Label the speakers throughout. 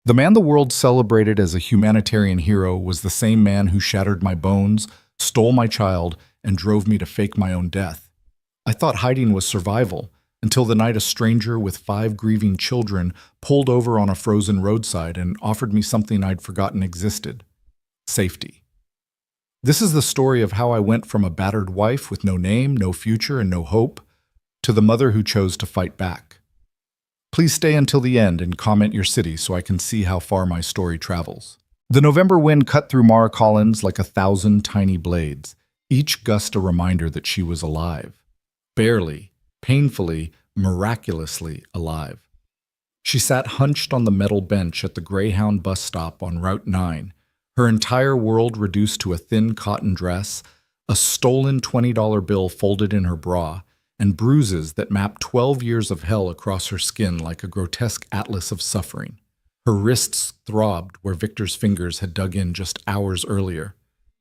Speaker 1: The man the world celebrated as a humanitarian hero was the same man who shattered my bones, stole my child, and drove me to fake my own death. I thought hiding was survival, until the night a stranger with 5 grieving children pulled over on a frozen roadside and offered me something I'd forgotten existed: safety. This is the story of how I went from a battered wife with no name, no future, and no hope, to the mother who chose to fight back. Please stay until the end and comment your city so I can see how far my story travels. The November wind cut through Mara Collins like 1,000 tiny blades, each gust a reminder that she was alive. Barely, painfully, miraculously alive. She sat hunched on the metal bench at the Greyhound bus stop on Route 9, her entire world reduced to a thin cotton dress, a stolen $20 bill folded in her bra, and bruises that mapped 12 years of hell across her skin like a grotesque atlas of suffering. Her wrists throbbed where Victor's fingers had dug in just hours earlier.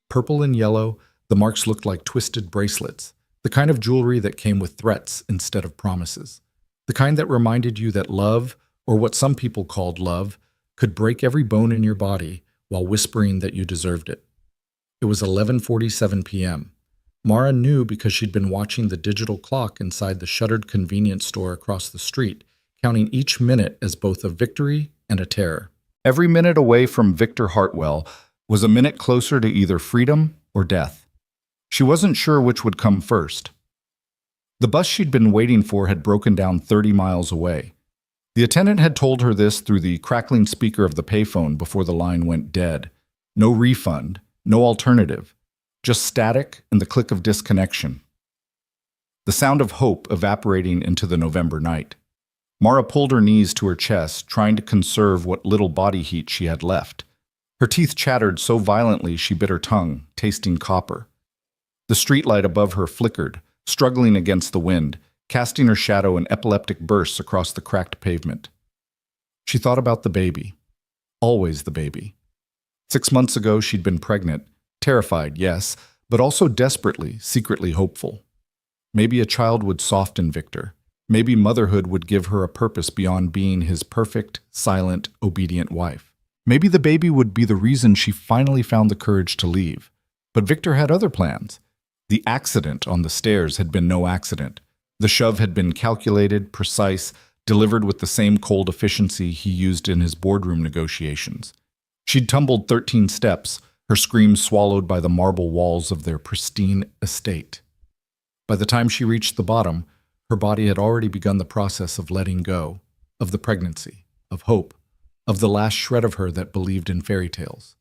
Speaker 1: Purple and yellow, the marks looked like twisted bracelets, the kind of jewelry that came with threats instead of promises. The kind that reminded you that love, or what some people called love, could break every bone in your body while whispering that you deserved it. It was 11:47 p.m. Mara knew because she'd been watching the digital clock inside the shuttered convenience store across the street, counting each minute as both a victory and a terror. Every minute away from Victor Hartwell was a minute closer to either freedom or death. She wasn't sure which would come first. The bus she'd been waiting for had broken down 30 miles away. The attendant had told her this through the crackling speaker of the payphone before the line went dead. No refund, no alternative. Just static and the click of disconnection. The sound of hope evaporating into the November night. Mara pulled her knees to her chest, trying to conserve what little body heat she had left. Her teeth chattered so violently she bit her tongue, tasting copper. The streetlight above her flickered, struggling against the wind, casting her shadow in epileptic bursts across the cracked pavement. She thought about the baby. Always the baby. 6 months ago she'd been pregnant. Terrified, yes, but also desperately, secretly hopeful. Maybe a child would soften Victor. Maybe motherhood would give her a purpose beyond being his perfect, silent, obedient wife. Maybe the baby would be the reason she finally found the courage to leave. But Victor had other plans. The accident on the stairs had been no accident. The shove had been calculated, precise, delivered with the same cold efficiency he used in his boardroom negotiations. She'd tumbled 13 steps, her screams swallowed by the marble walls of their pristine estate. By the time she reached the bottom, her body had already begun the process of letting go, of the pregnancy, of hope, of the last shred of her that believed in fairy tales.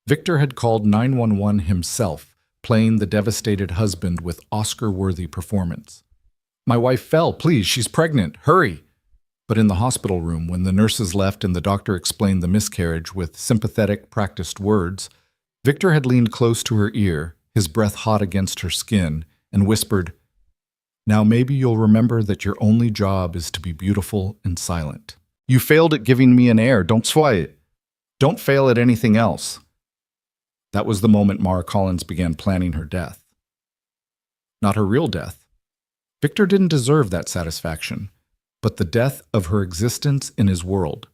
Speaker 1: Victor had called 911 himself, playing the devastated husband with Oscar-worthy performance. "My wife fell, please, she's pregnant, hurry!" But in the hospital room, when the nurses left and the doctor explained the miscarriage with sympathetic, practiced words, Victor had leaned close to her ear, his breath hot against her skin, and whispered, "Now maybe you'll remember that your only job is to be beautiful and silent. You failed at giving me an heir, don't sway it. Don't fail at anything else." That was the moment Mara Collins began planning her death. Not her real death. Victor didn't deserve that satisfaction, but the death of her existence in his world.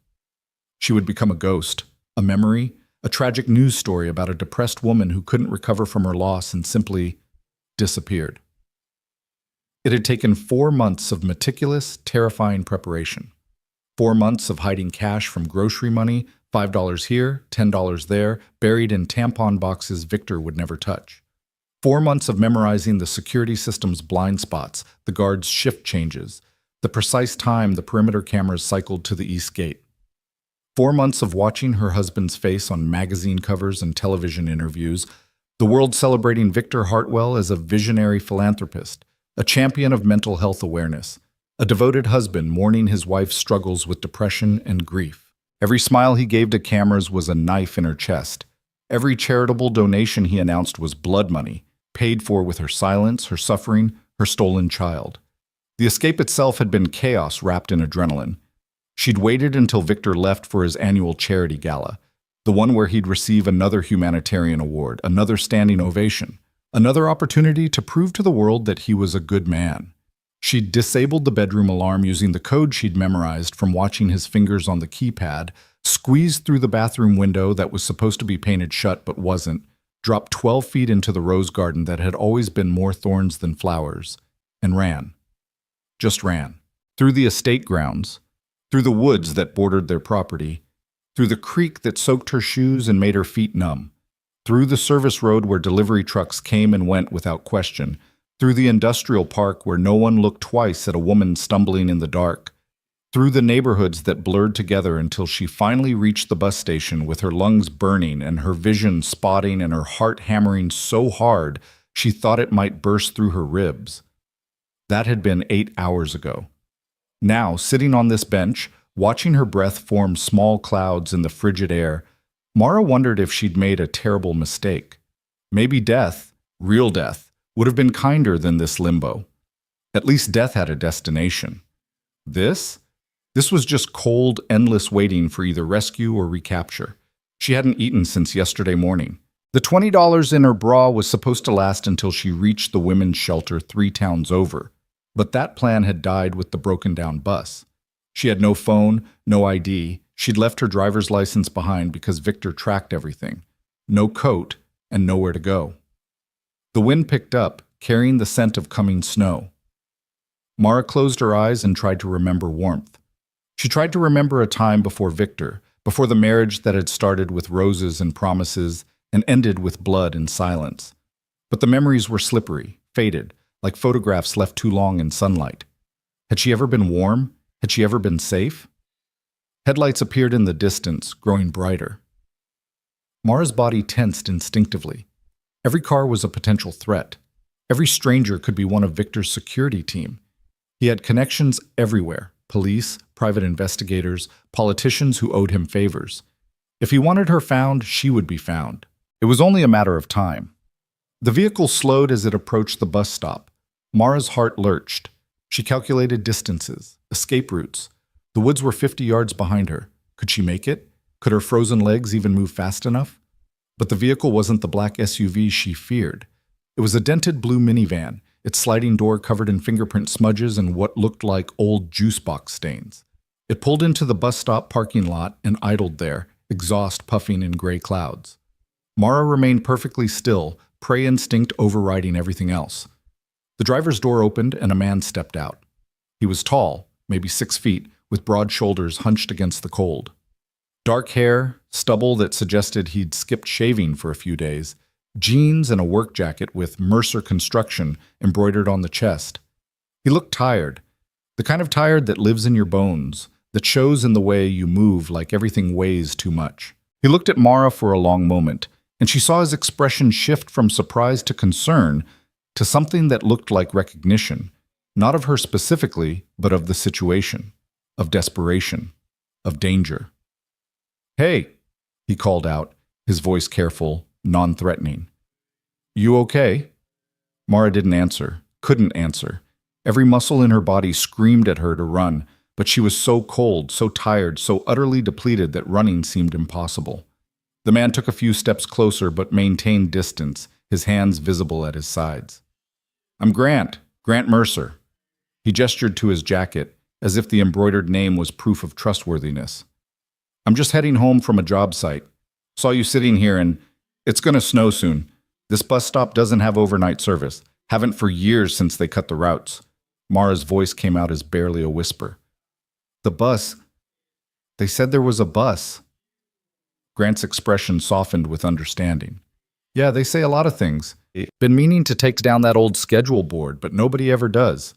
Speaker 1: She would become a ghost, a memory, a tragic news story about a depressed woman who couldn't recover from her loss and simply disappeared. It had taken 4 months of meticulous, terrifying preparation. 4 months of hiding cash from grocery money, $5 here, $10 there, buried in tampon boxes Victor would never touch. 4 months of memorizing the security system's blind spots, the guards' shift changes, the precise time the perimeter cameras cycled to the east gate. 4 months of watching her husband's face on magazine covers and television interviews, the world celebrating Victor Hartwell as a visionary philanthropist, a champion of mental health awareness, a devoted husband mourning his wife's struggles with depression and grief. Every smile he gave to cameras was a knife in her chest. Every charitable donation he announced was blood money, paid for with her silence, her suffering, her stolen child. The escape itself had been chaos wrapped in adrenaline. She'd waited until Victor left for his annual charity gala, the one where he'd receive another humanitarian award, another standing ovation, another opportunity to prove to the world that he was a good man. She'd disabled the bedroom alarm using the code she'd memorized from watching his fingers on the keypad squeezed through the bathroom window that was supposed to be painted shut but wasn't, dropped 12 feet into the rose garden that had always been more thorns than flowers, and ran. Just ran. Through the estate grounds, through the woods that bordered their property, through the creek that soaked her shoes and made her feet numb, through the service road where delivery trucks came and went without question, through the industrial park where no one looked twice at a woman stumbling in the dark, through the neighborhoods that blurred together until she finally reached the bus station with her lungs burning and her vision spotting and her heart hammering so hard she thought it might burst through her ribs. That had been 8 hours ago. Now, sitting on this bench, watching her breath form small clouds in the frigid air, Mara wondered if she'd made a terrible mistake. Maybe death, real death, would have been kinder than this limbo. At least death had a destination. This was just cold, endless waiting for either rescue or recapture. She hadn't eaten since yesterday morning. The $20 in her bra was supposed to last until she reached the women's shelter 3 towns over, but that plan had died with the broken-down bus. She had no phone, no ID. She'd left her driver's license behind because Victor tracked everything. No coat, and nowhere to go. The wind picked up, carrying the scent of coming snow. Mara closed her eyes and tried to remember warmth. She tried to remember a time before Victor, before the marriage that had started with roses and promises and ended with blood and silence. But the memories were slippery, faded, like photographs left too long in sunlight. Had she ever been warm? Had she ever been safe? Headlights appeared in the distance, growing brighter. Mara's body tensed instinctively. Every car was a potential threat. Every stranger could be one of Victor's security team. He had connections everywhere. Police, private investigators, politicians who owed him favors. If he wanted her found, she would be found. It was only a matter of time. The vehicle slowed as it approached the bus stop. Mara's heart lurched. She calculated distances, escape routes. The woods were 50 yards behind her. Could she make it? Could her frozen legs even move fast enough? But the vehicle wasn't the black SUV she feared. It was a dented blue minivan, its sliding door covered in fingerprint smudges and what looked like old juice box stains. It pulled into the bus stop parking lot and idled there, exhaust puffing in gray clouds. Mara remained perfectly still, prey instinct overriding everything else. The driver's door opened and a man stepped out. He was tall, maybe 6 feet, with broad shoulders hunched against the cold. Dark hair, stubble that suggested he'd skipped shaving for a few days, jeans and a work jacket with Mercer Construction embroidered on the chest. He looked tired, the kind of tired that lives in your bones, that shows in the way you move like everything weighs too much. He looked at Mara for a long moment, and she saw his expression shift from surprise to concern to something that looked like recognition, not of her specifically, but of the situation, of desperation, of danger. "Hey," he called out, his voice careful, non-threatening. "You okay?" Mara didn't answer, couldn't answer. Every muscle in her body screamed at her to run, but she was so cold, so tired, so utterly depleted that running seemed impossible. The man took a few steps closer but maintained distance, his hands visible at his sides. "I'm Grant Mercer." He gestured to his jacket, as if the embroidered name was proof of trustworthiness. "I'm just heading home from a job site. Saw you sitting here and it's gonna snow soon. This bus stop doesn't have overnight service. Haven't for years since they cut the routes." Mara's voice came out as barely a whisper. "The bus? They said there was a bus." Grant's expression softened with understanding. "Yeah, they say a lot of things. Been meaning to take down that old schedule board, but nobody ever does."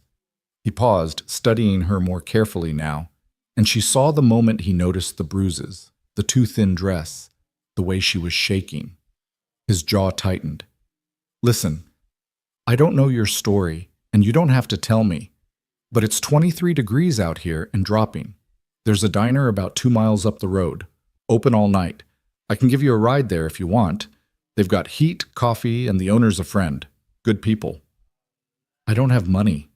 Speaker 1: He paused, studying her more carefully now, and she saw the moment he noticed the bruises, the too thin dress, the way she was shaking. His jaw tightened. "Listen, I don't know your story, and you don't have to tell me, but it's 23 degrees out here and dropping. There's a diner about 2 miles up the road, open all night. I can give you a ride there if you want. They've got heat, coffee, and the owner's a friend. Good people." "I don't have money,"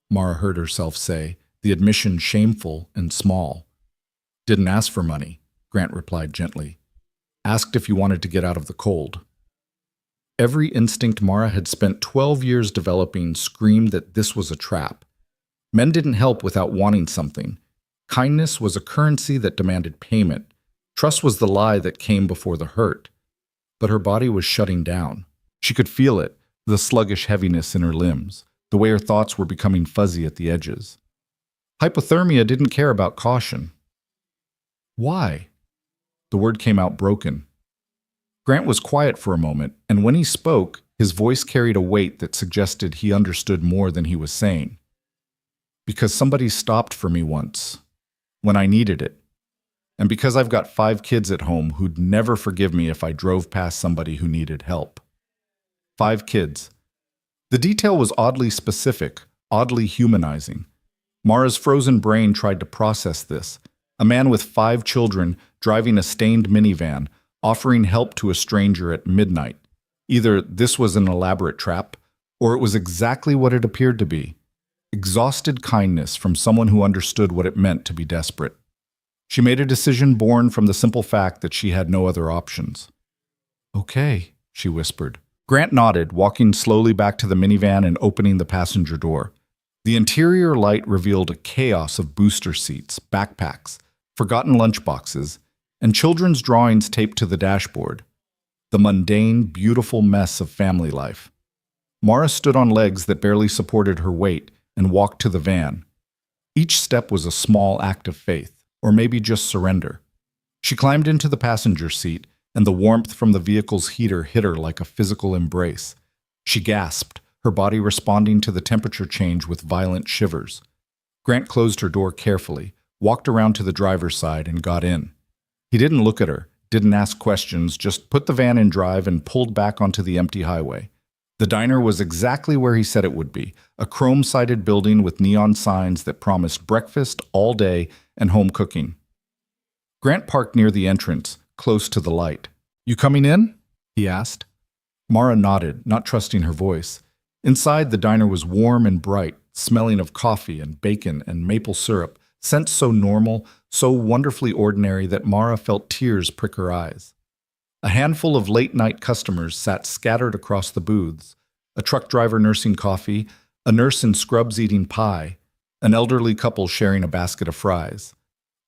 Speaker 1: Mara heard herself say, the admission shameful and small. "Didn't ask for money," Grant replied gently. "Asked if you wanted to get out of the cold." Every instinct Mara had spent 12 years developing screamed that this was a trap. Men didn't help without wanting something. Kindness was a currency that demanded payment. Trust was the lie that came before the hurt. But her body was shutting down. She could feel it, the sluggish heaviness in her limbs, the way her thoughts were becoming fuzzy at the edges. Hypothermia didn't care about caution. Why? The word came out broken. Grant was quiet for a moment, and when he spoke, his voice carried a weight that suggested he understood more than he was saying. Because somebody stopped for me once, when I needed it. And because I've got 5 kids at home who'd never forgive me if I drove past somebody who needed help. 5 kids. The detail was oddly specific, oddly humanizing. Mara's frozen brain tried to process this. A man with 5 children driving a stained minivan, offering help to a stranger at midnight. Either this was an elaborate trap, or it was exactly what it appeared to be. Exhausted kindness from someone who understood what it meant to be desperate. She made a decision born from the simple fact that she had no other options. "Okay," she whispered. Grant nodded, walking slowly back to the minivan and opening the passenger door. The interior light revealed a chaos of booster seats, backpacks, forgotten lunchboxes, and children's drawings taped to the dashboard. The mundane, beautiful mess of family life. Mara stood on legs that barely supported her weight and walked to the van. Each step was a small act of faith. Or maybe just surrender. She climbed into the passenger seat, and the warmth from the vehicle's heater hit her like a physical embrace. She gasped, her body responding to the temperature change with violent shivers. Grant closed her door carefully, walked around to the driver's side, and got in. He didn't look at her, didn't ask questions, just put the van in drive and pulled back onto the empty highway. The diner was exactly where he said it would be, a chrome-sided building with neon signs that promised breakfast all day and home cooking. Grant parked near the entrance, close to the light. "You coming in?" he asked. Mara nodded, not trusting her voice. Inside, the diner was warm and bright, smelling of coffee and bacon and maple syrup, scents so normal, so wonderfully ordinary that Mara felt tears prick her eyes. A handful of late-night customers sat scattered across the booths, a truck driver nursing coffee, a nurse in scrubs eating pie, an elderly couple sharing a basket of fries.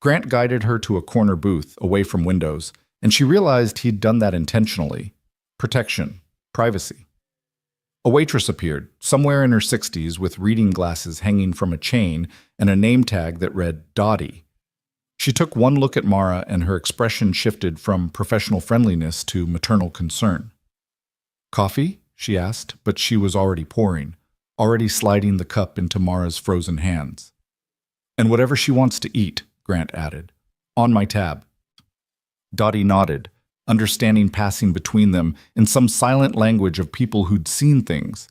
Speaker 1: Grant guided her to a corner booth, away from windows, and she realized he'd done that intentionally. Protection. Privacy. A waitress appeared, somewhere in her 60s, with reading glasses hanging from a chain and a name tag that read Dottie. She took one look at Mara and her expression shifted from professional friendliness to maternal concern. "Coffee?" she asked, but she was already pouring, already sliding the cup into Mara's frozen hands. "And whatever she wants to eat," Grant added. "On my tab." Dottie nodded, understanding passing between them in some silent language of people who'd seen things,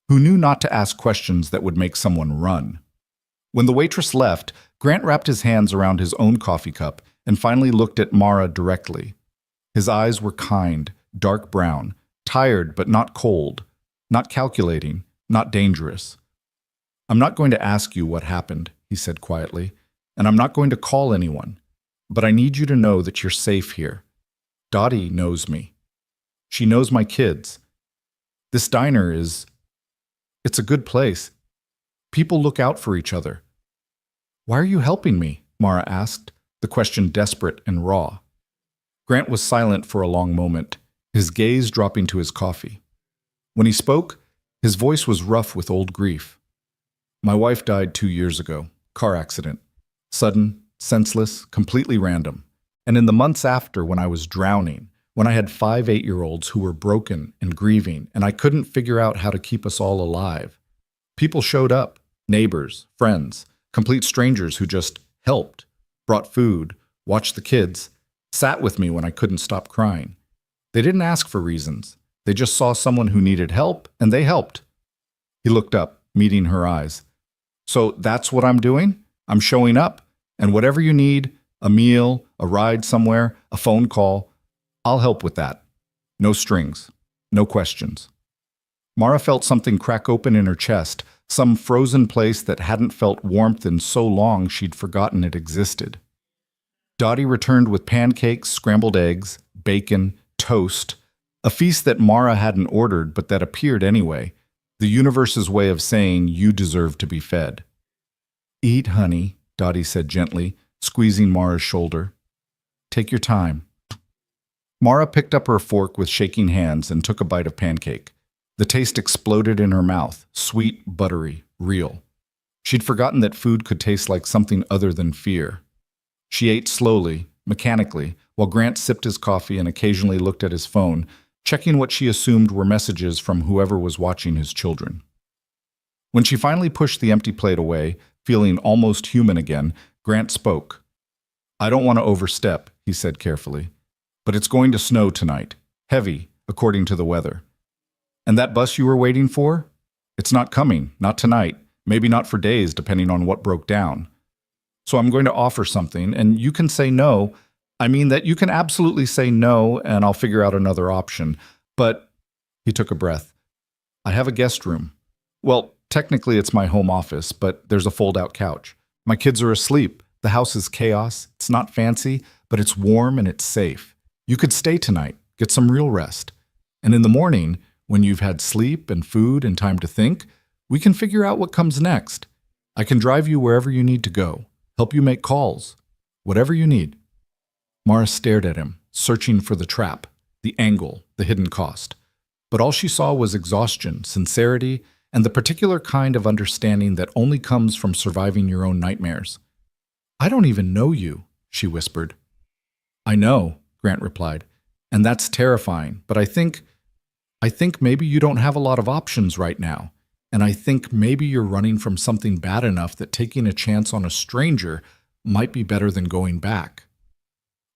Speaker 1: who knew not to ask questions that would make someone run. When the waitress left, Grant wrapped his hands around his own coffee cup and finally looked at Mara directly. His eyes were kind, dark brown, tired but not cold, not calculating, not dangerous. "I'm not going to ask you what happened," he said quietly, "and I'm not going to call anyone, but I need you to know that you're safe here. Dottie knows me. She knows my kids. This diner it's a good place. People look out for each other." "Why are you helping me?" Mara asked, the question desperate and raw. Grant was silent for a long moment, his gaze dropping to his coffee. When he spoke, his voice was rough with old grief. "My wife died 2 years ago. Car accident. Sudden, senseless, completely random. And in the months after, when I was drowning, when I had 5 8-year-olds who were broken and grieving, and I couldn't figure out how to keep us all alive, people showed up, neighbors, friends, complete strangers who just helped, brought food, watched the kids, sat with me when I couldn't stop crying. They didn't ask for reasons. They just saw someone who needed help, and they helped." He looked up, meeting her eyes. "So that's what I'm doing? I'm showing up, and whatever you need, a meal, a ride somewhere, a phone call, I'll help with that. No strings, no questions." Mara felt something crack open in her chest, some frozen place that hadn't felt warmth in so long she'd forgotten it existed. Dottie returned with pancakes, scrambled eggs, bacon, toast, a feast that Mara hadn't ordered but that appeared anyway, the universe's way of saying you deserve to be fed. "Eat, honey," Dottie said gently, squeezing Mara's shoulder. Take your time. Mara picked up her fork with shaking hands and took a bite of pancake. The taste exploded in her mouth, sweet, buttery, real. She'd forgotten that food could taste like something other than fear. She ate slowly, mechanically, while Grant sipped his coffee and occasionally looked at his phone, checking what she assumed were messages from whoever was watching his children. When she finally pushed the empty plate away, feeling almost human again, Grant spoke. "I don't want to overstep," he said carefully, "but it's going to snow tonight. Heavy, according to the weather. And that bus you were waiting for? It's not coming, not tonight, maybe not for days, depending on what broke down. So I'm going to offer something, and you can say no. I mean that you can absolutely say no, and I'll figure out another option. But," he took a breath, "I have a guest room. Well, technically it's my home office, but there's a fold-out couch. My kids are asleep. The house is chaos. It's not fancy, but it's warm and it's safe. You could stay tonight, get some real rest. And in the morning, when you've had sleep and food and time to think, we can figure out what comes next. I can drive you wherever you need to go, help you make calls, whatever you need." Mara stared at him, searching for the trap, the angle, the hidden cost. But all she saw was exhaustion, sincerity, and the particular kind of understanding that only comes from surviving your own nightmares. "I don't even know you," she whispered. "I know," Grant replied, "and that's terrifying, but I think maybe you don't have a lot of options right now, and I think maybe you're running from something bad enough that taking a chance on a stranger might be better than going back."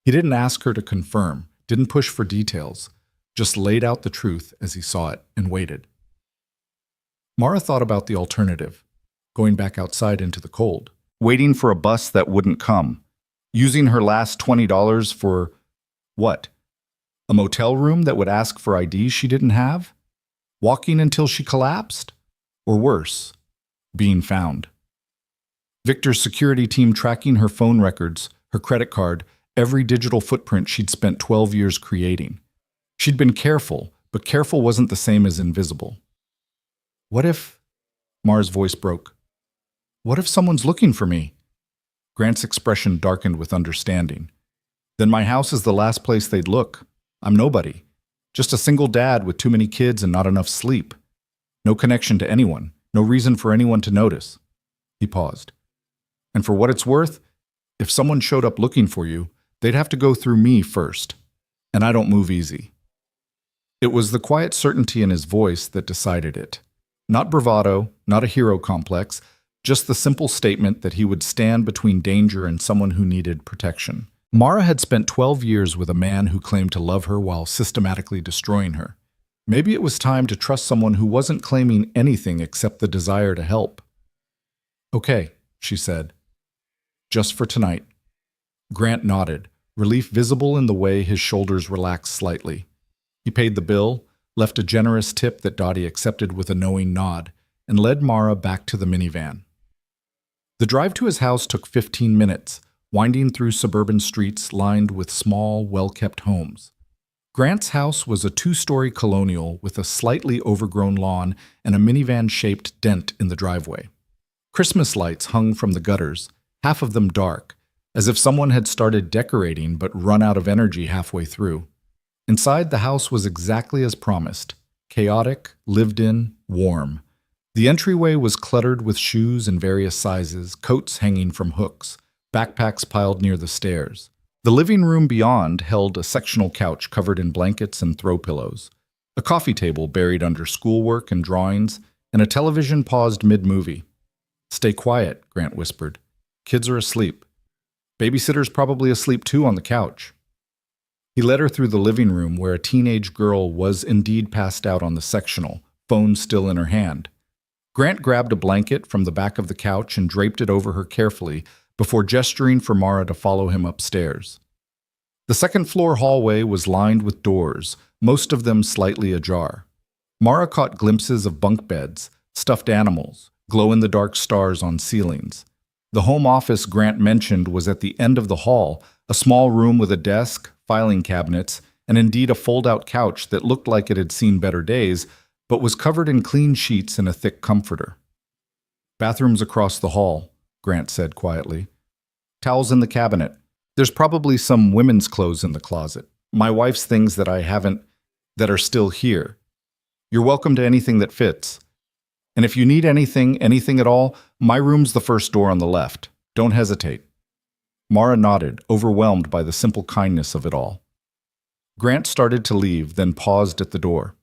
Speaker 1: He didn't ask her to confirm, didn't push for details, just laid out the truth as he saw it and waited. Mara thought about the alternative, going back outside into the cold, waiting for a bus that wouldn't come, using her last $20 for what? A motel room that would ask for ID she didn't have? Walking until she collapsed? Or worse, being found. Victor's security team tracking her phone records, her credit card, every digital footprint she'd spent 12 years creating. She'd been careful, but careful wasn't the same as invisible. What if... Mara's voice broke. "What if someone's looking for me?" Grant's expression darkened with understanding. "Then my house is the last place they'd look. I'm nobody. Just a single dad with too many kids and not enough sleep. No connection to anyone. No reason for anyone to notice." He paused. "And for what it's worth, if someone showed up looking for you, they'd have to go through me first. And I don't move easy." It was the quiet certainty in his voice that decided it. Not bravado, not a hero complex, just the simple statement that he would stand between danger and someone who needed protection. Mara had spent 12 years with a man who claimed to love her while systematically destroying her. Maybe it was time to trust someone who wasn't claiming anything except the desire to help. "Okay," she said. "Just for tonight." Grant nodded, relief visible in the way his shoulders relaxed slightly. He paid the bill, left a generous tip that Dottie accepted with a knowing nod, and led Mara back to the minivan. The drive to his house took 15 minutes, winding through suburban streets lined with small, well-kept homes. Grant's house was a 2-story colonial with a slightly overgrown lawn and a minivan-shaped dent in the driveway. Christmas lights hung from the gutters, half of them dark, as if someone had started decorating but run out of energy halfway through. Inside, the house was exactly as promised, chaotic, lived in, warm. The entryway was cluttered with shoes in various sizes, coats hanging from hooks, backpacks piled near the stairs. The living room beyond held a sectional couch covered in blankets and throw pillows, a coffee table buried under schoolwork and drawings, and a television paused mid-movie. "Stay quiet," Grant whispered. "Kids are asleep. Babysitter's probably asleep too on the couch." He led her through the living room where a teenage girl was indeed passed out on the sectional, phone still in her hand. Grant grabbed a blanket from the back of the couch and draped it over her carefully before gesturing for Mara to follow him upstairs. The second-floor hallway was lined with doors, most of them slightly ajar. Mara caught glimpses of bunk beds, stuffed animals, glow-in-the-dark stars on ceilings. The home office Grant mentioned was at the end of the hall, a small room with a desk, filing cabinets, and indeed a fold-out couch that looked like it had seen better days, but was covered in clean sheets and a thick comforter. "Bathrooms across the hall," Grant said quietly. "Towels in the cabinet. There's probably some women's clothes in the closet. My wife's things that are still here. You're welcome to anything that fits. And if you need anything at all, my room's the first door on the left. Don't hesitate." Mara nodded, overwhelmed by the simple kindness of it all. Grant started to leave, then paused at the door.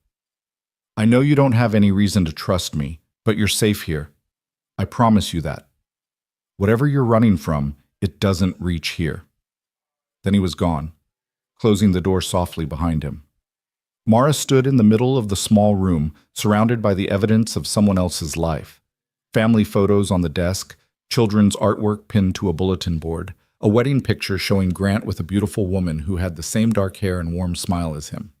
Speaker 1: "I know you don't have any reason to trust me, but you're safe here. I promise you that. Whatever you're running from, it doesn't reach here." Then he was gone, closing the door softly behind him. Mara stood in the middle of the small room, surrounded by the evidence of someone else's life. Family photos on the desk, children's artwork pinned to a bulletin board, a wedding picture showing Grant with a beautiful woman who had the same dark hair and warm smile as him.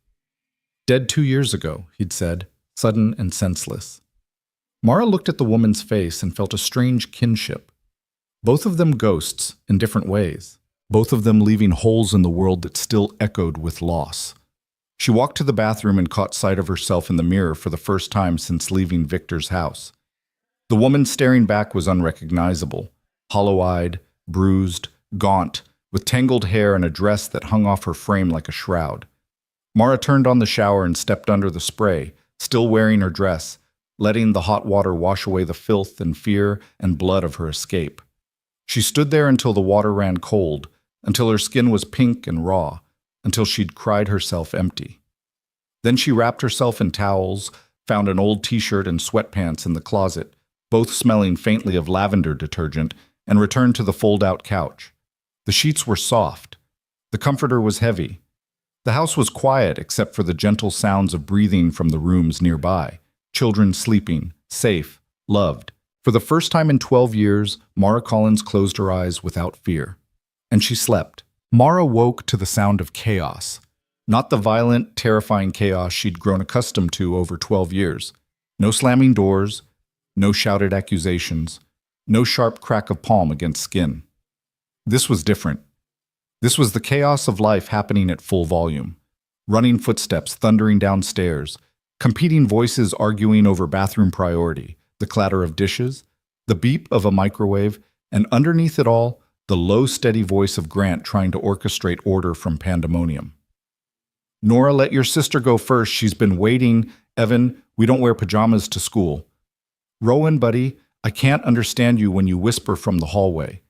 Speaker 1: "Dead 2 years ago," he'd said, sudden and senseless. Mara looked at the woman's face and felt a strange kinship. Both of them ghosts, in different ways. Both of them leaving holes in the world that still echoed with loss. She walked to the bathroom and caught sight of herself in the mirror for the first time since leaving Victor's house. The woman staring back was unrecognizable, hollow-eyed, bruised, gaunt, with tangled hair and a dress that hung off her frame like a shroud. Mara turned on the shower and stepped under the spray, still wearing her dress, letting the hot water wash away the filth and fear and blood of her escape. She stood there until the water ran cold, until her skin was pink and raw, until she'd cried herself empty. Then she wrapped herself in towels, found an old t-shirt and sweatpants in the closet, both smelling faintly of lavender detergent, and returned to the fold-out couch. The sheets were soft. The comforter was heavy. The house was quiet except for the gentle sounds of breathing from the rooms nearby, children sleeping, safe, loved. For the first time in 12 years, Mara Collins closed her eyes without fear. And she slept. Mara woke to the sound of chaos. Not the violent, terrifying chaos she'd grown accustomed to over 12 years. No slamming doors, no shouted accusations, no sharp crack of palm against skin. This was different. This was the chaos of life happening at full volume. Running footsteps thundering downstairs, competing voices arguing over bathroom priority, the clatter of dishes, the beep of a microwave, and underneath it all, the low, steady voice of Grant trying to orchestrate order from pandemonium. "Nora, let your sister go first. She's been waiting. Evan, we don't wear pajamas to school. Rowan, buddy, I can't understand you when you whisper from the hallway.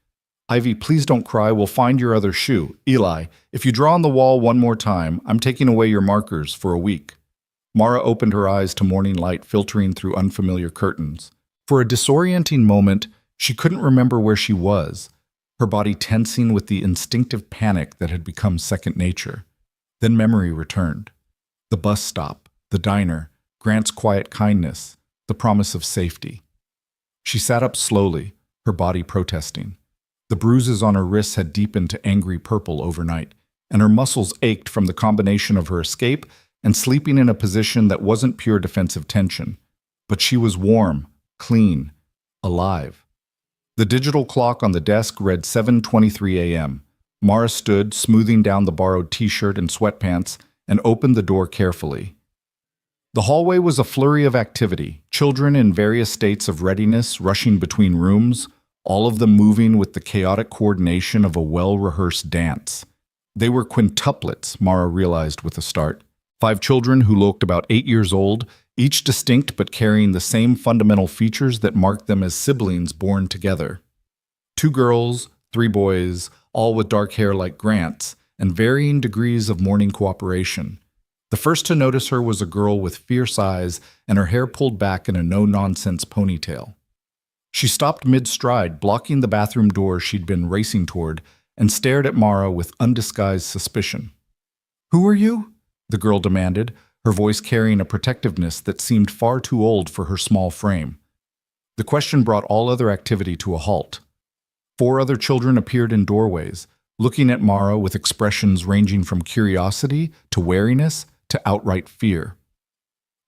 Speaker 1: Ivy, please don't cry. We'll find your other shoe. Eli, if you draw on the wall one more time, I'm taking away your markers for a week." Mara opened her eyes to morning light filtering through unfamiliar curtains. For a disorienting moment, she couldn't remember where she was, her body tensing with the instinctive panic that had become second nature. Then memory returned. The bus stop, the diner, Grant's quiet kindness, the promise of safety. She sat up slowly, her body protesting. The bruises on her wrists had deepened to angry purple overnight, and her muscles ached from the combination of her escape and sleeping in a position that wasn't pure defensive tension. But she was warm, clean, alive. The digital clock on the desk read 7:23 a.m. Mara stood, smoothing down the borrowed t-shirt and sweatpants, and opened the door carefully. The hallway was a flurry of activity, children in various states of readiness rushing between rooms, all of them moving with the chaotic coordination of a well-rehearsed dance. They were quintuplets, Mara realized with a start. 5 children who looked about 8 years old, each distinct but carrying the same fundamental features that marked them as siblings born together. 2 girls, 3 boys, all with dark hair like Grant's, and varying degrees of morning cooperation. The first to notice her was a girl with fierce eyes and her hair pulled back in a no-nonsense ponytail. She stopped mid-stride, blocking the bathroom door she'd been racing toward, and stared at Mara with undisguised suspicion. "Who are you?" the girl demanded, her voice carrying a protectiveness that seemed far too old for her small frame. The question brought all other activity to a halt. 4 other children appeared in doorways, looking at Mara with expressions ranging from curiosity to wariness to outright fear.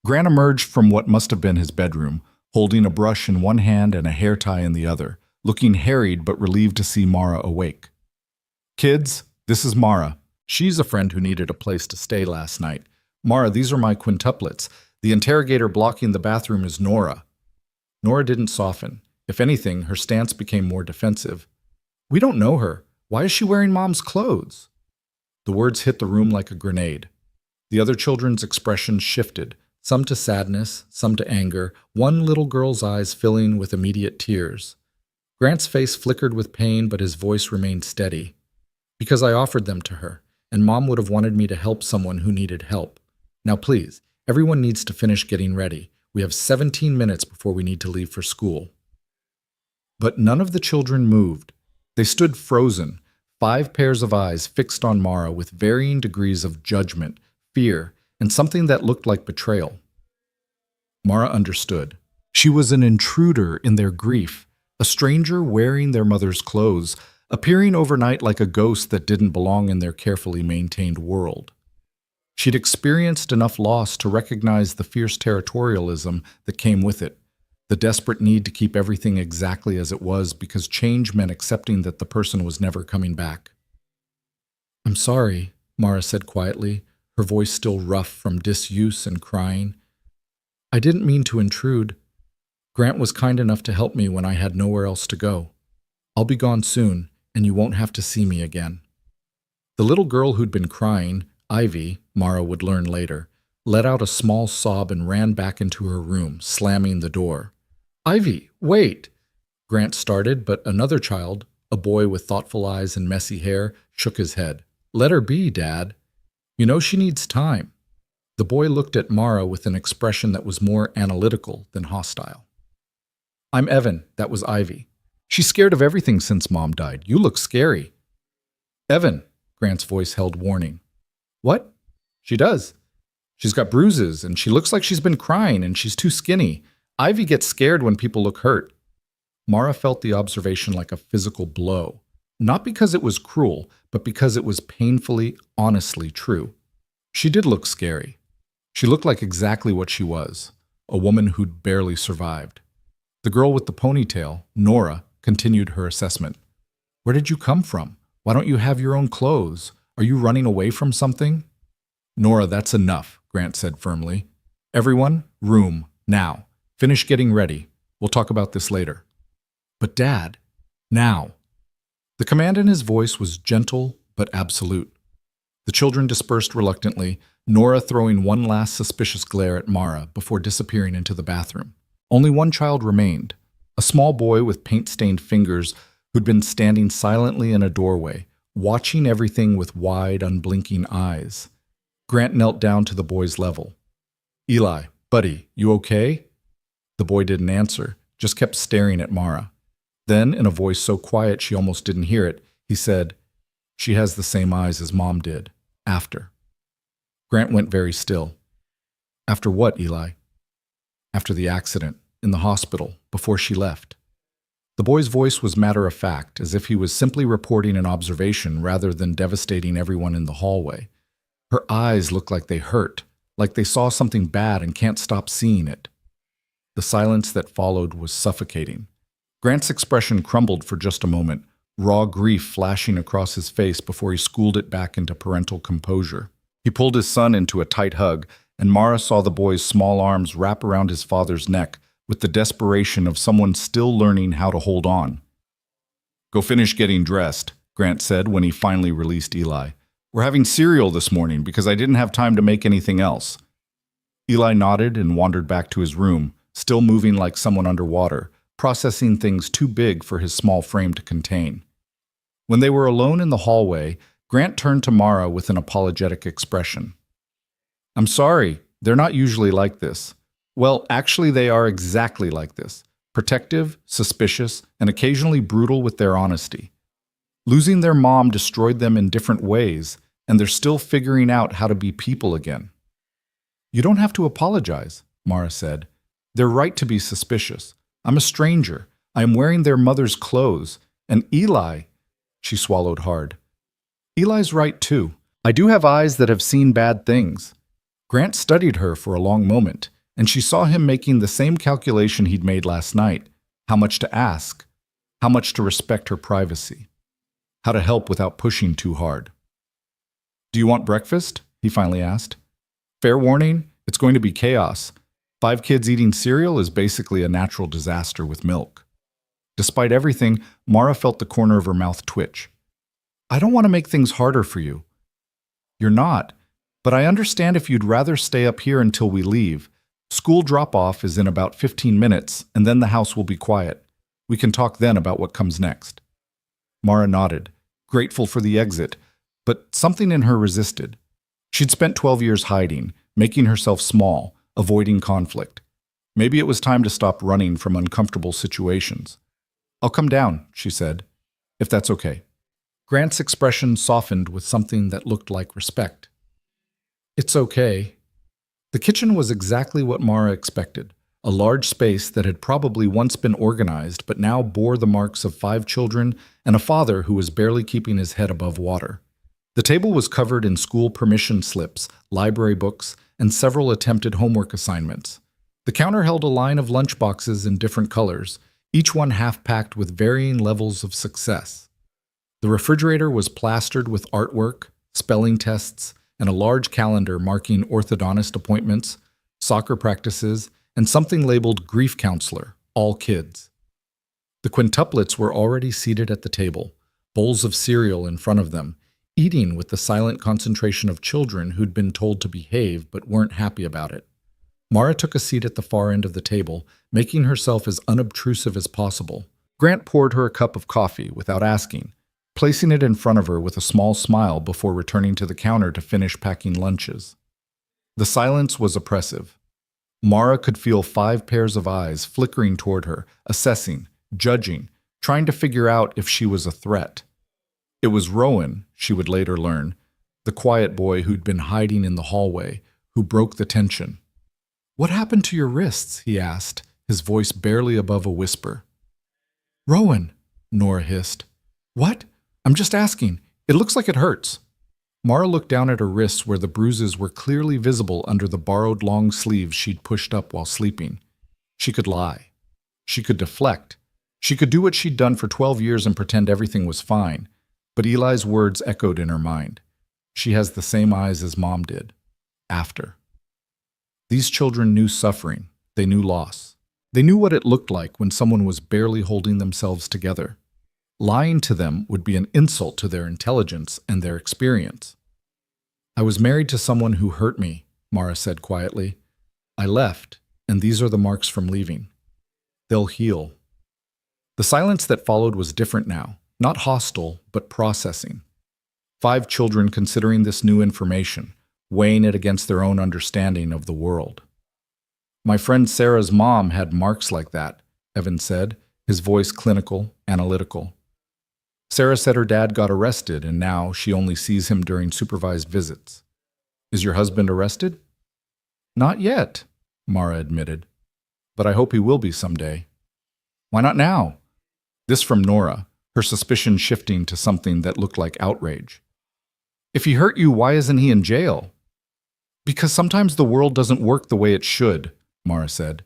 Speaker 1: Grant emerged from what must have been his bedroom, holding a brush in one hand and a hair tie in the other, looking harried but relieved to see Mara awake. "Kids, this is Mara. She's a friend who needed a place to stay last night. Mara, these are my quintuplets. The interrogator blocking the bathroom is Nora." Nora didn't soften. If anything, her stance became more defensive. "We don't know her. Why is she wearing Mom's clothes? The words hit the room like a grenade. The other children's expressions shifted, some to sadness, some to anger, one little girl's eyes filling with immediate tears. Grant's face flickered with pain, but his voice remained steady. Because I offered them to her, and Mom would have wanted me to help someone who needed help. Now please, everyone needs to finish getting ready. We have 17 minutes before we need to leave for school. But none of the children moved. They stood frozen, 5 pairs of eyes fixed on Mara with varying degrees of judgment, fear, and something that looked like betrayal. Mara understood. She was an intruder in their grief, a stranger wearing their mother's clothes, appearing overnight like a ghost that didn't belong in their carefully maintained world. She'd experienced enough loss to recognize the fierce territorialism that came with it, the desperate need to keep everything exactly as it was because change meant accepting that the person was never coming back. "I'm sorry," Mara said quietly, her voice still rough from disuse and crying. "I didn't mean to intrude. Grant was kind enough to help me when I had nowhere else to go. I'll be gone soon, and you won't have to see me again." The little girl who'd been crying, Ivy, Mara would learn later, let out a small sob and ran back into her room, slamming the door. "Ivy, wait!" Grant started, but another child, a boy with thoughtful eyes and messy hair, shook his head. "Let her be, Dad. You know she needs time." The boy looked at Mara with an expression that was more analytical than hostile. "I'm Evan," that was Ivy. "She's scared of everything since Mom died. You look scary." "Evan," Grant's voice held warning. "What?" "She does. She's got bruises, and she looks like she's been crying, and she's too skinny. Ivy gets scared when people look hurt." Mara felt the observation like a physical blow, not because it was cruel, but because it was painfully, honestly true. She did look scary. She looked like exactly what she was, a woman who'd barely survived. The girl with the ponytail, Nora, continued her assessment. "Where did you come from? Why don't you have your own clothes? Are you running away from something?" "Nora, that's enough," Grant said firmly. "Everyone, room, now. Finish getting ready. We'll talk about this later." "But Dad, now." The command in his voice was gentle but absolute. The children dispersed reluctantly, Nora throwing one last suspicious glare at Mara before disappearing into the bathroom. Only one child remained, a small boy with paint-stained fingers who'd been standing silently in a doorway, watching everything with wide, unblinking eyes. Grant knelt down to the boy's level. "Eli, buddy, you okay?" The boy didn't answer, just kept staring at Mara. Then, in a voice so quiet she almost didn't hear it, he said, "She has the same eyes as Mom did, after." Grant went very still. "After what, Eli?" "After the accident, in the hospital, before she left." The boy's voice was matter-of-fact, as if he was simply reporting an observation rather than devastating everyone in the hallway. Her eyes looked like they hurt, like they saw something bad and can't stop seeing it. The silence that followed was suffocating. Grant's expression crumbled for just a moment, raw grief flashing across his face before he schooled it back into parental composure. He pulled his son into a tight hug, and Mara saw the boy's small arms wrap around his father's neck with the desperation of someone still learning how to hold on. "Go finish getting dressed," Grant said when he finally released Eli. "We're having cereal this morning because I didn't have time to make anything else." Eli nodded and wandered back to his room, still moving like someone underwater, processing things too big for his small frame to contain. When they were alone in the hallway, Grant turned to Mara with an apologetic expression. "I'm sorry, they're not usually like this. Well, actually they are exactly like this. Protective, suspicious, and occasionally brutal with their honesty. Losing their mom destroyed them in different ways, and they're still figuring out how to be people again." "You don't have to apologize," Mara said. "They're right to be suspicious. I'm a stranger. I am wearing their mother's clothes. And Eli," she swallowed hard. "Eli's right too. I do have eyes that have seen bad things." Grant studied her for a long moment, and she saw him making the same calculation he'd made last night: how much to ask, how much to respect her privacy, how to help without pushing too hard. "Do you want breakfast?" he finally asked. "Fair warning, it's going to be chaos. 5 kids eating cereal is basically a natural disaster with milk." Despite everything, Mara felt the corner of her mouth twitch. I don't want to make things harder for you. You're not, but I understand if you'd rather stay up here until we leave. School drop-off is in about 15 minutes, and then the house will be quiet. We can talk then about what comes next. Mara nodded, grateful for the exit, but something in her resisted. She'd spent 12 years hiding, making herself small, avoiding conflict. Maybe it was time to stop running from uncomfortable situations. I'll come down, she said, if that's okay. Grant's expression softened with something that looked like respect. It's okay. The kitchen was exactly what Mara expected, a large space that had probably once been organized but now bore the marks of 5 children and a father who was barely keeping his head above water. The table was covered in school permission slips, library books, and several attempted homework assignments. The counter held a line of lunchboxes in different colors, each one half-packed with varying levels of success. The refrigerator was plastered with artwork, spelling tests, and a large calendar marking orthodontist appointments, soccer practices, and something labeled grief counselor, all kids. The quintuplets were already seated at the table, bowls of cereal in front of them, eating with the silent concentration of children who'd been told to behave but weren't happy about it. Mara took a seat at the far end of the table, making herself as unobtrusive as possible. Grant poured her a cup of coffee without asking, placing it in front of her with a small smile before returning to the counter to finish packing lunches. The silence was oppressive. Mara could feel 5 pairs of eyes flickering toward her, assessing, judging, trying to figure out if she was a threat. It was Rowan, she would later learn, the quiet boy who'd been hiding in the hallway, who broke the tension. "What happened to your wrists?" he asked, his voice barely above a whisper. "Rowan," Nora hissed. "What? I'm just asking. It looks like it hurts." Mara looked down at her wrists where the bruises were clearly visible under the borrowed long sleeves she'd pushed up while sleeping. She could lie. She could deflect. She could do what she'd done for 12 years and pretend everything was fine. But Eli's words echoed in her mind. She has the same eyes as Mom did. After. These children knew suffering. They knew loss. They knew what it looked like when someone was barely holding themselves together. Lying to them would be an insult to their intelligence and their experience. "I was married to someone who hurt me," Mara said quietly. "I left, and these are the marks from leaving. They'll heal." The silence that followed was different now, not hostile, but processing. 5 children considering this new information, weighing it against their own understanding of the world. "My friend Sarah's mom had marks like that," Evan said, his voice clinical, analytical. "Sarah said her dad got arrested and now she only sees him during supervised visits. Is your husband arrested?" "Not yet," Mara admitted. "But I hope he will be someday." "Why not now?" This from Nora, her suspicion shifting to something that looked like outrage. "If he hurt you, why isn't he in jail?" "Because sometimes the world doesn't work the way it should," Mara said.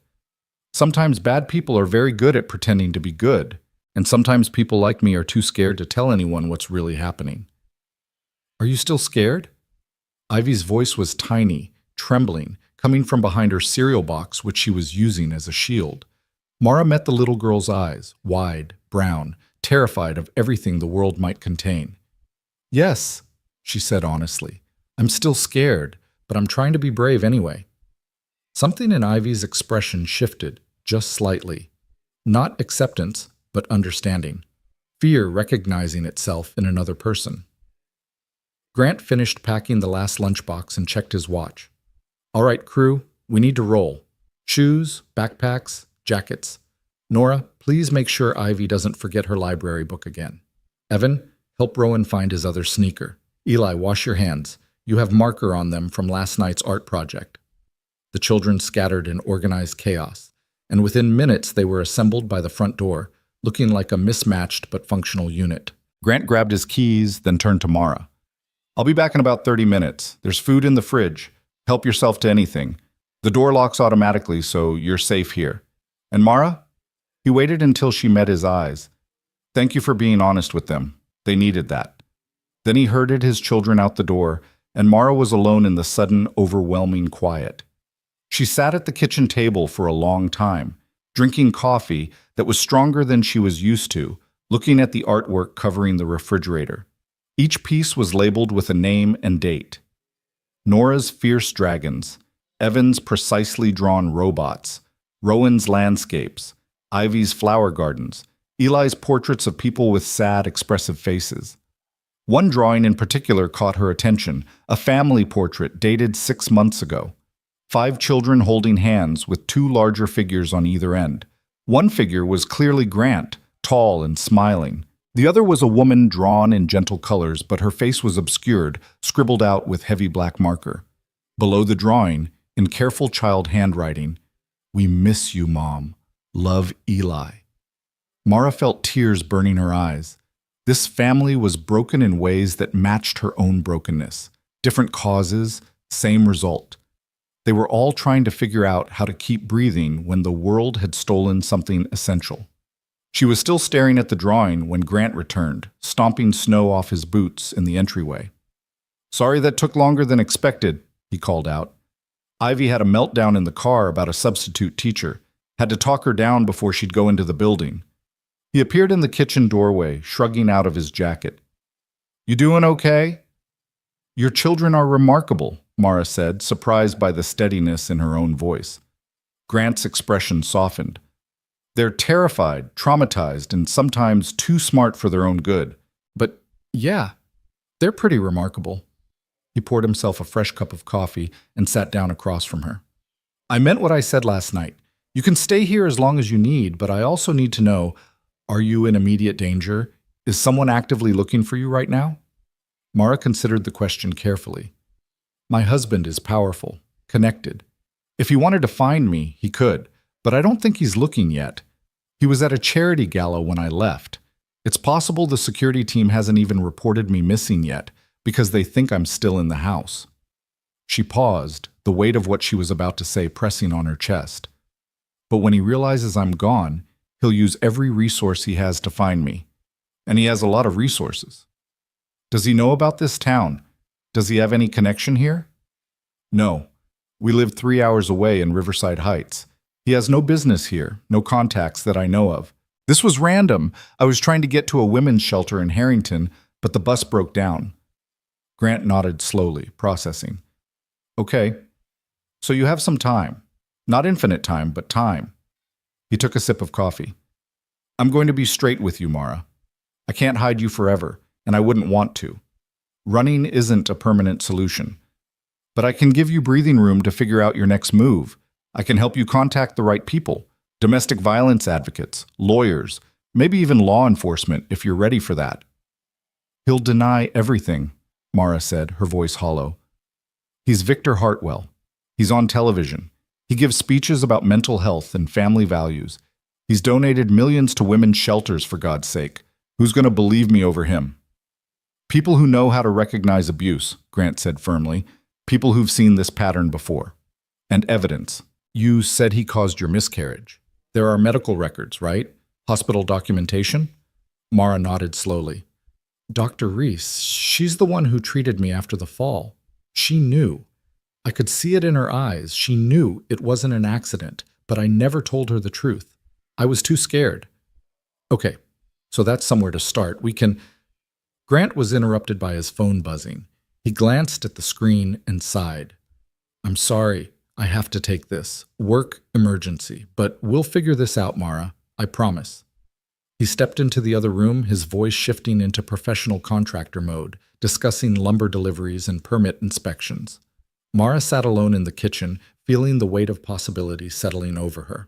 Speaker 1: "Sometimes bad people are very good at pretending to be good, and sometimes people like me are too scared to tell anyone what's really happening." "Are you still scared?" Ivy's voice was tiny, trembling, coming from behind her cereal box, which she was using as a shield. Mara met the little girl's eyes, wide, brown, terrified of everything the world might contain. "Yes," she said honestly. "I'm still scared, but I'm trying to be brave anyway." Something in Ivy's expression shifted, just slightly. Not acceptance, but understanding. Fear recognizing itself in another person. Grant finished packing the last lunchbox and checked his watch. "All right, crew, we need to roll. Shoes, backpacks, jackets. Nora, please make sure Ivy doesn't forget her library book again. Evan, help Rowan find his other sneaker. Eli, wash your hands. You have marker on them from last night's art project." The children scattered in organized chaos, and within minutes they were assembled by the front door, looking like a mismatched but functional unit. Grant grabbed his keys, then turned to Mara. "I'll be back in about 30 minutes. There's food in the fridge. Help yourself to anything. The door locks automatically, so you're safe here. And Mara?" He waited until she met his eyes. "Thank you for being honest with them. They needed that." Then he herded his children out the door, and Mara was alone in the sudden, overwhelming quiet. She sat at the kitchen table for a long time, drinking coffee that was stronger than she was used to, looking at the artwork covering the refrigerator. Each piece was labeled with a name and date. Nora's fierce dragons, Evan's precisely drawn robots, Rowan's landscapes, Ivy's flower gardens, Eli's portraits of people with sad, expressive faces. One drawing in particular caught her attention, a family portrait dated 6 months ago. 5 children holding hands with 2 larger figures on either end. One figure was clearly Grant, tall and smiling. The other was a woman drawn in gentle colors, but her face was obscured, scribbled out with heavy black marker. Below the drawing, in careful child handwriting, "We miss you, Mom. Love, Eli." Mara felt tears burning her eyes. This family was broken in ways that matched her own brokenness. Different causes, same result. They were all trying to figure out how to keep breathing when the world had stolen something essential. She was still staring at the drawing when Grant returned, stomping snow off his boots in the entryway. "Sorry that took longer than expected," he called out. Ivy had a meltdown in the car about a substitute teacher, had to talk her down before she'd go into the building. He appeared in the kitchen doorway, shrugging out of his jacket. "You doing okay?" "Your children are remarkable," Mara said, surprised by the steadiness in her own voice. Grant's expression softened. "They're terrified, traumatized, and sometimes too smart for their own good. But yeah, they're pretty remarkable." He poured himself a fresh cup of coffee and sat down across from her. "I meant what I said last night. You can stay here as long as you need, but I also need to know, are you in immediate danger? Is someone actively looking for you right now?" Mara considered the question carefully. "My husband is powerful, connected. If he wanted to find me, he could, but I don't think he's looking yet. He was at a charity gala when I left. It's possible the security team hasn't even reported me missing yet, because they think I'm still in the house." She paused, the weight of what she was about to say pressing on her chest. "But when he realizes I'm gone, he'll use every resource he has to find me. And he has a lot of resources." "Does he know about this town? Does he have any connection here?" "No. We live 3 hours away in Riverside Heights. He has no business here, no contacts that I know of. This was random. I was trying to get to a women's shelter in Harrington, but the bus broke down." Grant nodded slowly, processing. "Okay. So you have some time. Not infinite time, but time." He took a sip of coffee. "I'm going to be straight with you, Mara. I can't hide you forever, and I wouldn't want to. Running isn't a permanent solution. But I can give you breathing room to figure out your next move. I can help you contact the right people, domestic violence advocates, lawyers, maybe even law enforcement if you're ready for that." "He'll deny everything," Mara said, her voice hollow. "He's Victor Hartwell. He's on television. He gives speeches about mental health and family values. He's donated millions to women's shelters, for God's sake. Who's going to believe me over him?" "People who know how to recognize abuse," Grant said firmly. "People who've seen this pattern before. And evidence. You said he caused your miscarriage. There are medical records, right? Hospital documentation?" Mara nodded slowly. "Dr. Reese, she's the one who treated me after the fall. She knew. I could see it in her eyes. She knew it wasn't an accident, but I never told her the truth. I was too scared." "Okay, so that's somewhere to start. We can—" Grant was interrupted by his phone buzzing. He glanced at the screen and sighed. "I'm sorry. I have to take this. Work emergency. But we'll figure this out, Mara. I promise." He stepped into the other room, his voice shifting into professional contractor mode, discussing lumber deliveries and permit inspections. Mara sat alone in the kitchen, feeling the weight of possibility settling over her.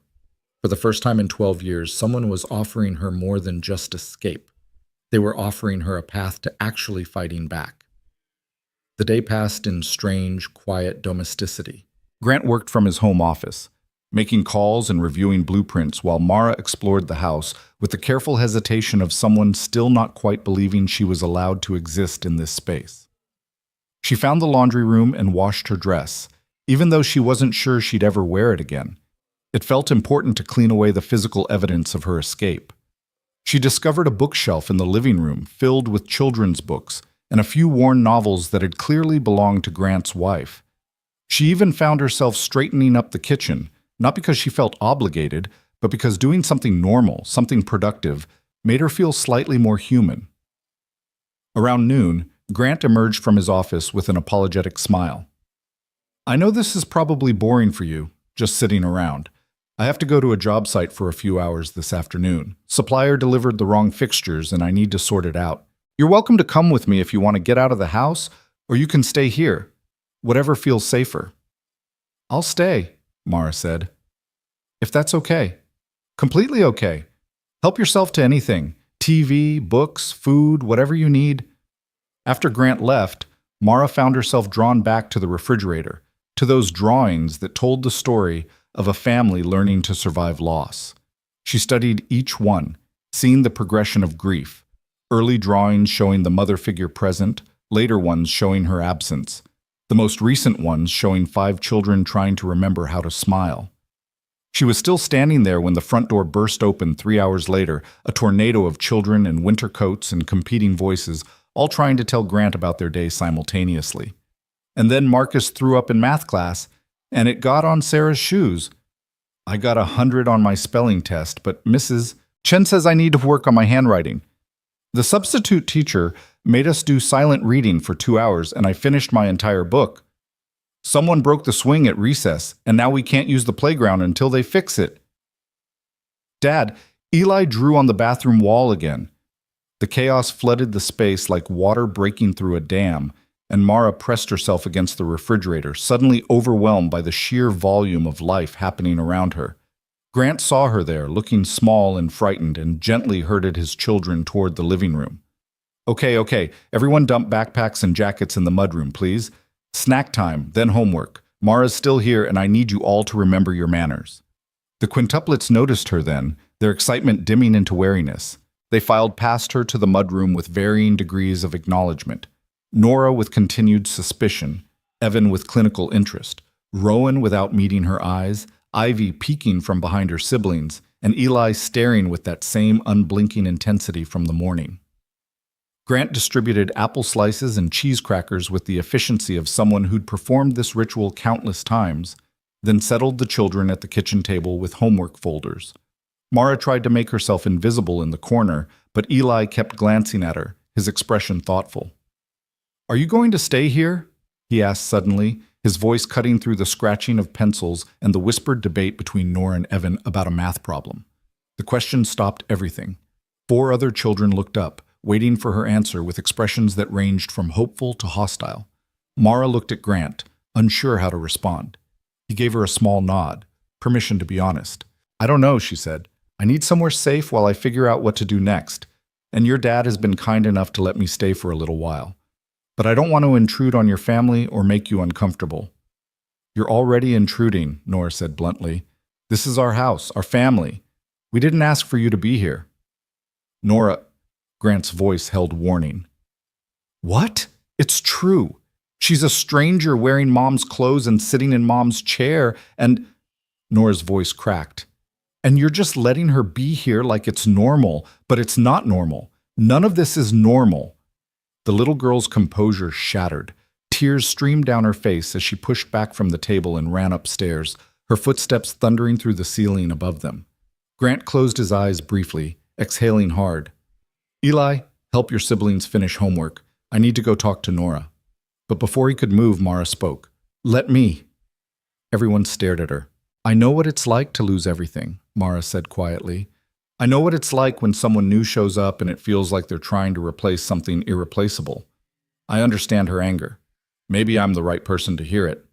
Speaker 1: For the first time in 12 years, someone was offering her more than just escape. They were offering her a path to actually fighting back. The day passed in strange, quiet domesticity. Grant worked from his home office, making calls and reviewing blueprints while Mara explored the house with the careful hesitation of someone still not quite believing she was allowed to exist in this space. She found the laundry room and washed her dress, even though she wasn't sure she'd ever wear it again. It felt important to clean away the physical evidence of her escape. She discovered a bookshelf in the living room filled with children's books and a few worn novels that had clearly belonged to Grant's wife. She even found herself straightening up the kitchen, not because she felt obligated, but because doing something normal, something productive, made her feel slightly more human. Around noon, Grant emerged from his office with an apologetic smile. I know this is probably boring for you, just sitting around. I have to go to a job site for a few hours this afternoon. Supplier delivered the wrong fixtures and I need to sort it out. You're welcome to come with me if you want to get out of the house, or you can stay here. Whatever feels safer. I'll stay, Mara said. If that's okay. Completely okay. Help yourself to anything. TV, books, food, whatever you need. After Grant left, Mara found herself drawn back to the refrigerator, to those drawings that told the story of a family learning to survive loss. She studied each one, seeing the progression of grief. Early drawings showing the mother figure present, later ones showing her absence. The most recent ones showing 5 children trying to remember how to smile. She was still standing there when the front door burst open 3 hours later, a tornado of children in winter coats and competing voices, all trying to tell Grant about their day simultaneously. And then Marcus threw up in math class, and it got on Sarah's shoes. I got 100 on my spelling test, but Mrs. Chen says I need to work on my handwriting. The substitute teacher made us do silent reading for 2 hours, and I finished my entire book. Someone broke the swing at recess, and now we can't use the playground until they fix it. Dad, Eli drew on the bathroom wall again. The chaos flooded the space like water breaking through a dam, and Mara pressed herself against the refrigerator, suddenly overwhelmed by the sheer volume of life happening around her. Grant saw her there, looking small and frightened, and gently herded his children toward the living room. Okay, everyone dump backpacks and jackets in the mudroom, please. Snack time, then homework. Mara's still here, and I need you all to remember your manners. The quintuplets noticed her then, their excitement dimming into wariness. They filed past her to the mudroom with varying degrees of acknowledgement. Nora with continued suspicion, Evan with clinical interest, Rowan without meeting her eyes, Ivy peeking from behind her siblings, and Eli staring with that same unblinking intensity from the morning. Grant distributed apple slices and cheese crackers with the efficiency of someone who'd performed this ritual countless times, then settled the children at the kitchen table with homework folders. Mara tried to make herself invisible in the corner, but Eli kept glancing at her, his expression thoughtful. Are you going to stay here? He asked suddenly, his voice cutting through the scratching of pencils and the whispered debate between Nora and Evan about a math problem. The question stopped everything. 4 other children looked up, waiting for her answer with expressions that ranged from hopeful to hostile. Mara looked at Grant, unsure how to respond. He gave her a small nod, permission to be honest. I don't know, she said. I need somewhere safe while I figure out what to do next, and your dad has been kind enough to let me stay for a little while. But I don't want to intrude on your family or make you uncomfortable. You're already intruding, Nora said bluntly. This is our house, our family. We didn't ask for you to be here. Nora, Grant's voice held warning. What? It's true. She's a stranger wearing Mom's clothes and sitting in Mom's chair, and Nora's voice cracked. And you're just letting her be here like it's normal, but it's not normal. None of this is normal. The little girl's composure shattered. Tears streamed down her face as she pushed back from the table and ran upstairs, her footsteps thundering through the ceiling above them. Grant closed his eyes briefly, exhaling hard. Eli, help your siblings finish homework. I need to go talk to Nora. But before he could move, Mara spoke. Let me. Everyone stared at her. I know what it's like to lose everything, Mara said quietly. I know what it's like when someone new shows up and it feels like they're trying to replace something irreplaceable. I understand her anger. Maybe I'm the right person to hear it.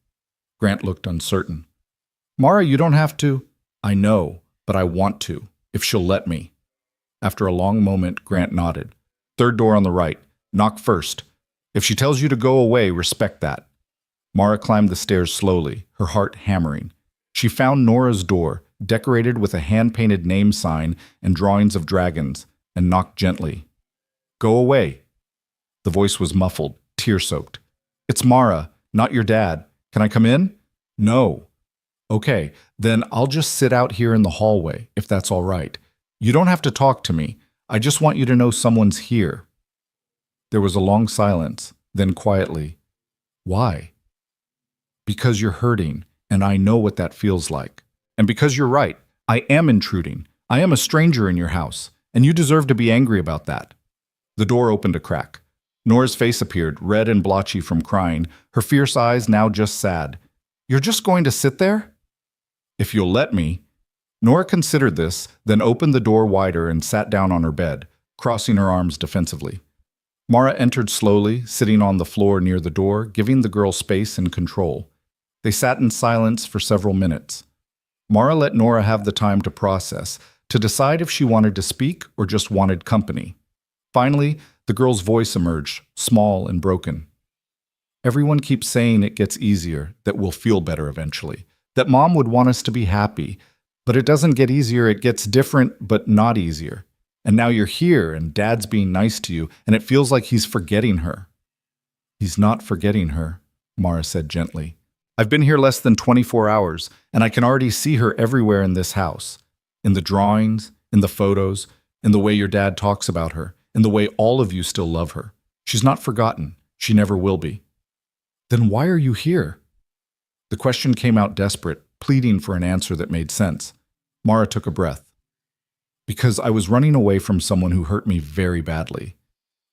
Speaker 1: Grant looked uncertain. Mara, you don't have to. I know, but I want to, if she'll let me. After a long moment, Grant nodded. 3rd door on the right. Knock first. If she tells you to go away, respect that. Mara climbed the stairs slowly, her heart hammering. She found Nora's door, decorated with a hand-painted name sign and drawings of dragons, and knocked gently. Go away. The voice was muffled, tear-soaked. It's Mara, not your dad. Can I come in? No. Okay, then I'll just sit out here in the hallway, if that's all right. You don't have to talk to me. I just want you to know someone's here. There was a long silence, then quietly. Why? Because you're hurting, and I know what that feels like. And because you're right, I am intruding. I am a stranger in your house, and you deserve to be angry about that. The door opened a crack. Nora's face appeared, red and blotchy from crying, her fierce eyes now just sad. You're just going to sit there? If you'll let me. Nora considered this, then opened the door wider and sat down on her bed, crossing her arms defensively. Mara entered slowly, sitting on the floor near the door, giving the girl space and control. They sat in silence for several minutes. Mara let Nora have the time to process, to decide if she wanted to speak or just wanted company. Finally, the girl's voice emerged, small and broken. Everyone keeps saying it gets easier, that we'll feel better eventually, that Mom would want us to be happy, but it doesn't get easier, it gets different but not easier. And now you're here and Dad's being nice to you, and it feels like he's forgetting her. He's not forgetting her, Mara said gently. I've been here less than 24 hours, and I can already see her everywhere in this house. In the drawings, in the photos, in the way your dad talks about her, in the way all of you still love her. She's not forgotten. She never will be. Then why are you here? The question came out desperate, pleading for an answer that made sense. Mara took a breath. Because I was running away from someone who hurt me very badly.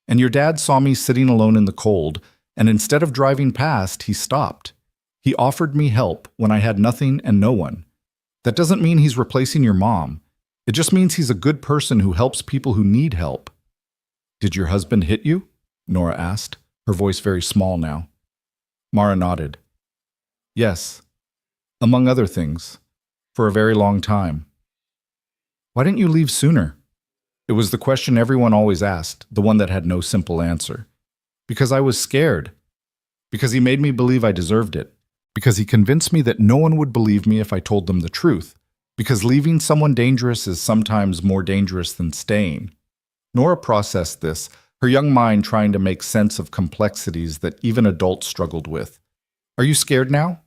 Speaker 1: And your dad saw me sitting alone in the cold, and instead of driving past, he stopped. He offered me help when I had nothing and no one. That doesn't mean he's replacing your mom. It just means he's a good person who helps people who need help. Did your husband hit you? Nora asked, her voice very small now. Mara nodded. Yes, among other things, for a very long time. Why didn't you leave sooner? It was the question everyone always asked, the one that had no simple answer. Because I was scared. Because he made me believe I deserved it. Because he convinced me that no one would believe me if I told them the truth. Because leaving someone dangerous is sometimes more dangerous than staying. Nora processed this, her young mind trying to make sense of complexities that even adults struggled with. Are you scared now?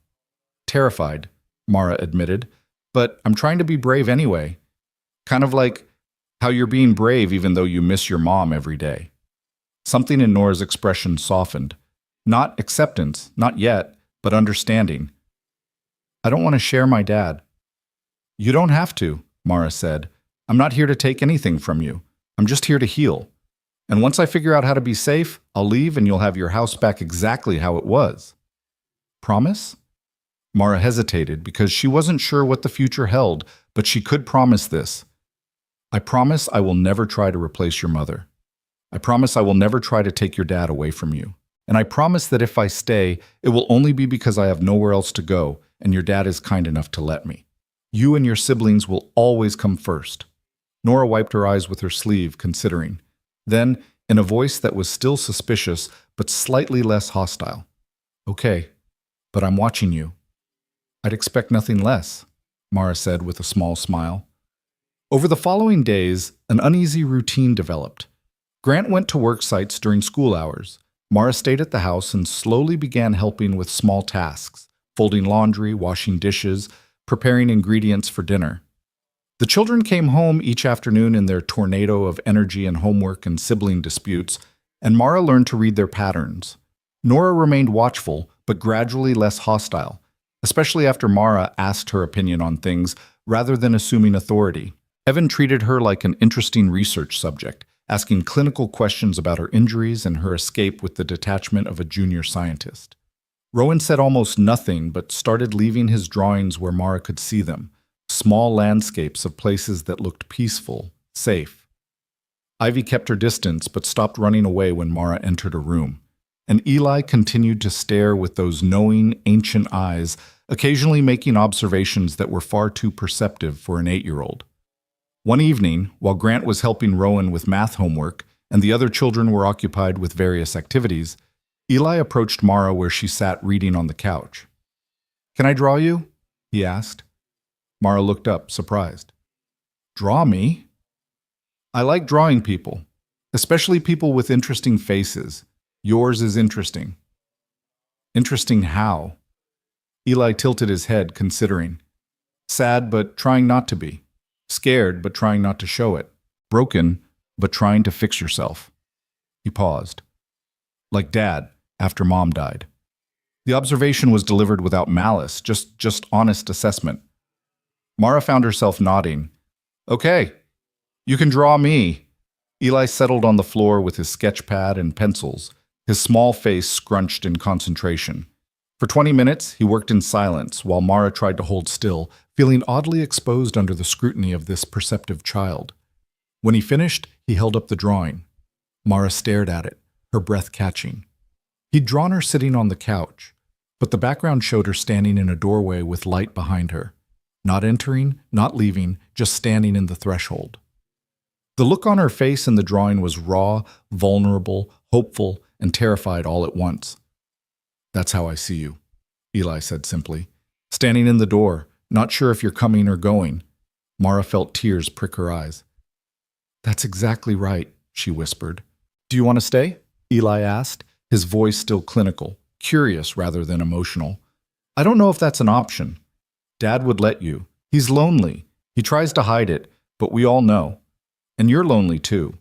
Speaker 1: Terrified, Mara admitted, but I'm trying to be brave anyway. Kind of like how you're being brave even though you miss your mom every day. Something in Nora's expression softened. Not acceptance, not yet, but understanding. I don't want to share my dad. You don't have to, Mara said. I'm not here to take anything from you. I'm just here to heal. And once I figure out how to be safe, I'll leave and you'll have your house back exactly how it was. Promise? Mara hesitated because she wasn't sure what the future held, but she could promise this. I promise I will never try to replace your mother. I promise I will never try to take your dad away from you. And I promise that if I stay, it will only be because I have nowhere else to go, and your dad is kind enough to let me. You and your siblings will always come first. Nora wiped her eyes with her sleeve, considering. Then, in a voice that was still suspicious, but slightly less hostile. Okay, but I'm watching you. I'd expect nothing less, Mara said with a small smile. Over the following days, an uneasy routine developed. Grant went to work sites during school hours. Mara stayed at the house and slowly began helping with small tasks, folding laundry, washing dishes, preparing ingredients for dinner. The children came home each afternoon in their tornado of energy and homework and sibling disputes, and Mara learned to read their patterns. Nora remained watchful, but gradually less hostile, especially after Mara asked her opinion on things rather than assuming authority. Evan treated her like an interesting research subject, asking clinical questions about her injuries and her escape with the detachment of a junior scientist. Rowan said almost nothing, but started leaving his drawings where Mara could see them, small landscapes of places that looked peaceful, safe. Ivy kept her distance, but stopped running away when Mara entered a room. And Eli continued to stare with those knowing, ancient eyes, occasionally making observations that were far too perceptive for an 8-year-old. One evening, while Grant was helping Rowan with math homework and the other children were occupied with various activities, Eli approached Mara where she sat reading on the couch. Can I draw you? He asked. Mara looked up, surprised. Draw me? I like drawing people, especially people with interesting faces. Yours is interesting. Interesting how? Eli tilted his head, considering. Sad, but trying not to be. Scared, but trying not to show it. Broken, but trying to fix yourself. He paused. Like Dad, after Mom died. The observation was delivered without malice, just honest assessment. Mara found herself nodding. Okay, you can draw me. Eli settled on the floor with his sketch pad and pencils, his small face scrunched in concentration. For 20 minutes, he worked in silence while Mara tried to hold still, feeling oddly exposed under the scrutiny of this perceptive child. When he finished, he held up the drawing. Mara stared at it, her breath catching. He'd drawn her sitting on the couch, but the background showed her standing in a doorway with light behind her. Not entering, not leaving, just standing in the threshold. The look on her face in the drawing was raw, vulnerable, hopeful, and terrified all at once. "That's how I see you," Eli said simply. "Standing in the door, not sure if you're coming or going." Mara felt tears prick her eyes. "That's exactly right," she whispered. "Do you want to stay?" Eli asked, his voice still clinical, curious rather than emotional. "I don't know if that's an option. Dad would let you. He's lonely. He tries to hide it, but we all know. And you're lonely too.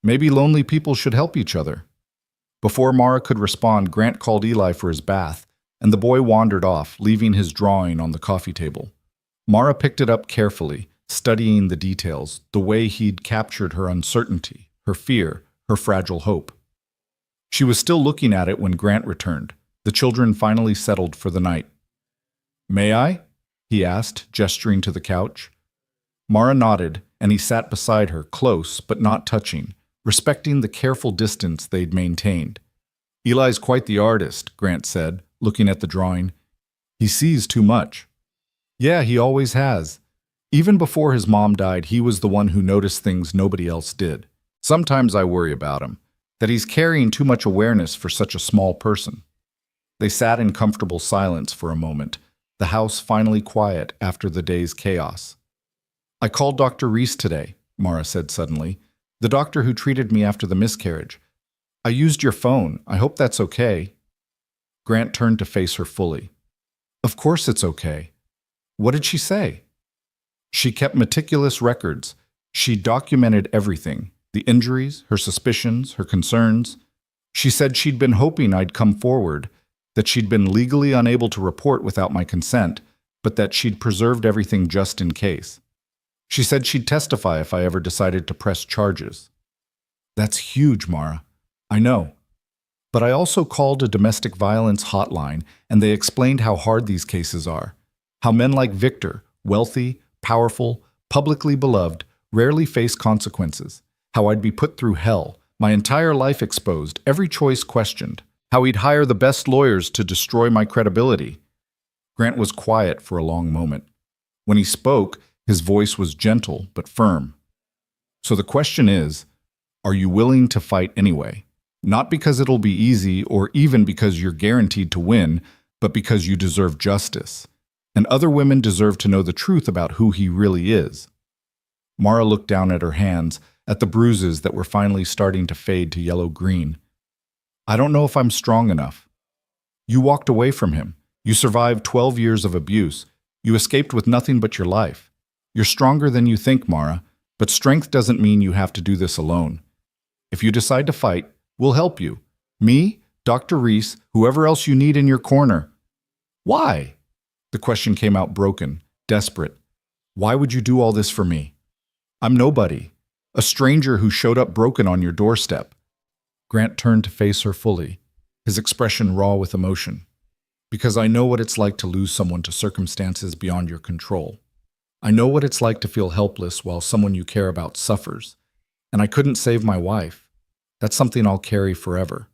Speaker 1: Maybe lonely people should help each other." Before Mara could respond, Grant called Eli for his bath, and the boy wandered off, leaving his drawing on the coffee table. Mara picked it up carefully, studying the details, the way he'd captured her uncertainty, her fear, her fragile hope. She was still looking at it when Grant returned. The children finally settled for the night. "May I?" he asked, gesturing to the couch. Mara nodded, and he sat beside her, close but not touching, respecting the careful distance they'd maintained. "Eli's quite the artist," Grant said, looking at the drawing. "He sees too much." "Yeah, he always has. Even before his mom died, he was the one who noticed things nobody else did. Sometimes I worry about him, that he's carrying too much awareness for such a small person." They sat in comfortable silence for a moment, the house finally quiet after the day's chaos. "I called Dr. Reese today," Mara said suddenly, "the doctor who treated me after the miscarriage. I used your phone. I hope that's okay." Grant turned to face her fully. "Of course it's okay. What did she say?" "She kept meticulous records. She documented everything, the injuries, her suspicions, her concerns. She said she'd been hoping I'd come forward, that she'd been legally unable to report without my consent, but that she'd preserved everything just in case. She said she'd testify if I ever decided to press charges." "That's huge, Mara." "I know. But I also called a domestic violence hotline, and they explained how hard these cases are. How men like Victor, wealthy, powerful, publicly beloved, rarely face consequences. How I'd be put through hell, my entire life exposed, every choice questioned. How he'd hire the best lawyers to destroy my credibility." Grant was quiet for a long moment. When he spoke, his voice was gentle but firm. "So the question is, are you willing to fight anyway? Not because it'll be easy or even because you're guaranteed to win, but because you deserve justice. And other women deserve to know the truth about who he really is." Mara looked down at her hands, at the bruises that were finally starting to fade to yellow-green. "I don't know if I'm strong enough. You walked away from him. You survived 12 years of abuse. You escaped with nothing but your life. You're stronger than you think, Mara, but strength doesn't mean you have to do this alone. If you decide to fight, we'll help you. Me, Dr. Reese, whoever else you need in your corner." "Why?" The question came out broken, desperate. "Why would you do all this for me? I'm nobody, a stranger who showed up broken on your doorstep." Grant turned to face her fully, his expression raw with emotion. "Because I know what it's like to lose someone to circumstances beyond your control. I know what it's like to feel helpless while someone you care about suffers. And I couldn't save my wife. That's something I'll carry forever.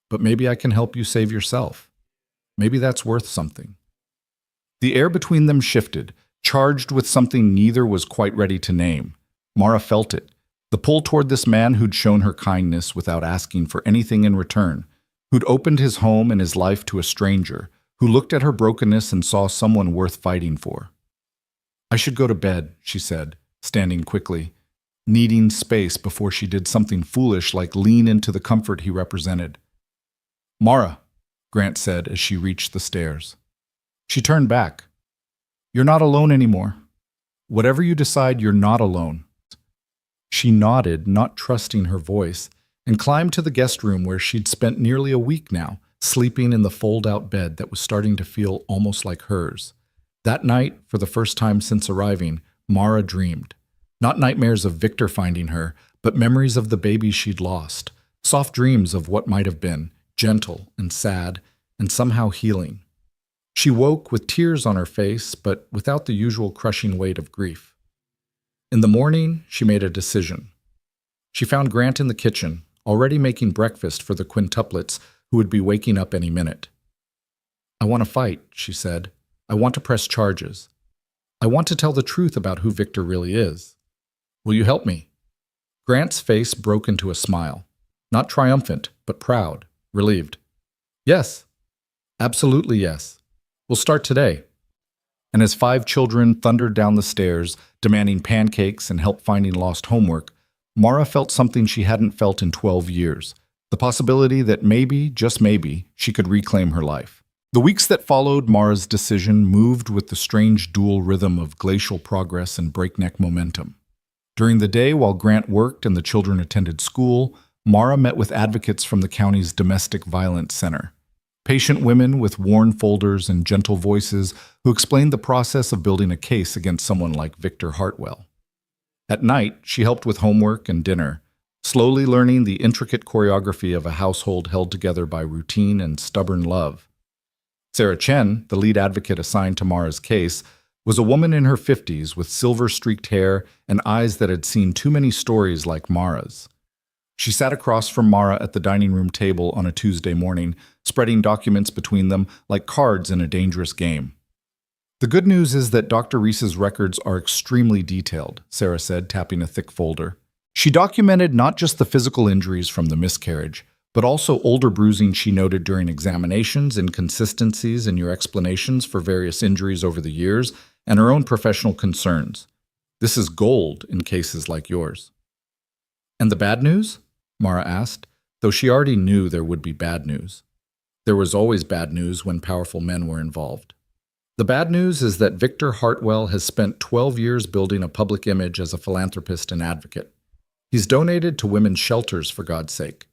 Speaker 1: But maybe I can help you save yourself. Maybe that's worth something." The air between them shifted, charged with something neither was quite ready to name. Mara felt it, the pull toward this man who'd shown her kindness without asking for anything in return, who'd opened his home and his life to a stranger, who looked at her brokenness and saw someone worth fighting for. "I should go to bed," she said, standing quickly, needing space before she did something foolish like lean into the comfort he represented. "Mara," Grant said as she reached the stairs. She turned back. "You're not alone anymore. Whatever you decide, you're not alone." She nodded, not trusting her voice, and climbed to the guest room where she'd spent nearly a week now, sleeping in the fold-out bed that was starting to feel almost like hers. That night, for the first time since arriving, Mara dreamed. Not nightmares of Victor finding her, but memories of the baby she'd lost, soft dreams of what might have been, gentle and sad, and somehow healing. She woke with tears on her face, but without the usual crushing weight of grief. In the morning, she made a decision. She found Grant in the kitchen, already making breakfast for the quintuplets who would be waking up any minute. "I want to fight," she said. "I want to press charges. I want to tell the truth about who Victor really is. Will you help me?" Grant's face broke into a smile. Not triumphant, but proud, relieved. "Yes. Absolutely yes. We'll start today." And as 5 children thundered down the stairs, demanding pancakes and help finding lost homework, Mara felt something she hadn't felt in 12 years, the possibility that maybe, just maybe, she could reclaim her life. The weeks that followed Mara's decision moved with the strange dual rhythm of glacial progress and breakneck momentum. During the day, while Grant worked and the children attended school, Mara met with advocates from the county's domestic violence center. Patient women with worn folders and gentle voices who explained the process of building a case against someone like Victor Hartwell. At night, she helped with homework and dinner, slowly learning the intricate choreography of a household held together by routine and stubborn love. Sarah Chen, the lead advocate assigned to Mara's case, was a woman in her 50s with silver-streaked hair and eyes that had seen too many stories like Mara's. She sat across from Mara at the dining room table on a Tuesday morning, spreading documents between them like cards in a dangerous game. "The good news is that Dr. Reese's records are extremely detailed," Sarah said, tapping a thick folder. She documented not just the physical injuries from the miscarriage, but also older bruising she noted during examinations, inconsistencies in your explanations for various injuries over the years, and her own professional concerns. This is gold in cases like yours. "And the bad news?" Mara asked, though she already knew there would be bad news. There was always bad news when powerful men were involved. "The bad news is that Victor Hartwell has spent 12 years building a public image as a philanthropist and advocate. He's donated to women's shelters, for God's sake.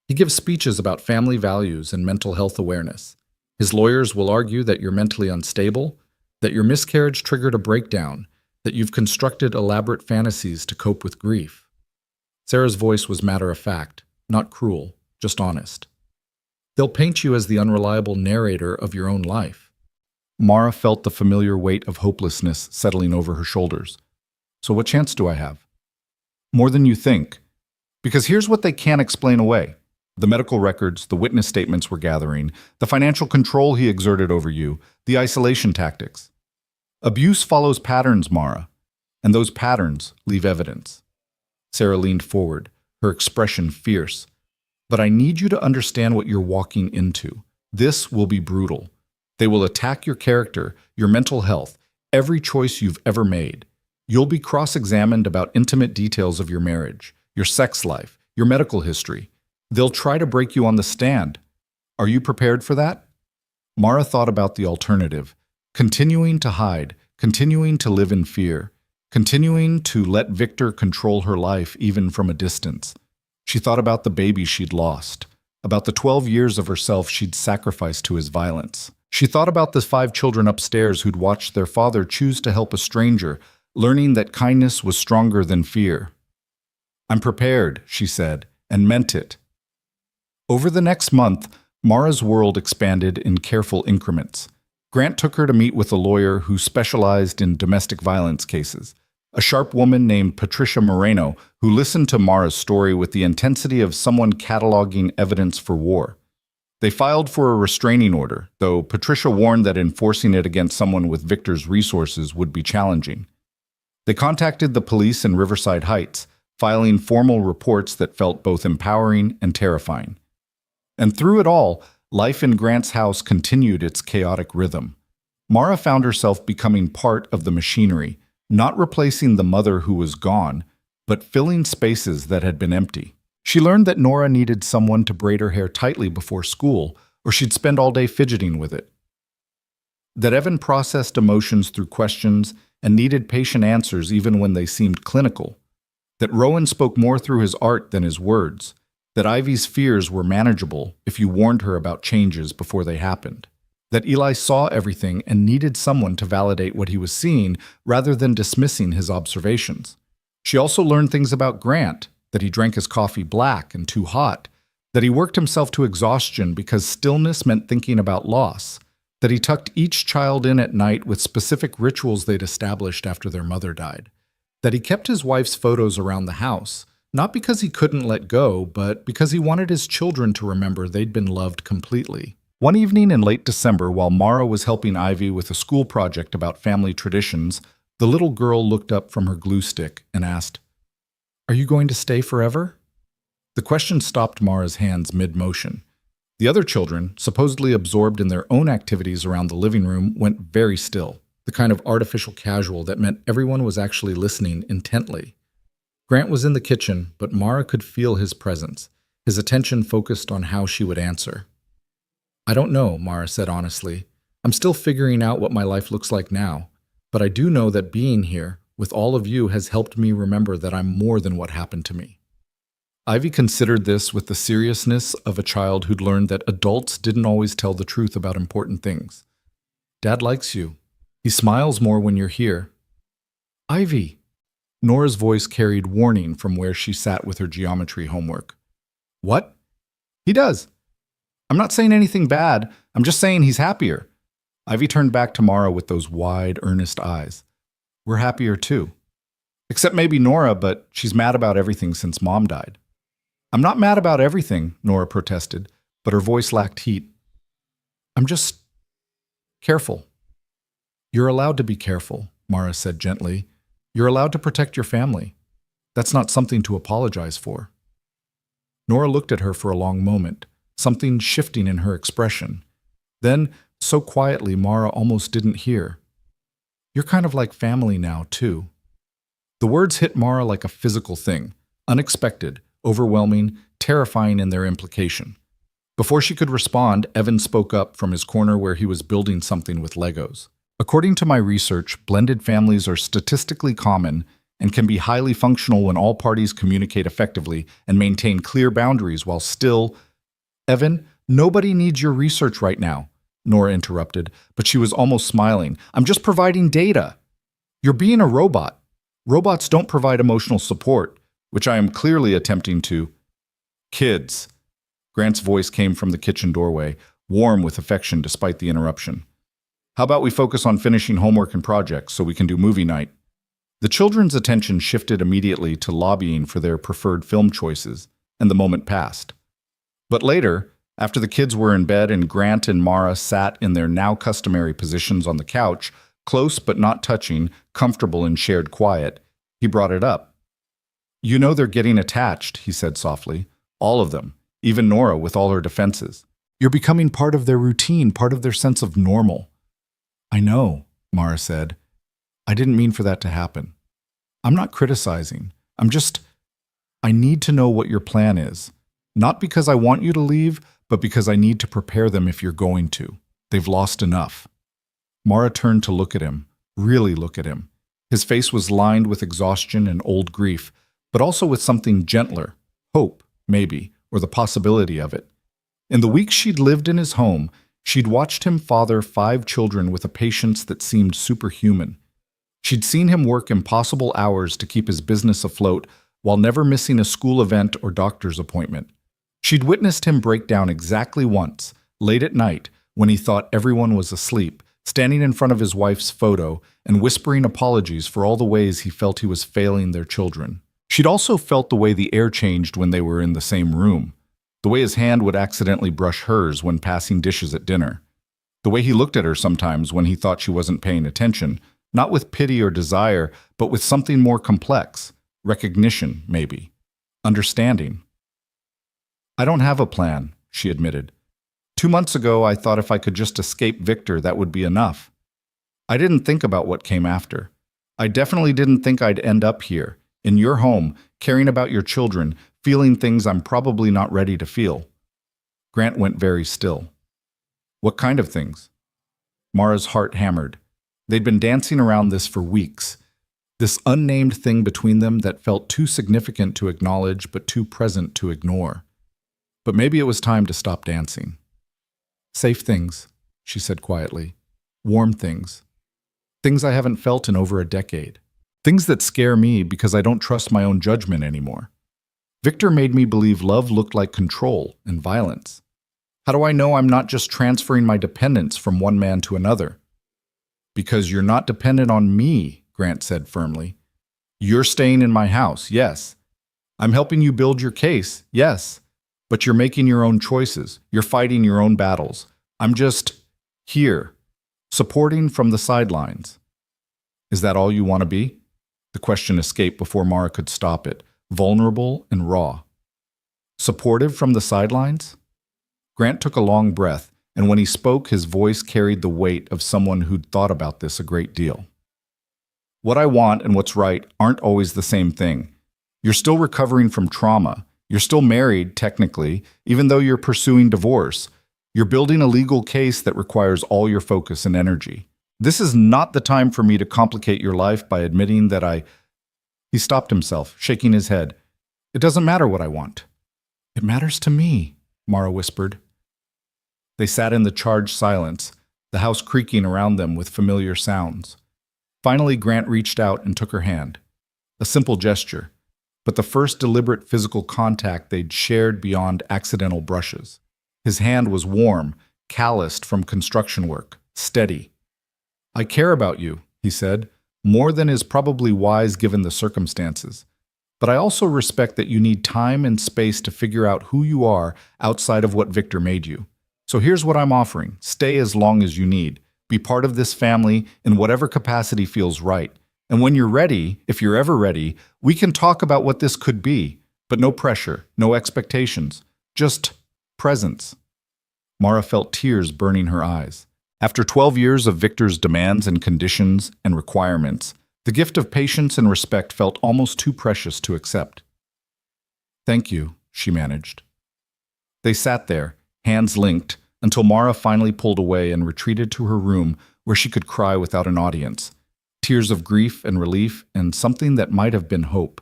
Speaker 1: He gives speeches about family values and mental health awareness. His lawyers will argue that you're mentally unstable, that your miscarriage triggered a breakdown, that you've constructed elaborate fantasies to cope with grief." Sarah's voice was matter-of-fact, not cruel, just honest. "They'll paint you as the unreliable narrator of your own life." Mara felt the familiar weight of hopelessness settling over her shoulders. "So what chance do I have?" "More than you think. Because here's what they can't explain away. The medical records, the witness statements we're gathering, the financial control he exerted over you, the isolation tactics. Abuse follows patterns, Mara, and those patterns leave evidence." Sarah leaned forward, her expression fierce. "But I need you to understand what you're walking into. This will be brutal. They will attack your character, your mental health, every choice you've ever made. You'll be cross-examined about intimate details of your marriage, your sex life, your medical history. They'll try to break you on the stand. Are you prepared for that?" Mara thought about the alternative, continuing to hide, continuing to live in fear, continuing to let Victor control her life even from a distance. She thought about the baby she'd lost, about the 12 years of herself she'd sacrificed to his violence. She thought about the 5 children upstairs who'd watched their father choose to help a stranger, learning that kindness was stronger than fear. "I'm prepared," she said, and meant it. Over the next month, Mara's world expanded in careful increments. Grant took her to meet with a lawyer who specialized in domestic violence cases, a sharp woman named Patricia Moreno who listened to Mara's story with the intensity of someone cataloging evidence for war. They filed for a restraining order, though Patricia warned that enforcing it against someone with Victor's resources would be challenging. They contacted the police in Riverside Heights, filing formal reports that felt both empowering and terrifying. And through it all, life in Grant's house continued its chaotic rhythm. Mara found herself becoming part of the machinery, not replacing the mother who was gone, but filling spaces that had been empty. She learned that Nora needed someone to braid her hair tightly before school, or she'd spend all day fidgeting with it. That Evan processed emotions through questions and needed patient answers even when they seemed clinical. That Rowan spoke more through his art than his words. That Ivy's fears were manageable if you warned her about changes before they happened. That Eli saw everything and needed someone to validate what he was seeing rather than dismissing his observations. She also learned things about Grant, that he drank his coffee black and too hot, that he worked himself to exhaustion because stillness meant thinking about loss, that he tucked each child in at night with specific rituals they'd established after their mother died, that he kept his wife's photos around the house, not because he couldn't let go, but because he wanted his children to remember they'd been loved completely. One evening in late December, while Mara was helping Ivy with a school project about family traditions, the little girl looked up from her glue stick and asked, "Are you going to stay forever?" The question stopped Mara's hands mid-motion. The other children, supposedly absorbed in their own activities around the living room, went very still, the kind of artificial casual that meant everyone was actually listening intently. Grant was in the kitchen, but Mara could feel his presence, his attention focused on how she would answer. "I don't know," Mara said honestly. "I'm still figuring out what my life looks like now, but I do know that being here, with all of you, has helped me remember that I'm more than what happened to me." Ivy considered this with the seriousness of a child who'd learned that adults didn't always tell the truth about important things. "Dad likes you. He smiles more when you're here." "Ivy!" Nora's voice carried warning from where she sat with her geometry homework. "What?" "He does. I'm not saying anything bad. I'm just saying he's happier." Ivy turned back to Mara with those wide, earnest eyes. "We're happier too. Except maybe Nora, but she's mad about everything since Mom died." "I'm not mad about everything," Nora protested, but her voice lacked heat. "I'm just careful." "You're allowed to be careful," Mara said gently. "You're allowed to protect your family. That's not something to apologize for." Nora looked at her for a long moment, something shifting in her expression. Then, so quietly Mara almost didn't hear, "You're kind of like family now, too." The words hit Mara like a physical thing, unexpected, overwhelming, terrifying in their implication. Before she could respond, Evan spoke up from his corner where he was building something with Legos. "According to my research, blended families are statistically common and can be highly functional when all parties communicate effectively and maintain clear boundaries while still—" "Evan, nobody needs your research right now," Nora interrupted, but she was almost smiling. "I'm just providing data. You're being a robot. Robots don't provide emotional support, which I am clearly attempting to—" "Kids." Grant's voice came from the kitchen doorway, warm with affection despite the interruption. "How about we focus on finishing homework and projects so we can do movie night?" The children's attention shifted immediately to lobbying for their preferred film choices, and the moment passed. But later, after the kids were in bed and Grant and Mara sat in their now customary positions on the couch, close but not touching, comfortable in shared quiet, he brought it up. "You know they're getting attached," he said softly. "All of them, even Nora with all her defenses. You're becoming part of their routine, part of their sense of normal." "I know," Mara said. "I didn't mean for that to happen. I'm not criticizing. I need to know what your plan is. Not because I want you to leave, but because I need to prepare them if you're going to. They've lost enough." Mara turned to look at him, really look at him. His face was lined with exhaustion and old grief, but also with something gentler, hope, maybe, or the possibility of it. In the weeks she'd lived in his home, she'd watched him father 5 children with a patience that seemed superhuman. She'd seen him work impossible hours to keep his business afloat while never missing a school event or doctor's appointment. She'd witnessed him break down exactly once, late at night, when he thought everyone was asleep, standing in front of his wife's photo and whispering apologies for all the ways he felt he was failing their children. She'd also felt the way the air changed when they were in the same room, the way his hand would accidentally brush hers when passing dishes at dinner, the way he looked at her sometimes when he thought she wasn't paying attention, not with pity or desire, but with something more complex, recognition, maybe, understanding. "I don't have a plan," she admitted. 2 months ago, I thought if I could just escape Victor, that would be enough. I didn't think about what came after. I definitely didn't think I'd end up here, in your home, caring about your children, feeling things I'm probably not ready to feel." Grant went very still. "What kind of things?" Mara's heart hammered. They'd been dancing around this for weeks. This unnamed thing between them that felt too significant to acknowledge but too present to ignore. But maybe it was time to stop dancing. "Safe things," she said quietly. "Warm things. Things I haven't felt in over a decade. Things that scare me because I don't trust my own judgment anymore." Victor made me believe love looked like control and violence. How do I know I'm not just transferring my dependence from one man to another? Because you're not dependent on me, Grant said firmly. You're staying in my house, yes. I'm helping you build your case, yes. But you're making your own choices. You're fighting your own battles. I'm just here, supporting from the sidelines. Is that all you want to be? The question escaped before Mara could stop it, vulnerable and raw. Supportive from the sidelines? Grant took a long breath, and when he spoke, his voice carried the weight of someone who'd thought about this a great deal. What I want and what's right aren't always the same thing. You're still recovering from trauma. You're still married, technically, even though you're pursuing divorce. You're building a legal case that requires all your focus and energy. This is not the time for me to complicate your life by admitting that He stopped himself, shaking his head. It doesn't matter what I want. It matters to me, Mara whispered. They sat in the charged silence, the house creaking around them with familiar sounds. Finally, Grant reached out and took her hand. A simple gesture, but the first deliberate physical contact they'd shared beyond accidental brushes. His hand was warm, calloused from construction work, steady. I care about you, he said, more than is probably wise given the circumstances. But I also respect that you need time and space to figure out who you are outside of what Victor made you. So here's what I'm offering. Stay as long as you need. Be part of this family in whatever capacity feels right. And when you're ready, if you're ever ready, we can talk about what this could be. But no pressure, no expectations, just presence. Mara felt tears burning her eyes. After 12 years of Victor's demands and conditions and requirements, the gift of patience and respect felt almost too precious to accept. Thank you, she managed. They sat there, hands linked, until Mara finally pulled away and retreated to her room where she could cry without an audience. Tears of grief and relief and something that might have been hope.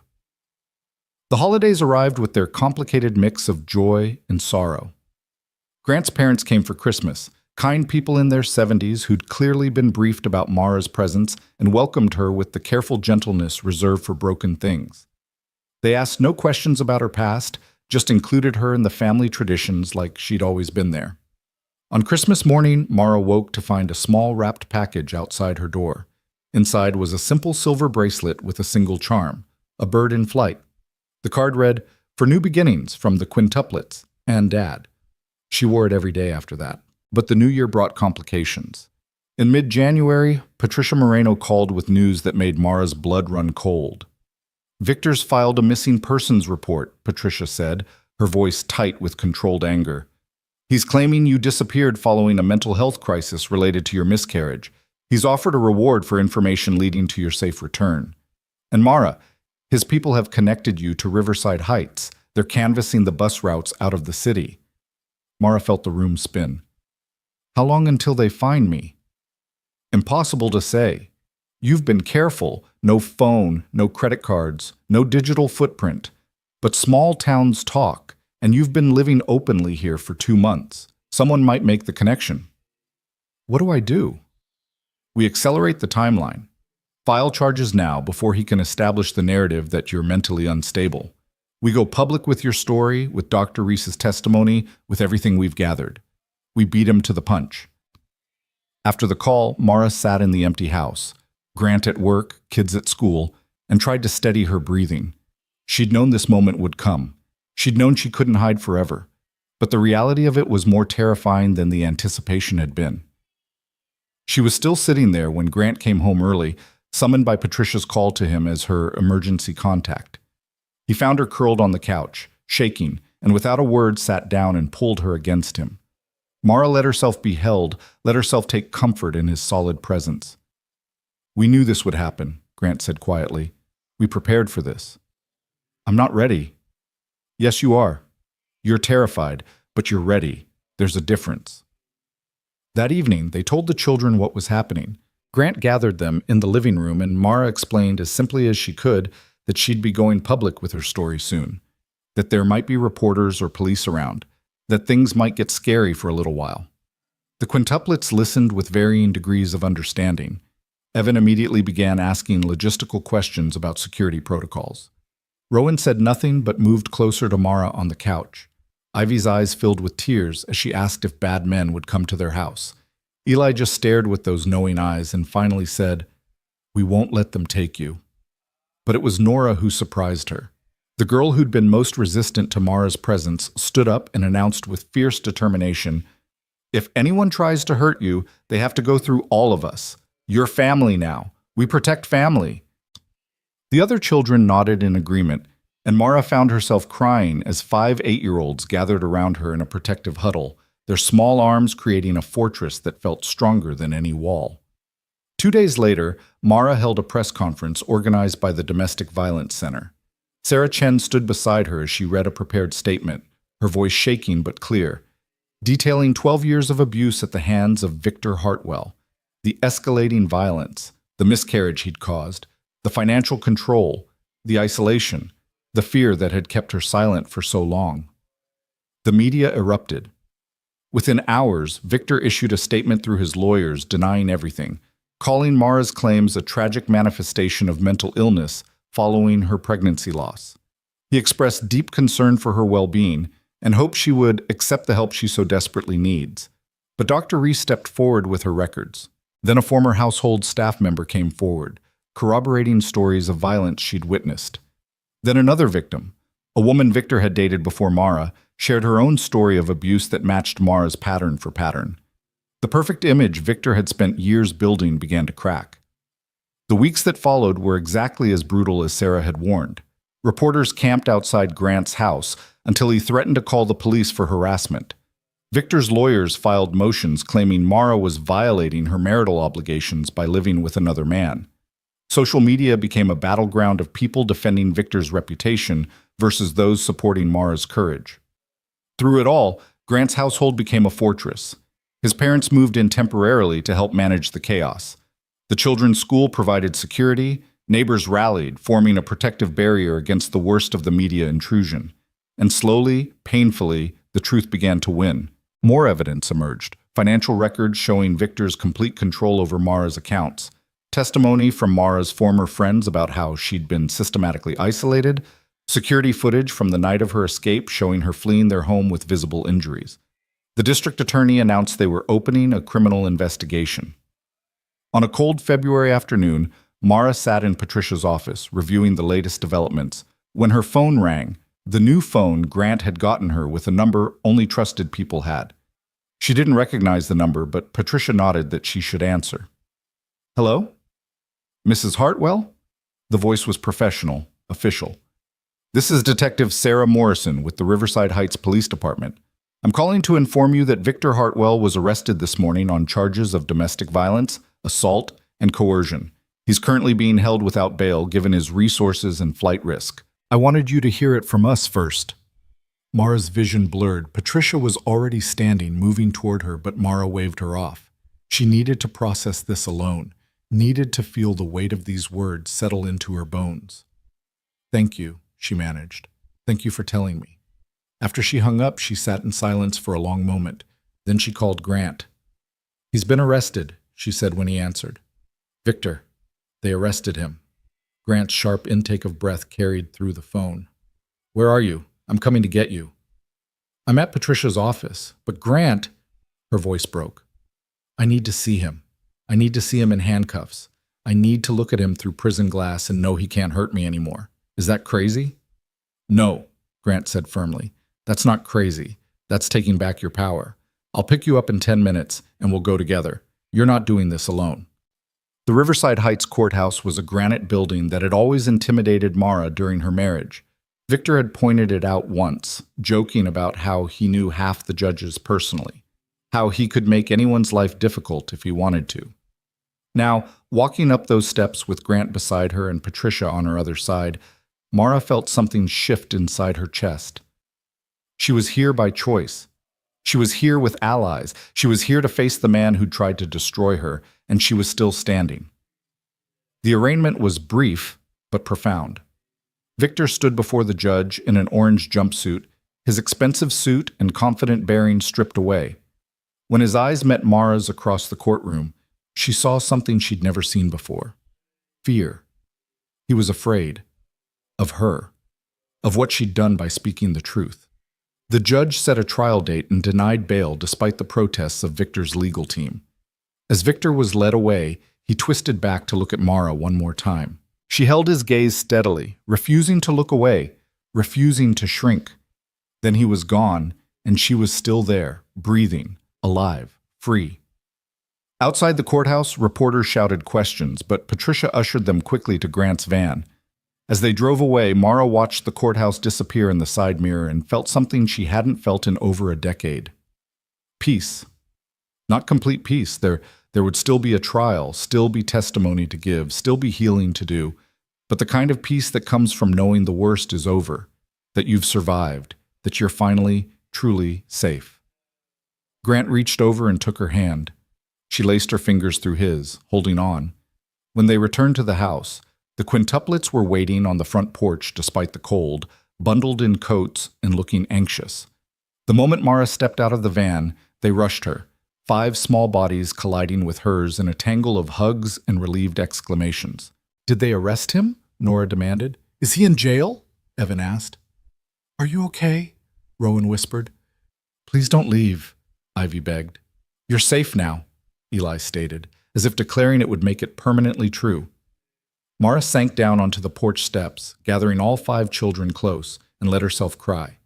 Speaker 1: The holidays arrived with their complicated mix of joy and sorrow. Grant's parents came for Christmas, kind people in their 70s who'd clearly been briefed about Mara's presence and welcomed her with the careful gentleness reserved for broken things. They asked no questions about her past, just included her in the family traditions like she'd always been there. On Christmas morning, Mara woke to find a small wrapped package outside her door. Inside was a simple silver bracelet with a single charm, a bird in flight. The card read, "For new beginnings from the quintuplets and Dad." She wore it every day after that. But the new year brought complications. In mid-January, Patricia Moreno called with news that made Mara's blood run cold. Victor's filed a missing persons report, Patricia said, her voice tight with controlled anger. He's claiming you disappeared following a mental health crisis related to your miscarriage. He's offered a reward for information leading to your safe return. And Mara, his people have connected you to Riverside Heights. They're canvassing the bus routes out of the city. Mara felt the room spin. How long until they find me? Impossible to say. You've been careful. No phone, no credit cards, no digital footprint. But small towns talk, and you've been living openly here for 2 months. Someone might make the connection. What do I do? We accelerate the timeline. File charges now before he can establish the narrative that you're mentally unstable. We go public with your story, with Dr. Reese's testimony, with everything we've gathered. We beat him to the punch. After the call, Mara sat in the empty house, Grant at work, kids at school, and tried to steady her breathing. She'd known this moment would come. She'd known she couldn't hide forever. But the reality of it was more terrifying than the anticipation had been. She was still sitting there when Grant came home early, summoned by Patricia's call to him as her emergency contact. He found her curled on the couch, shaking, and without a word sat down and pulled her against him. Mara let herself be held, let herself take comfort in his solid presence. We knew this would happen, Grant said quietly. We prepared for this. I'm not ready. Yes, you are. You're terrified, but you're ready. There's a difference. That evening, they told the children what was happening. Grant gathered them in the living room, and Mara explained as simply as she could that she'd be going public with her story soon, that there might be reporters or police around, that things might get scary for a little while. The quintuplets listened with varying degrees of understanding. Evan immediately began asking logistical questions about security protocols. Rowan said nothing but moved closer to Mara on the couch. Ivy's eyes filled with tears as she asked if bad men would come to their house. Eli just stared with those knowing eyes and finally said, "We won't let them take you." But it was Nora who surprised her. The girl who'd been most resistant to Mara's presence stood up and announced with fierce determination, "If anyone tries to hurt you, they have to go through all of us. You're family now. We protect family." The other children nodded in agreement, and Mara found herself crying as 5 8-year-olds gathered around her in a protective huddle, their small arms creating a fortress that felt stronger than any wall. 2 days later, Mara held a press conference organized by the Domestic Violence Center. Sarah Chen stood beside her as she read a prepared statement, her voice shaking but clear, detailing 12 years of abuse at the hands of Victor Hartwell, the escalating violence, the miscarriage he'd caused, the financial control, the isolation, the fear that had kept her silent for so long. The media erupted. Within hours, Victor issued a statement through his lawyers denying everything, calling Mara's claims a tragic manifestation of mental illness following her pregnancy loss. He expressed deep concern for her well-being and hoped she would accept the help she so desperately needs. But Dr. Reese stepped forward with her records. Then a former household staff member came forward, corroborating stories of violence she'd witnessed. Then another victim, a woman Victor had dated before Mara, shared her own story of abuse that matched Mara's pattern for pattern. The perfect image Victor had spent years building began to crack. The weeks that followed were exactly as brutal as Sarah had warned. Reporters camped outside Grant's house until he threatened to call the police for harassment. Victor's lawyers filed motions claiming Mara was violating her marital obligations by living with another man. Social media became a battleground of people defending Victor's reputation versus those supporting Mara's courage. Through it all, Grant's household became a fortress. His parents moved in temporarily to help manage the chaos. The children's school provided security, neighbors rallied, forming a protective barrier against the worst of the media intrusion. And slowly, painfully, the truth began to win. More evidence emerged, financial records showing Victor's complete control over Mara's accounts, testimony from Mara's former friends about how she'd been systematically isolated, security footage from the night of her escape showing her fleeing their home with visible injuries. The district attorney announced they were opening a criminal investigation. On a cold February afternoon, Mara sat in Patricia's office, reviewing the latest developments, when her phone rang, the new phone Grant had gotten her with a number only trusted people had. She didn't recognize the number, but Patricia nodded that she should answer. "Hello? Mrs. Hartwell?" The voice was professional, official. "This is Detective Sarah Morrison with the Riverside Heights Police Department. I'm calling to inform you that Victor Hartwell was arrested this morning on charges of domestic violence, assault, and coercion. He's currently being held without bail given his resources and flight risk. I wanted you to hear it from us first." Mara's vision blurred. Patricia was already standing, moving toward her, but Mara waved her off. She needed to process this alone, needed to feel the weight of these words settle into her bones. "Thank you," she managed. "Thank you for telling me." After she hung up, she sat in silence for a long moment. Then she called Grant. "He's been arrested," she said when he answered. "Victor, they arrested him." Grant's sharp intake of breath carried through the phone. "Where are you? I'm coming to get you." "I'm at Patricia's office, but Grant," her voice broke. "I need to see him. I need to see him in handcuffs. I need to look at him through prison glass and know he can't hurt me anymore. Is that crazy?" "No," Grant said firmly. "That's not crazy. That's taking back your power. I'll pick you up in 10 minutes and we'll go together. You're not doing this alone." The Riverside Heights courthouse was a granite building that had always intimidated Mara during her marriage. Victor had pointed it out once, joking about how he knew half the judges personally, how he could make anyone's life difficult if he wanted to. Now, walking up those steps with Grant beside her and Patricia on her other side, Mara felt something shift inside her chest. She was here by choice. She was here with allies. She was here to face the man who tried to destroy her, and she was still standing. The arraignment was brief, but profound. Victor stood before the judge in an orange jumpsuit, his expensive suit and confident bearing stripped away. When his eyes met Mara's across the courtroom, she saw something she'd never seen before. Fear. He was afraid. Of her. of what she'd done by speaking the truth. The judge set a trial date and denied bail despite the protests of Victor's legal team. As Victor was led away, he twisted back to look at Mara one more time. She held his gaze steadily, refusing to look away, refusing to shrink. Then he was gone, and she was still there, breathing, alive, free. Outside the courthouse, reporters shouted questions, but Patricia ushered them quickly to Grant's van. As they drove away, Mara watched the courthouse disappear in the side mirror and felt something she hadn't felt in over a decade. Peace. Not complete peace. There would still be a trial, still be testimony to give, still be healing to do, but the kind of peace that comes from knowing the worst is over, that you've survived, that you're finally, truly safe. Grant reached over and took her hand. She laced her fingers through his, holding on. When they returned to the house, the quintuplets were waiting on the front porch despite the cold, bundled in coats and looking anxious. The moment Mara stepped out of the van, they rushed her, 5 small bodies colliding with hers in a tangle of hugs and relieved exclamations. "Did they arrest him?" Nora demanded. "Is he in jail?" Evan asked. "Are you okay?" Rowan whispered. "Please don't leave," Ivy begged. "You're safe now," Eli stated, as if declaring it would make it permanently true. Mara sank down onto the porch steps, gathering all 5 children close, and let herself cry.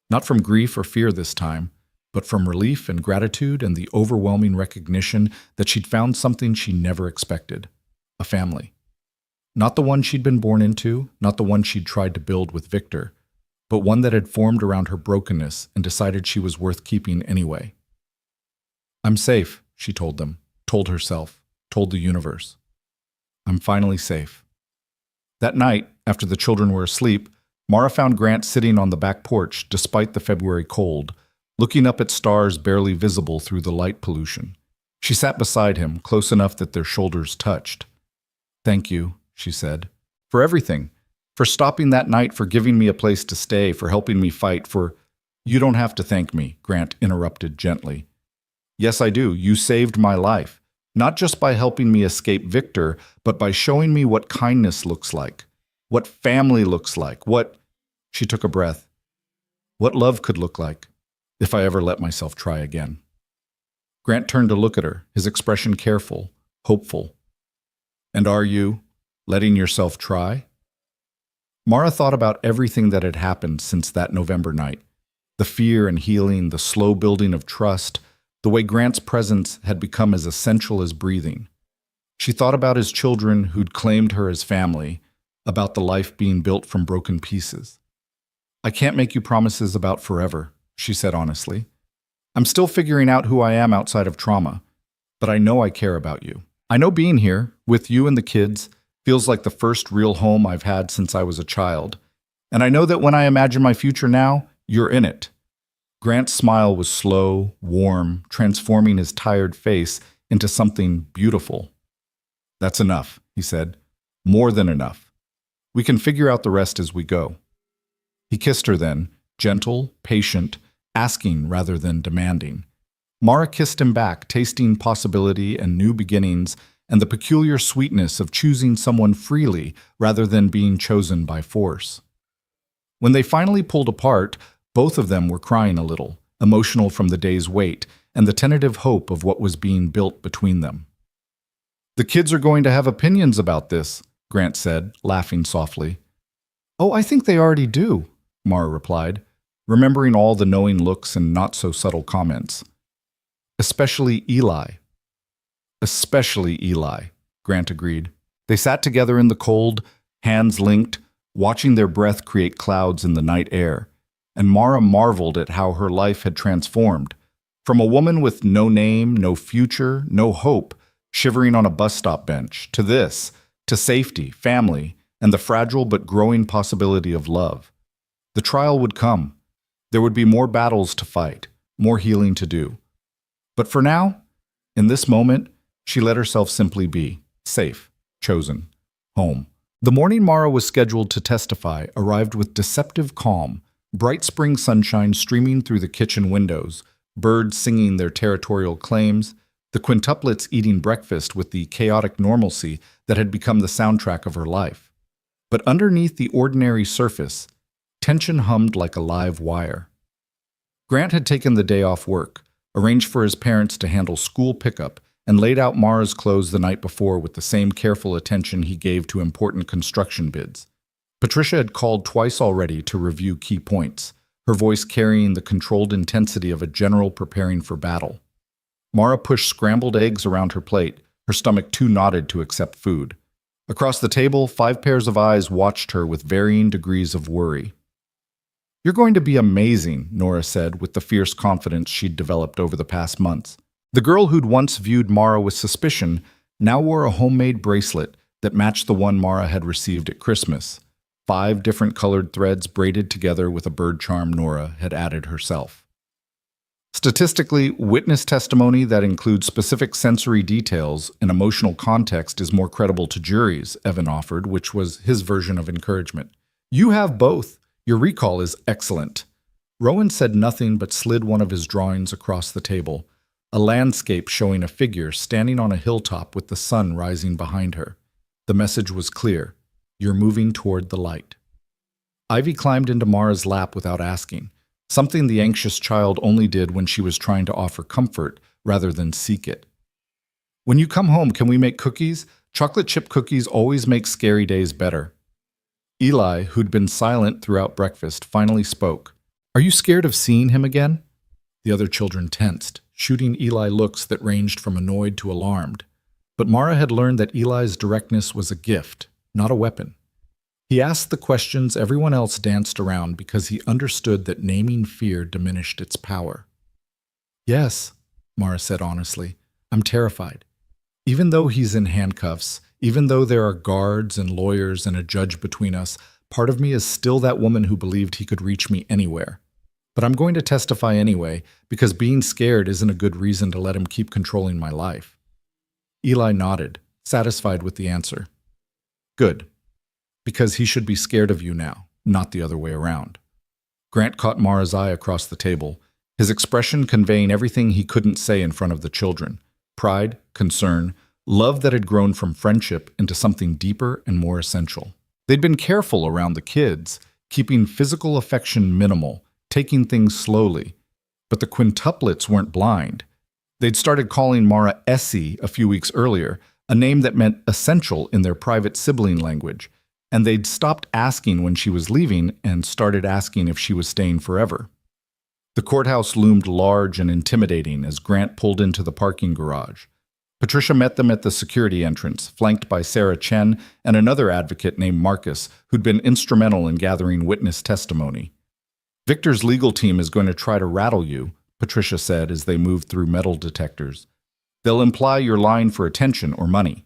Speaker 1: Not from grief or fear this time, but from relief and gratitude and the overwhelming recognition that she'd found something she never expected. A family. Not the one she'd been born into, not the one she'd tried to build with Victor, but one that had formed around her brokenness and decided she was worth keeping anyway. "I'm safe," she told them, told herself, told the universe. "I'm finally safe." That night, after the children were asleep, Mara found Grant sitting on the back porch despite the February cold, looking up at stars barely visible through the light pollution. She sat beside him, close enough that their shoulders touched. "Thank you," she said, "for everything. For stopping that night, for giving me a place to stay, for helping me fight, for—" "You don't have to thank me," Grant interrupted gently. "Yes, I do. You saved my life. Not just by helping me escape Victor, but by showing me what kindness looks like, what family looks like, what—" She took a breath. "What love could look like, if I ever let myself try again." Grant turned to look at her, his expression careful, hopeful. "And are you letting yourself try?" Mara thought about everything that had happened since that November night. The fear and healing, the slow building of trust, the way Grant's presence had become as essential as breathing. She thought about his children who'd claimed her as family, about the life being built from broken pieces. "I can't make you promises about forever," she said honestly. "I'm still figuring out who I am outside of trauma, but I know I care about you. I know being here, with you and the kids, feels like the first real home I've had since I was a child. And I know that when I imagine my future now, you're in it." Grant's smile was slow, warm, transforming his tired face into something beautiful. "That's enough," he said. "More than enough. We can figure out the rest as we go." He kissed her then, gentle, patient, asking rather than demanding. Mara kissed him back, tasting possibility and new beginnings and the peculiar sweetness of choosing someone freely rather than being chosen by force. When they finally pulled apart, both of them were crying a little, emotional from the day's wait and the tentative hope of what was being built between them. "The kids are going to have opinions about this," Grant said, laughing softly. "Oh, I think they already do," Mara replied, remembering all the knowing looks and not-so-subtle comments. "Especially Eli." "Especially Eli," Grant agreed. They sat together in the cold, hands linked, watching their breath create clouds in the night air, and Mara marveled at how her life had transformed. From a woman with no name, no future, no hope, shivering on a bus stop bench, to this, to safety, family, and the fragile but growing possibility of love. The trial would come. There would be more battles to fight, more healing to do. But for now, in this moment, she let herself simply be, safe, chosen, home. The morning Mara was scheduled to testify arrived with deceptive calm, bright spring sunshine streaming through the kitchen windows, birds singing their territorial claims, the quintuplets eating breakfast with the chaotic normalcy that had become the soundtrack of her life. But underneath the ordinary surface, Tension hummed like a live wire. Grant had taken the day off work, arranged for his parents to handle school pickup, and laid out Mara's clothes the night before with the same careful attention he gave to important construction bids. Patricia had called twice already to review key points, her voice carrying the controlled intensity of a general preparing for battle. Mara pushed scrambled eggs around her plate, her stomach too knotted to accept food. Across the table, 5 pairs of eyes watched her with varying degrees of worry. "You're going to be amazing," Nora said with the fierce confidence she'd developed over the past months. The girl who'd once viewed Mara with suspicion now wore a homemade bracelet that matched the one Mara had received at Christmas. 5 different colored threads braided together with a bird charm Nora had added herself. Statistically, witness testimony that includes specific sensory details and emotional context is more credible to juries, Evan offered, which was his version of encouragement. "You have both. Your recall is excellent." Rowan said nothing but slid one of his drawings across the table, a landscape showing a figure standing on a hilltop with the sun rising behind her. The message was clear: you're moving toward the light. Ivy climbed into Mara's lap without asking, something the anxious child only did when she was trying to offer comfort rather than seek it. "When you come home, can we make cookies? Chocolate chip cookies always make scary days better." Eli, who'd been silent throughout breakfast, finally spoke. "Are you scared of seeing him again?" The other children tensed, shooting Eli looks that ranged from annoyed to alarmed. But Mara had learned that Eli's directness was a gift, not a weapon. He asked the questions everyone else danced around because he understood that naming fear diminished its power. "Yes," Mara said honestly, "I'm terrified. Even though he's in handcuffs, even though there are guards and lawyers and a judge between us, part of me is still that woman who believed he could reach me anywhere. But I'm going to testify anyway, because being scared isn't a good reason to let him keep controlling my life." Eli nodded, satisfied with the answer. "Good. Because he should be scared of you now, not the other way around." Grant caught Mara's eye across the table, his expression conveying everything he couldn't say in front of the children: pride, concern, love that had grown from friendship into something deeper and more essential. They'd been careful around the kids, keeping physical affection minimal, taking things slowly. But the quintuplets weren't blind. They'd started calling Mara Essie a few weeks earlier, a name that meant essential in their private sibling language, and they'd stopped asking when she was leaving and started asking if she was staying forever. The courthouse loomed large and intimidating as Grant pulled into the parking garage. Patricia met them at the security entrance, flanked by Sarah Chen and another advocate named Marcus, who'd been instrumental in gathering witness testimony. "Victor's legal team is going to try to rattle you," Patricia said as they moved through metal detectors. "They'll imply you're lying for attention or money.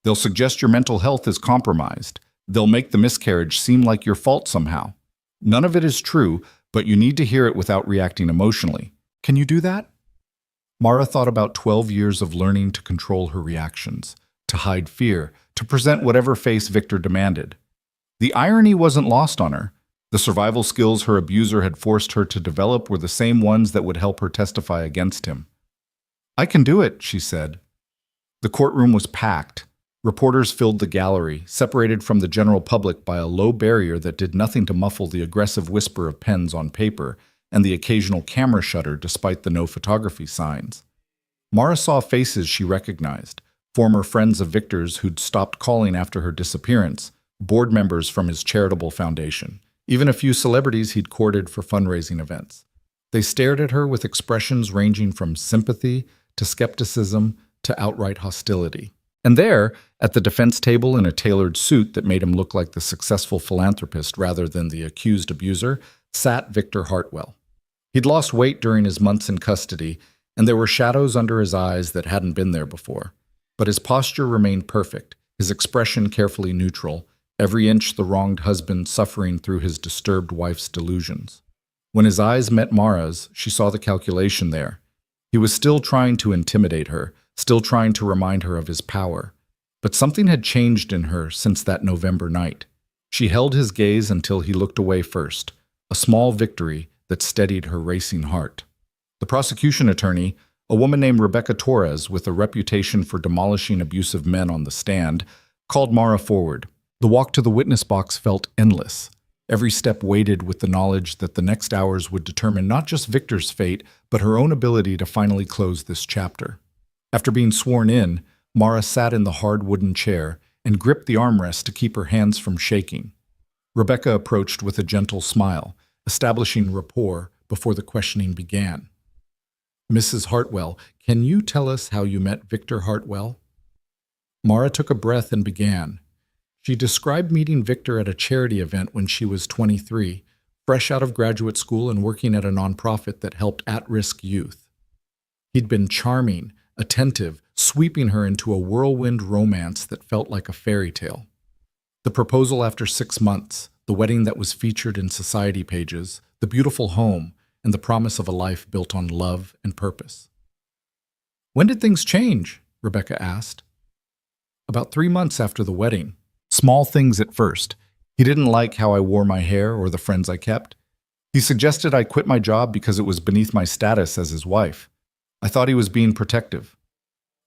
Speaker 1: They'll suggest your mental health is compromised. They'll make the miscarriage seem like your fault somehow. None of it is true, but you need to hear it without reacting emotionally. Can you do that?" Mara thought about 12 years of learning to control her reactions, to hide fear, to present whatever face Victor demanded. The irony wasn't lost on her. The survival skills her abuser had forced her to develop were the same ones that would help her testify against him. "I can do it," she said. The courtroom was packed. Reporters filled the gallery, separated from the general public by a low barrier that did nothing to muffle the aggressive whisper of pens on paper and the occasional camera shutter despite the no photography signs. Mara saw faces she recognized, former friends of Victor's who'd stopped calling after her disappearance, board members from his charitable foundation, even a few celebrities he'd courted for fundraising events. They stared at her with expressions ranging from sympathy to skepticism to outright hostility. And there, at the defense table in a tailored suit that made him look like the successful philanthropist rather than the accused abuser, sat Victor Hartwell. He'd lost weight during his months in custody, and there were shadows under his eyes that hadn't been there before. But his posture remained perfect, his expression carefully neutral, every inch the wronged husband suffering through his disturbed wife's delusions. When his eyes met Mara's, she saw the calculation there. He was still trying to intimidate her, still trying to remind her of his power. But something had changed in her since that November night. She held his gaze until he looked away first, a small victory that steadied her racing heart. The prosecution attorney, a woman named Rebecca Torres with a reputation for demolishing abusive men on the stand, called Mara forward. The walk to the witness box felt endless. Every step weighted with the knowledge that the next hours would determine not just Victor's fate, but her own ability to finally close this chapter. After being sworn in, Mara sat in the hard wooden chair and gripped the armrest to keep her hands from shaking. Rebecca approached with a gentle smile, establishing rapport before the questioning began. "Mrs. Hartwell, can you tell us how you met Victor Hartwell?" Mara took a breath and began. She described meeting Victor at a charity event when she was 23, fresh out of graduate school and working at a nonprofit that helped at-risk youth. He'd been charming, attentive, sweeping her into a whirlwind romance that felt like a fairy tale. The proposal after 6 months, the wedding that was featured in society pages, the beautiful home, and the promise of a life built on love and purpose. "When did things change?" Rebecca asked. "About 3 months after the wedding. Small things at first. He didn't like how I wore my hair or the friends I kept. He suggested I quit my job because it was beneath my status as his wife. I thought he was being protective."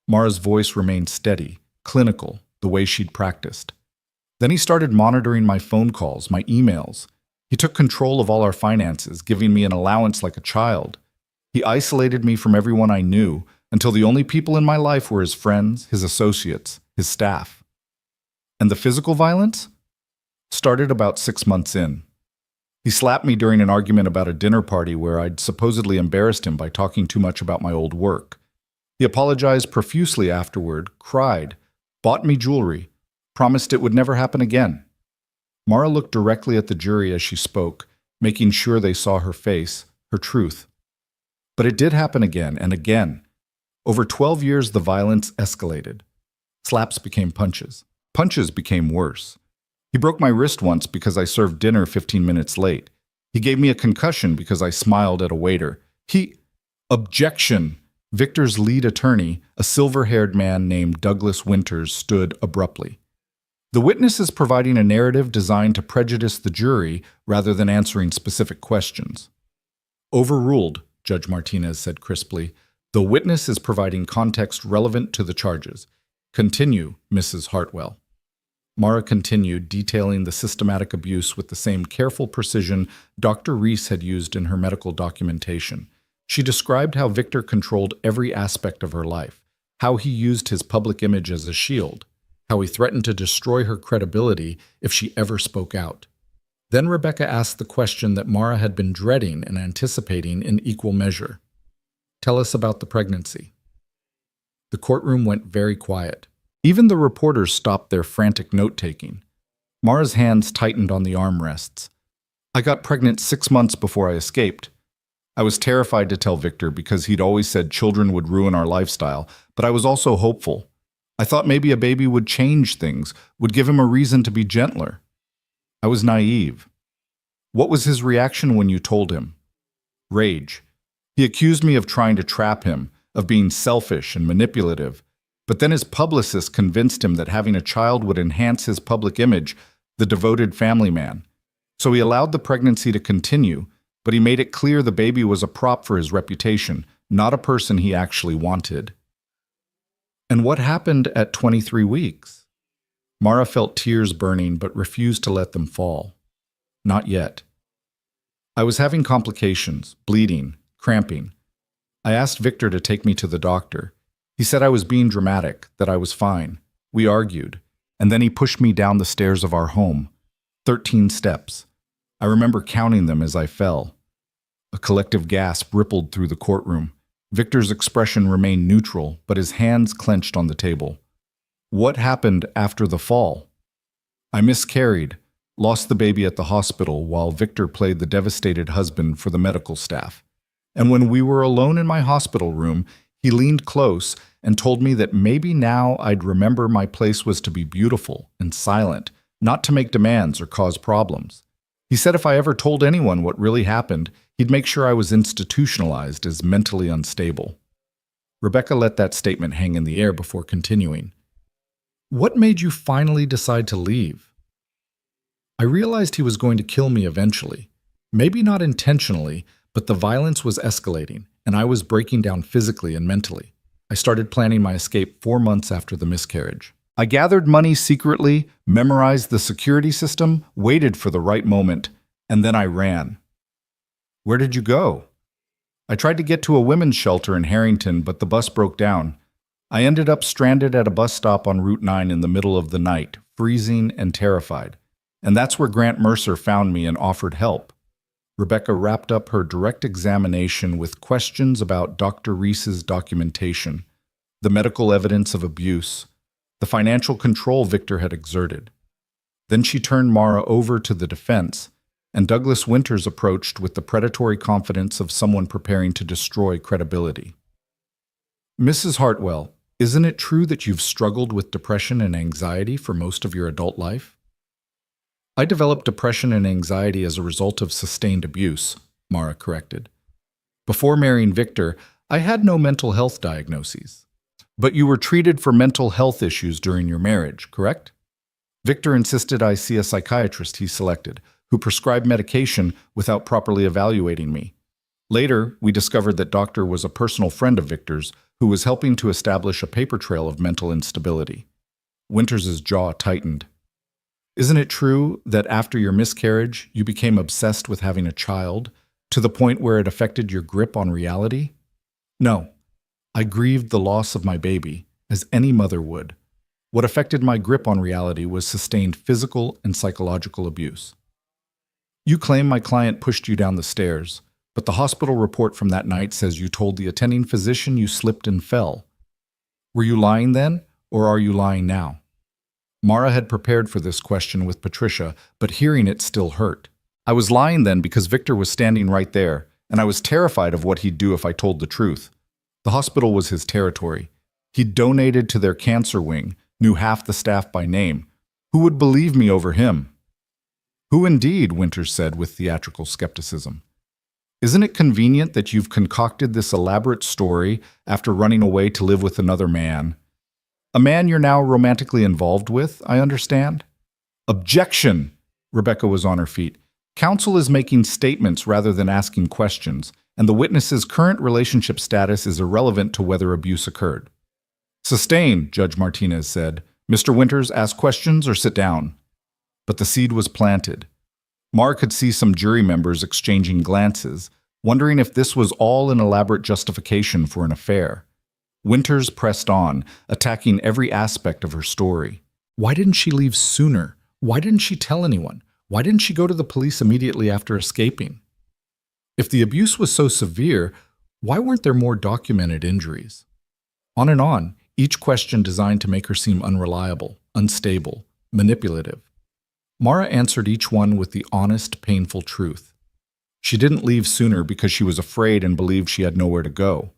Speaker 1: Mara's voice remained steady, clinical, the way she'd practiced. "Then he started monitoring my phone calls, my emails. He took control of all our finances, giving me an allowance like a child. He isolated me from everyone I knew until the only people in my life were his friends, his associates, his staff." "And the physical violence?" "Started about 6 months in. He slapped me during an argument about a dinner party where I'd supposedly embarrassed him by talking too much about my old work. He apologized profusely afterward, cried, bought me jewelry, promised it would never happen again." Mara looked directly at the jury as she spoke, making sure they saw her face, her truth. "But it did happen again and again. Over 12 years, the violence escalated. Slaps became punches. Punches became worse. He broke my wrist once because I served dinner 15 minutes late. He gave me a concussion because I smiled at a waiter. Objection! Victor's lead attorney, a silver-haired man named Douglas Winters, stood abruptly. "The witness is providing a narrative designed to prejudice the jury rather than answering specific questions." "Overruled," Judge Martinez said crisply. "The witness is providing context relevant to the charges. Continue, Mrs. Hartwell." Mara continued, detailing the systematic abuse with the same careful precision Dr. Reese had used in her medical documentation. She described how Victor controlled every aspect of her life, how he used his public image as a shield, how he threatened to destroy her credibility if she ever spoke out. Then Rebecca asked the question that Mara had been dreading and anticipating in equal measure. "Tell us about the pregnancy." The courtroom went very quiet. Even the reporters stopped their frantic note-taking. Mara's hands tightened on the armrests. "I got pregnant 6 months before I escaped. I was terrified to tell Victor because he'd always said children would ruin our lifestyle, but I was also hopeful. I thought maybe a baby would change things, would give him a reason to be gentler. I was naive." "What was his reaction when you told him?" "Rage. He accused me of trying to trap him, of being selfish and manipulative. But then his publicist convinced him that having a child would enhance his public image, the devoted family man. So he allowed the pregnancy to continue, but he made it clear the baby was a prop for his reputation, not a person he actually wanted." "And what happened at 23 weeks? Mara felt tears burning but refused to let them fall. "Not yet. I was having complications, bleeding, cramping. I asked Victor to take me to the doctor. He said I was being dramatic, that I was fine. We argued, and then he pushed me down the stairs of our home. 13 steps. I remember counting them as I fell." A collective gasp rippled through the courtroom. Victor's expression remained neutral, but his hands clenched on the table. "What happened after the fall?" "I miscarried, lost the baby at the hospital while Victor played the devastated husband for the medical staff. And when we were alone in my hospital room, he leaned close and told me that maybe now I'd remember my place was to be beautiful and silent, not to make demands or cause problems. He said if I ever told anyone what really happened, he'd make sure I was institutionalized as mentally unstable." Rebecca let that statement hang in the air before continuing. "What made you finally decide to leave?" "I realized he was going to kill me eventually. Maybe not intentionally, but the violence was escalating, and I was breaking down physically and mentally. I started planning my escape 4 months after the miscarriage. I gathered money secretly, memorized the security system, waited for the right moment, and then I ran. Where did you go? I tried to get to a women's shelter in Harrington, but the bus broke down. I ended up stranded at a bus stop on Route 9 in the middle of the night, freezing and terrified. And that's where Grant Mercer found me and offered help. Rebecca wrapped up her direct examination with questions about Dr. Reese's documentation, the medical evidence of abuse, the financial control Victor had exerted. Then she turned Mara over to the defense, and Douglas Winters approached with the predatory confidence of someone preparing to destroy credibility. Mrs. Hartwell, isn't it true that you've struggled with depression and anxiety for most of your adult life? I developed depression and anxiety as a result of sustained abuse, Mara corrected. Before marrying Victor, I had no mental health diagnoses. But you were treated for mental health issues during your marriage, correct? Victor insisted I see a psychiatrist he selected, who prescribed medication without properly evaluating me. Later, we discovered that Doctor was a personal friend of Victor's who was helping to establish a paper trail of mental instability. Winters's jaw tightened. Isn't it true that after your miscarriage, you became obsessed with having a child, to the point where it affected your grip on reality? No. I grieved the loss of my baby, as any mother would. What affected my grip on reality was sustained physical and psychological abuse. You claim my client pushed you down the stairs, but the hospital report from that night says you told the attending physician you slipped and fell. Were you lying then, or are you lying now? Mara had prepared for this question with Patricia, but hearing it still hurt. I was lying then because Victor was standing right there, and I was terrified of what he'd do if I told the truth. The hospital was his territory. He'd donated to their cancer wing, knew half the staff by name. Who would believe me over him? Who indeed, Winters said with theatrical skepticism. Isn't it convenient that you've concocted this elaborate story after running away to live with another man? A man you're now romantically involved with, I understand? Objection! Rebecca was on her feet. Counsel is making statements rather than asking questions, and the witness's current relationship status is irrelevant to whether abuse occurred. Sustain, Judge Martinez said. Mr. Winters, ask questions or sit down. But the seed was planted. Mara could see some jury members exchanging glances, wondering if this was all an elaborate justification for an affair. Winters pressed on, attacking every aspect of her story. Why didn't she leave sooner? Why didn't she tell anyone? Why didn't she go to the police immediately after escaping? If the abuse was so severe, why weren't there more documented injuries? On and on, each question designed to make her seem unreliable, unstable, manipulative. Mara answered each one with the honest, painful truth. She didn't leave sooner because she was afraid and believed she had nowhere to go.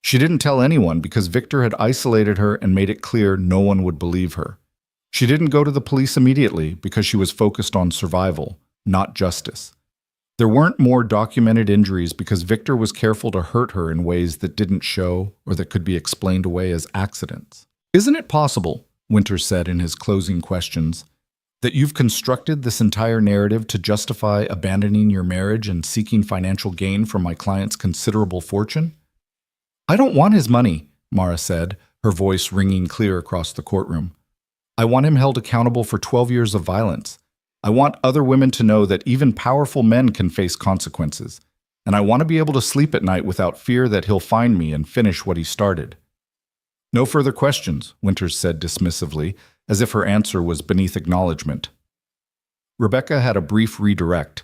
Speaker 1: She didn't tell anyone because Victor had isolated her and made it clear no one would believe her. She didn't go to the police immediately because she was focused on survival, not justice. There weren't more documented injuries because Victor was careful to hurt her in ways that didn't show or that could be explained away as accidents. Isn't it possible, Winters said in his closing questions, that you've constructed this entire narrative to justify abandoning your marriage and seeking financial gain from my client's considerable fortune? I don't want his money, Mara said, her voice ringing clear across the courtroom. I want him held accountable for 12 years of violence. I want other women to know that even powerful men can face consequences. And I want to be able to sleep at night without fear that he'll find me and finish what he started. No further questions, Winters said dismissively, as if her answer was beneath acknowledgement. Rebecca had a brief redirect,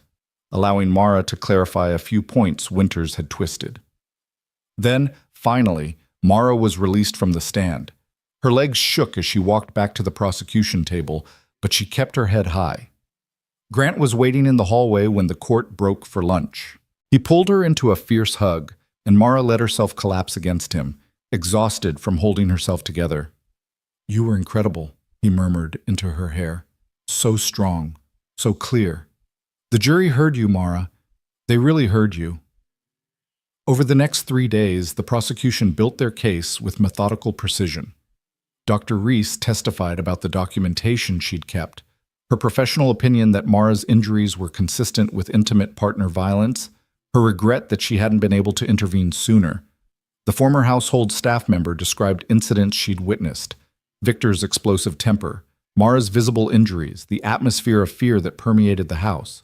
Speaker 1: allowing Mara to clarify a few points Winters had twisted. Then, finally, Mara was released from the stand. Her legs shook as she walked back to the prosecution table, but she kept her head high. Grant was waiting in the hallway when the court broke for lunch. He pulled her into a fierce hug, and Mara let herself collapse against him, exhausted from holding herself together. You were incredible, he murmured into her hair. So strong, so clear. The jury heard you, Mara. They really heard you. Over the next 3 days, the prosecution built their case with methodical precision. Dr. Reese testified about the documentation she'd kept, her professional opinion that Mara's injuries were consistent with intimate partner violence, her regret that she hadn't been able to intervene sooner. The former household staff member described incidents she'd witnessed, Victor's explosive temper, Mara's visible injuries, the atmosphere of fear that permeated the house.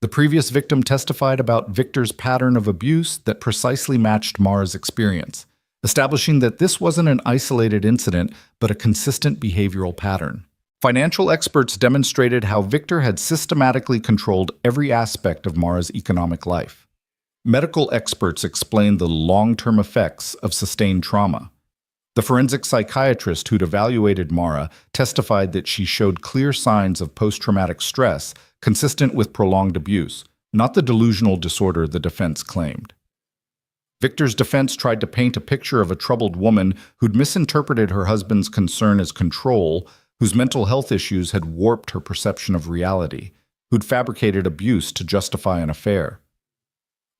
Speaker 1: The previous victim testified about Victor's pattern of abuse that precisely matched Mara's experience, establishing that this wasn't an isolated incident, but a consistent behavioral pattern. Financial experts demonstrated how Victor had systematically controlled every aspect of Mara's economic life. Medical experts explained the long-term effects of sustained trauma. The forensic psychiatrist who'd evaluated Mara testified that she showed clear signs of post-traumatic stress consistent with prolonged abuse, not the delusional disorder the defense claimed. Victor's defense tried to paint a picture of a troubled woman who'd misinterpreted her husband's concern as control, whose mental health issues had warped her perception of reality, who'd fabricated abuse to justify an affair.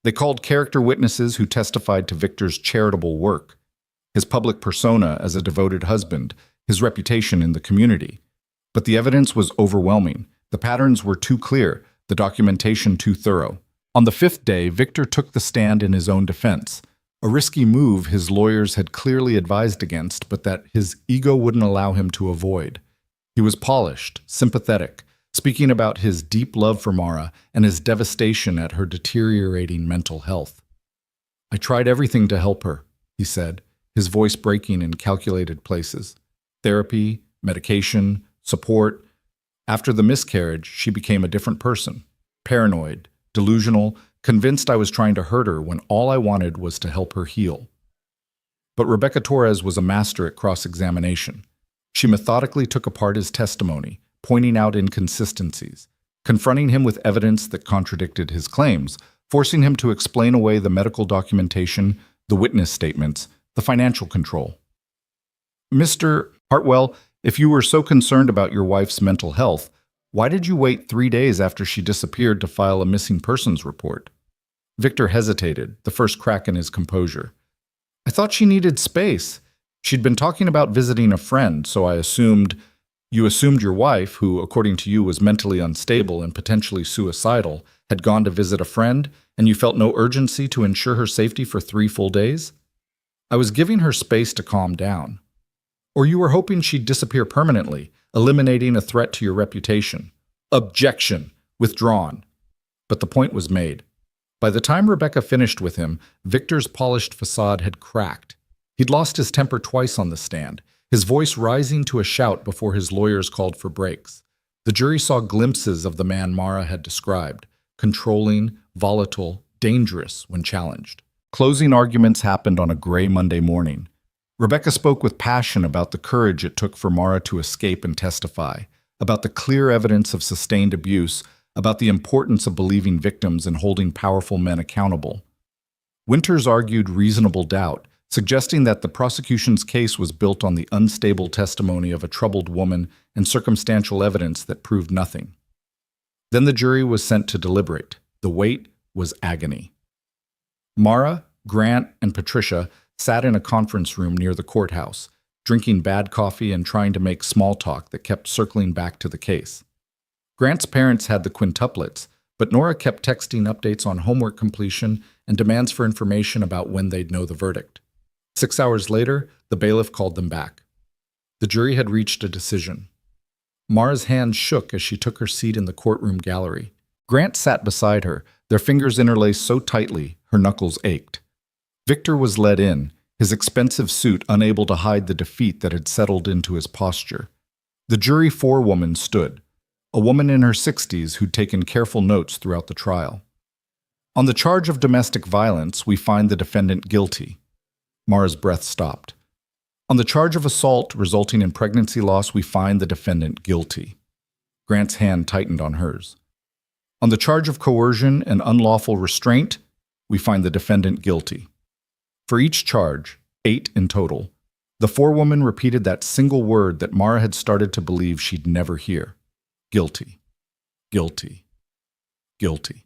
Speaker 1: They called character witnesses who testified to Victor's charitable work, his public persona as a devoted husband, his reputation in the community. But the evidence was overwhelming. The patterns were too clear, the documentation too thorough. On the fifth day, Victor took the stand in his own defense, a risky move his lawyers had clearly advised against, but that his ego wouldn't allow him to avoid. He was polished, sympathetic, speaking about his deep love for Mara and his devastation at her deteriorating mental health. "I tried everything to help her," he said, his voice breaking in calculated places. "Therapy, medication, support. After the miscarriage, she became a different person, paranoid, delusional, convinced I was trying to hurt her when all I wanted was to help her heal." But Rebecca Torres was a master at cross-examination. She methodically took apart his testimony, pointing out inconsistencies, confronting him with evidence that contradicted his claims, forcing him to explain away the medical documentation, the witness statements, the financial control. "Mr. Hartwell, if you were so concerned about your wife's mental health, why did you wait 3 days after she disappeared to file a missing persons report?" Victor hesitated, the first crack in his composure. "I thought she needed space. She'd been talking about visiting a friend, so I assumed—" "You assumed your wife, who, according to you, was mentally unstable and potentially suicidal, had gone to visit a friend, and you felt no urgency to ensure her safety for 3 full days? I was giving her space to calm down. Or you were hoping she'd disappear permanently, eliminating a threat to your reputation." Objection! Withdrawn. But the point was made. By the time Rebecca finished with him, Victor's polished facade had cracked. He'd lost his temper twice on the stand, his voice rising to a shout before his lawyers called for breaks. The jury saw glimpses of the man Mara had described, controlling, volatile, dangerous when challenged. Closing arguments happened on a gray Monday morning. Rebecca spoke with passion about the courage it took for Mara to escape and testify, about the clear evidence of sustained abuse, about the importance of believing victims and holding powerful men accountable. Winters argued reasonable doubt, suggesting that the prosecution's case was built on the unstable testimony of a troubled woman and circumstantial evidence that proved nothing. Then the jury was sent to deliberate. The wait was agony. Mara, Grant, and Patricia sat in a conference room near the courthouse, drinking bad coffee and trying to make small talk that kept circling back to the case. Grant's parents had the quintuplets, but Nora kept texting updates on homework completion and demands for information about when they'd know the verdict. 6 hours later, the bailiff called them back. The jury had reached a decision. Mara's hands shook as she took her seat in the courtroom gallery. Grant sat beside her, their fingers interlaced so tightly, her knuckles ached. Victor was led in, his expensive suit unable to hide the defeat that had settled into his posture. The jury forewoman stood, a woman in her 60s who'd taken careful notes throughout the trial. "On the charge of domestic violence, we find the defendant guilty." Mara's breath stopped. "On the charge of assault resulting in pregnancy loss, we find the defendant guilty." Grant's hand tightened on hers. "On the charge of coercion and unlawful restraint, we find the defendant guilty." For each charge, 8 in total, the forewoman repeated that single word that Mara had started to believe she'd never hear. Guilty. Guilty. Guilty.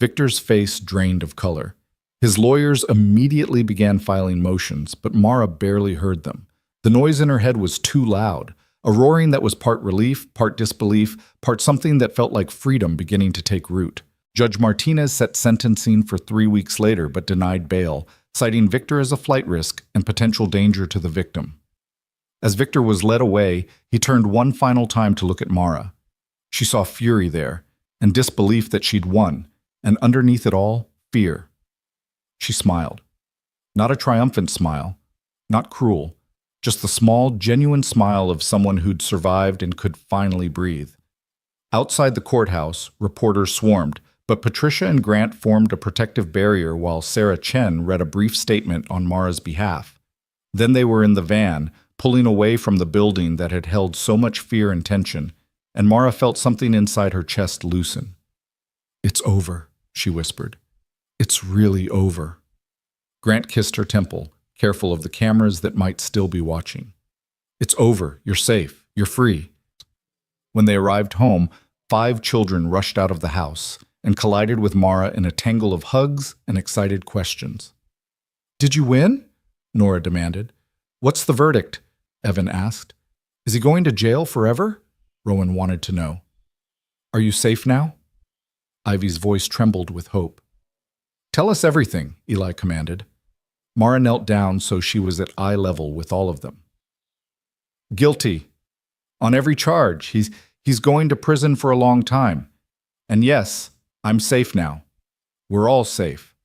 Speaker 1: Victor's face drained of color. His lawyers immediately began filing motions, but Mara barely heard them. The noise in her head was too loud, a roaring that was part relief, part disbelief, part something that felt like freedom beginning to take root. Judge Martinez set sentencing for 3 weeks later but denied bail, citing Victor as a flight risk and potential danger to the victim. As Victor was led away, he turned one final time to look at Mara. She saw fury there, and disbelief that she'd won, and underneath it all, fear. She smiled. Not a triumphant smile, not cruel, just the small, genuine smile of someone who'd survived and could finally breathe. Outside the courthouse, reporters swarmed, but Patricia and Grant formed a protective barrier while Sarah Chen read a brief statement on Mara's behalf. Then they were in the van, pulling away from the building that had held so much fear and tension, and Mara felt something inside her chest loosen. "It's over," she whispered. "It's really over." Grant kissed her temple, careful of the cameras that might still be watching. "It's over. You're safe. You're free." When they arrived home, 5 children rushed out of the house and collided with Mara in a tangle of hugs and excited questions. "Did you win?" Nora demanded. "What's the verdict?" Evan asked. "Is he going to jail forever?" Rowan wanted to know. "Are you safe now?" Ivy's voice trembled with hope. "Tell us everything," Eli commanded. Mara knelt down so she was at eye level with all of them. "Guilty. On every charge. He's going to prison for a long time. And yes, I'm safe now. We're all safe."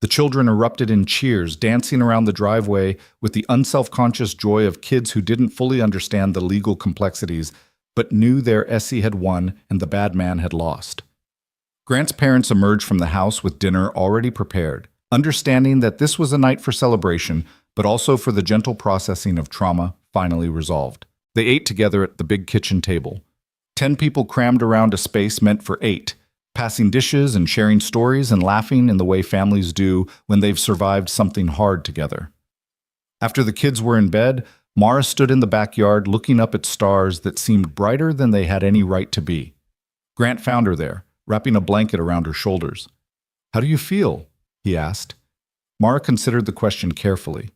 Speaker 1: The children erupted in cheers, dancing around the driveway with the unselfconscious joy of kids who didn't fully understand the legal complexities, but knew their Essie had won and the bad man had lost. Grant's parents emerged from the house with dinner already prepared, understanding that this was a night for celebration, but also for the gentle processing of trauma finally resolved. They ate together at the big kitchen table. 10 people crammed around a space meant for 8, passing dishes and sharing stories and laughing in the way families do when they've survived something hard together. After the kids were in bed, Mara stood in the backyard looking up at stars that seemed brighter than they had any right to be. Grant found her there, wrapping a blanket around her shoulders. "How do you feel?" he asked. Mara considered the question carefully.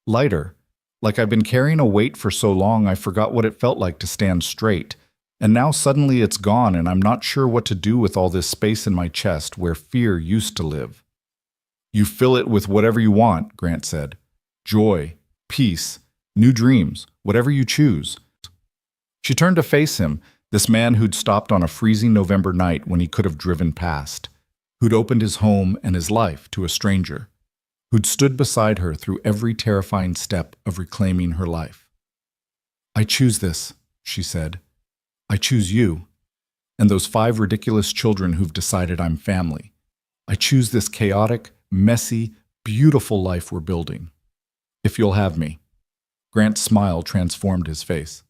Speaker 1: "Lighter. Like I've been carrying a weight for so long I forgot what it felt like to stand straight. And now suddenly it's gone and I'm not sure what to do with all this space in my chest where fear used to live." "You fill it with whatever you want," Grant said. "Joy, peace, new dreams, whatever you choose." She turned to face him, this man who'd stopped on a freezing November night when he could have driven past, who'd opened his home and his life to a stranger, who'd stood beside her through every terrifying step of reclaiming her life. "I choose this," she said. "I choose you, and those 5 ridiculous children who've decided I'm family. I choose this chaotic, messy, beautiful life we're building. If you'll have me." Grant's smile transformed his face.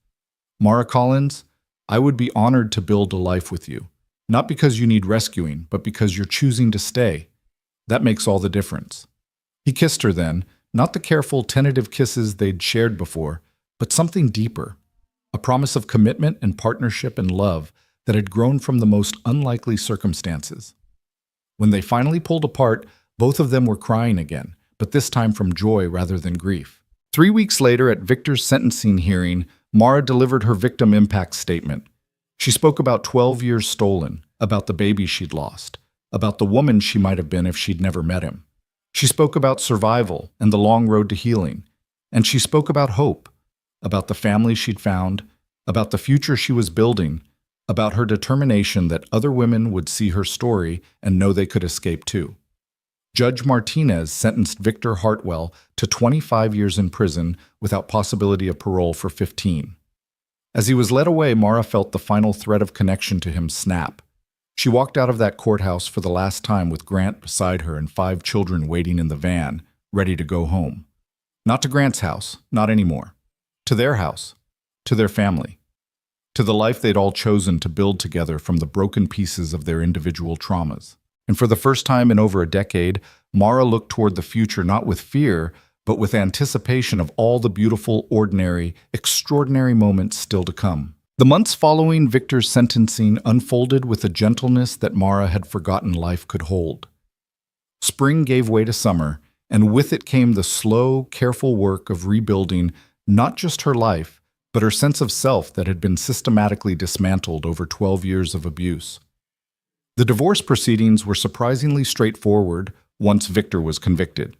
Speaker 1: "Mara Collins, I would be honored to build a life with you, not because you need rescuing, but because you're choosing to stay. That makes all the difference." He kissed her then, not the careful, tentative kisses they'd shared before, but something deeper. A promise of commitment and partnership and love that had grown from the most unlikely circumstances. When they finally pulled apart, both of them were crying again, but this time from joy rather than grief. 3 weeks later, at Victor's sentencing hearing, Mara delivered her victim impact statement. She spoke about 12 years stolen, about the baby she'd lost, about the woman she might have been if she'd never met him. She spoke about survival and the long road to healing, and she spoke about hope, about the family she'd found, about the future she was building, about her determination that other women would see her story and know they could escape too. Judge Martinez sentenced Victor Hartwell to 25 years in prison without possibility of parole for 15. As he was led away, Mara felt the final thread of connection to him snap. She walked out of that courthouse for the last time with Grant beside her and 5 children waiting in the van, ready to go home. Not to Grant's house, not anymore. To their house, to their family, to the life they'd all chosen to build together from the broken pieces of their individual traumas. And for the first time in over a decade, Mara looked toward the future not with fear, but with anticipation of all the beautiful, ordinary, extraordinary moments still to come. The months following Victor's sentencing unfolded with a gentleness that Mara had forgotten life could hold. Spring gave way to summer, and with it came the slow, careful work of rebuilding not just her life, but her sense of self that had been systematically dismantled over 12 years of abuse. The divorce proceedings were surprisingly straightforward once Victor was convicted.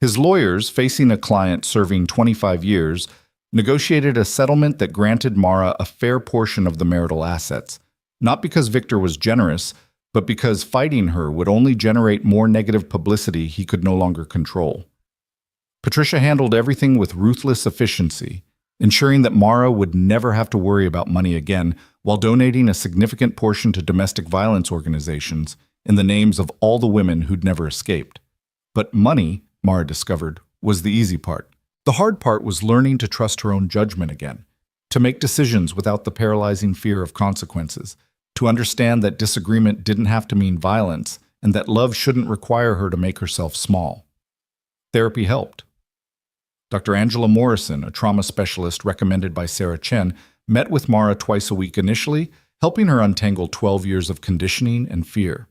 Speaker 1: His lawyers, facing a client serving 25 years, negotiated a settlement that granted Mara a fair portion of the marital assets, not because Victor was generous, but because fighting her would only generate more negative publicity he could no longer control. Patricia handled everything with ruthless efficiency, ensuring that Mara would never have to worry about money again, while donating a significant portion to domestic violence organizations in the names of all the women who'd never escaped. But money, Mara discovered, was the easy part. The hard part was learning to trust her own judgment again, to make decisions without the paralyzing fear of consequences, to understand that disagreement didn't have to mean violence, and that love shouldn't require her to make herself small. Therapy helped. Dr. Angela Morrison, a trauma specialist recommended by Sarah Chen, met with Mara twice a week initially, helping her untangle 12 years of conditioning and fear.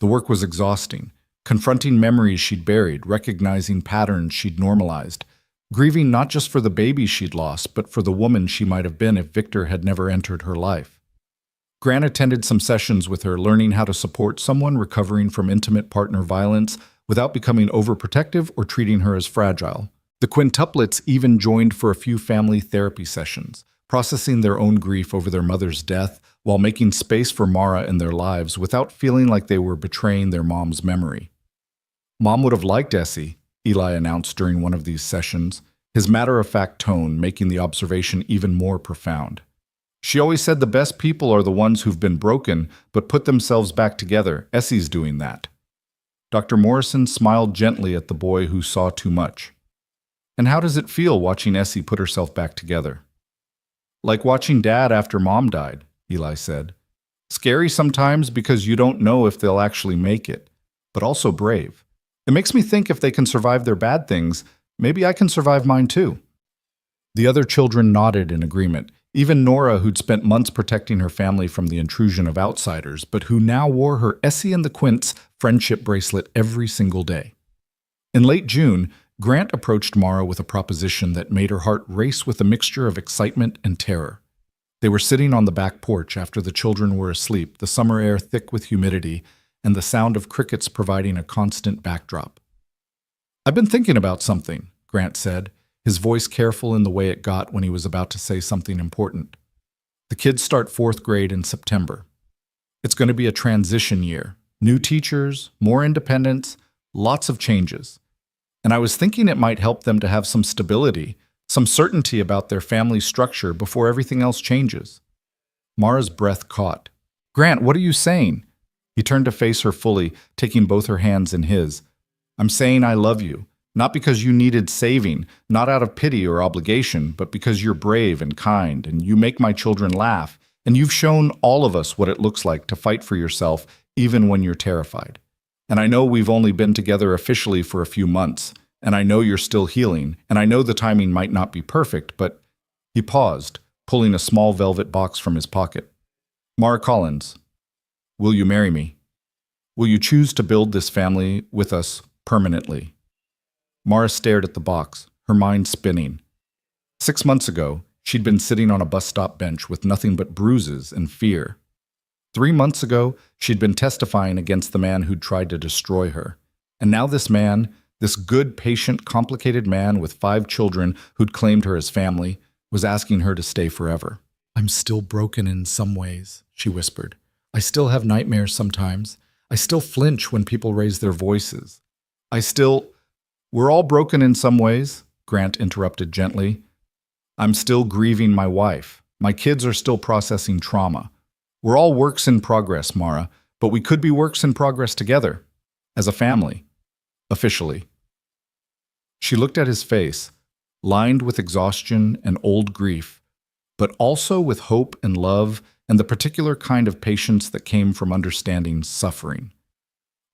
Speaker 1: The work was exhausting, confronting memories she'd buried, recognizing patterns she'd normalized, grieving not just for the baby she'd lost, but for the woman she might have been if Victor had never entered her life. Grant attended some sessions with her, learning how to support someone recovering from intimate partner violence without becoming overprotective or treating her as fragile. The quintuplets even joined for a few family therapy sessions, processing their own grief over their mother's death while making space for Mara in their lives without feeling like they were betraying their mom's memory. Mom would have liked Essie, Eli announced during one of these sessions, his matter-of-fact tone making the observation even more profound. She always said the best people are the ones who've been broken but put themselves back together. Essie's doing that. Dr. Morrison smiled gently at the boy who saw too much. And how does it feel watching Essie put herself back together? Like watching Dad after Mom died, Eli said. Scary sometimes because you don't know if they'll actually make it, but also brave. It makes me think if they can survive their bad things, maybe I can survive mine too. The other children nodded in agreement, even Nora, who'd spent months protecting her family from the intrusion of outsiders, but who now wore her Essie and the Quints friendship bracelet every single day. In late June, Grant approached Mara with a proposition that made her heart race with a mixture of excitement and terror. They were sitting on the back porch after the children were asleep, the summer air thick with humidity, and the sound of crickets providing a constant backdrop. I've been thinking about something, Grant said, his voice careful in the way it got when he was about to say something important. The kids start 4th grade in September. It's going to be a transition year. New teachers, more independence, lots of changes. And I was thinking it might help them to have some stability, some certainty about their family structure before everything else changes. Mara's breath caught. Grant, what are you saying? He turned to face her fully, taking both her hands in his. I'm saying I love you, not because you needed saving, not out of pity or obligation, but because you're brave and kind, and you make my children laugh, and you've shown all of us what it looks like to fight for yourself, even when you're terrified. And I know we've only been together officially for a few months, and I know you're still healing, and I know the timing might not be perfect, but... He paused, pulling a small velvet box from his pocket. Mara Collins, will you marry me? Will you choose to build this family with us permanently? Mara stared at the box, her mind spinning. 6 months ago, she'd been sitting on a bus stop bench with nothing but bruises and fear. 3 months ago, she'd been testifying against the man who'd tried to destroy her. And now this man, this good, patient, complicated man with 5 children who'd claimed her as family, was asking her to stay forever. I'm still broken in some ways, she whispered. I still have nightmares sometimes. I still flinch when people raise their voices. We're all broken in some ways, Grant interrupted gently. I'm still grieving my wife. My kids are still processing trauma. We're all works in progress, Mara, but we could be works in progress together, as a family, officially. She looked at his face, lined with exhaustion and old grief, but also with hope and love and the particular kind of patience that came from understanding suffering.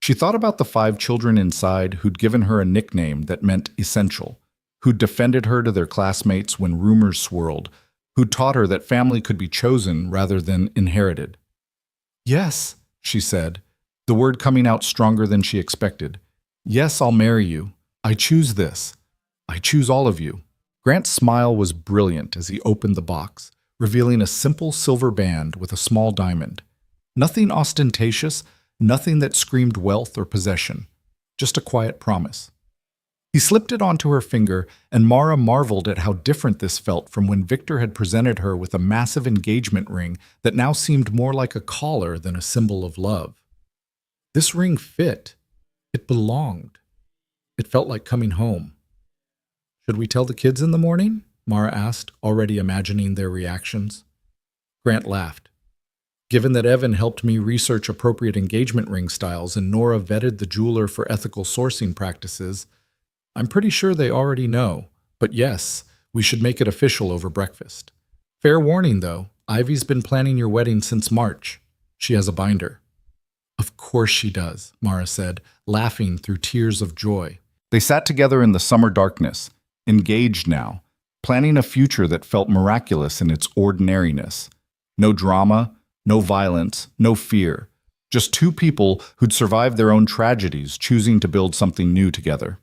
Speaker 1: She thought about the 5 children inside who'd given her a nickname that meant essential, who'd defended her to their classmates when rumors swirled, who'd taught her that family could be chosen rather than inherited. Yes, she said, the word coming out stronger than she expected. Yes, I'll marry you. I choose this. I choose all of you. Grant's smile was brilliant as he opened the box, revealing a simple silver band with a small diamond. Nothing ostentatious, nothing that screamed wealth or possession, just a quiet promise. He slipped it onto her finger, and Mara marveled at how different this felt from when Victor had presented her with a massive engagement ring that now seemed more like a collar than a symbol of love. This ring fit. It belonged. It felt like coming home. "Should we tell the kids in the morning?" Mara asked, already imagining their reactions. Grant laughed. "Given that Evan helped me research appropriate engagement ring styles and Nora vetted the jeweler for ethical sourcing practices, I'm pretty sure they already know. But yes, we should make it official over breakfast. Fair warning, though, Ivy's been planning your wedding since March. She has a binder." "Of course she does," Mara said, laughing through tears of joy. They sat together in the summer darkness, engaged now, planning a future that felt miraculous in its ordinariness. No drama, no violence, no fear. Just two people who'd survived their own tragedies, choosing to build something new together.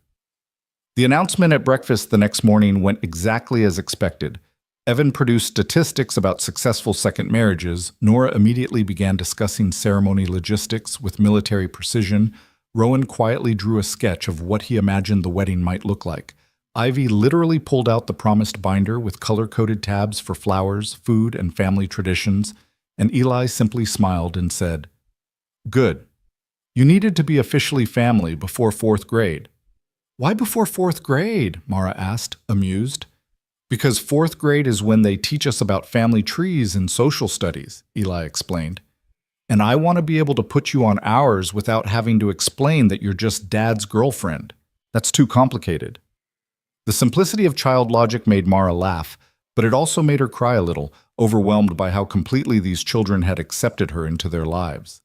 Speaker 1: The announcement at breakfast the next morning went exactly as expected. Evan produced statistics about successful second marriages. Nora immediately began discussing ceremony logistics with military precision. Rowan quietly drew a sketch of what he imagined the wedding might look like. Ivy literally pulled out the promised binder with color-coded tabs for flowers, food, and family traditions, and Eli simply smiled and said, "Good. You needed to be officially family before 4th grade." "Why before 4th grade?" Mara asked, amused. "Because 4th grade is when they teach us about family trees and social studies," Eli explained. "And I want to be able to put you on ours without having to explain that you're just Dad's girlfriend. That's too complicated." The simplicity of child logic made Mara laugh, but it also made her cry a little, overwhelmed by how completely these children had accepted her into their lives.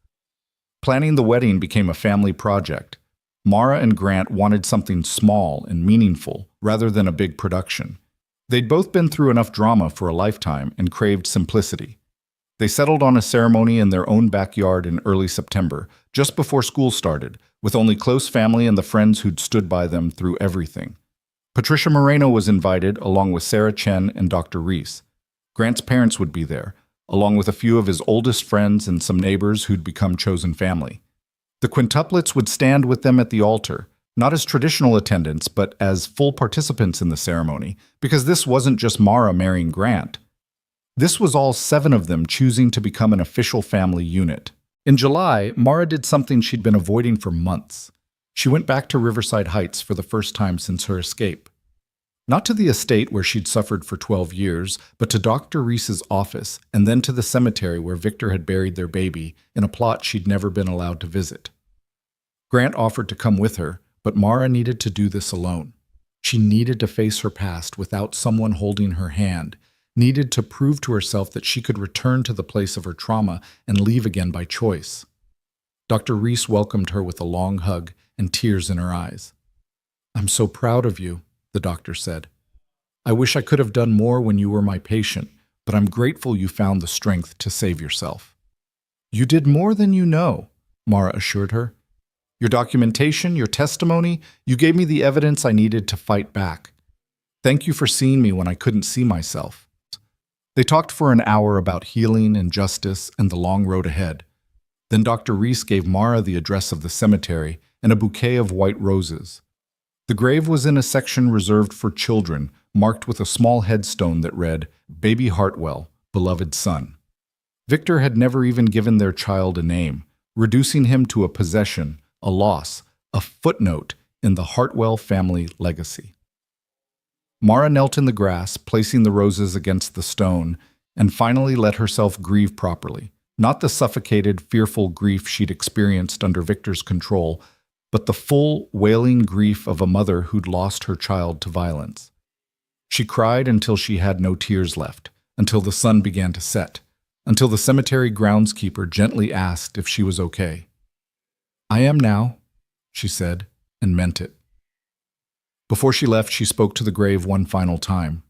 Speaker 1: Planning the wedding became a family project. Mara and Grant wanted something small and meaningful, rather than a big production. They'd both been through enough drama for a lifetime and craved simplicity. They settled on a ceremony in their own backyard in early September, just before school started, with only close family and the friends who'd stood by them through everything. Patricia Moreno was invited, along with Sarah Chen and Dr. Reese. Grant's parents would be there, along with a few of his oldest friends and some neighbors who'd become chosen family. The quintuplets would stand with them at the altar, not as traditional attendants, but as full participants in the ceremony, because this wasn't just Mara marrying Grant. This was all 7 of them choosing to become an official family unit. In July, Mara did something she'd been avoiding for months. She went back to Riverside Heights for the first time since her escape. Not to the estate where she'd suffered for 12 years, but to Dr. Reese's office, and then to the cemetery where Victor had buried their baby, in a plot she'd never been allowed to visit. Grant offered to come with her, but Mara needed to do this alone. She needed to face her past without someone holding her hand, needed to prove to herself that she could return to the place of her trauma and leave again by choice. Dr. Reese welcomed her with a long hug and tears in her eyes. "I'm so proud of you," the doctor said. "I wish I could have done more when you were my patient, but I'm grateful you found the strength to save yourself." "You did more than you know," Mara assured her. "Your documentation, your testimony, you gave me the evidence I needed to fight back. Thank you for seeing me when I couldn't see myself." They talked for an hour about healing and justice and the long road ahead. Then Dr. Reese gave Mara the address of the cemetery and a bouquet of white roses. The grave was in a section reserved for children, marked with a small headstone that read, "Baby Hartwell, beloved son." Victor had never even given their child a name, reducing him to a possession, a loss, a footnote in the Hartwell family legacy. Mara knelt in the grass, placing the roses against the stone, and finally let herself grieve properly. Not the suffocated, fearful grief she'd experienced under Victor's control, but the full, wailing grief of a mother who'd lost her child to violence. She cried until she had no tears left, until the sun began to set, until the cemetery groundskeeper gently asked if she was okay. "I am now," she said, and meant it. Before she left, she spoke to the grave one final time.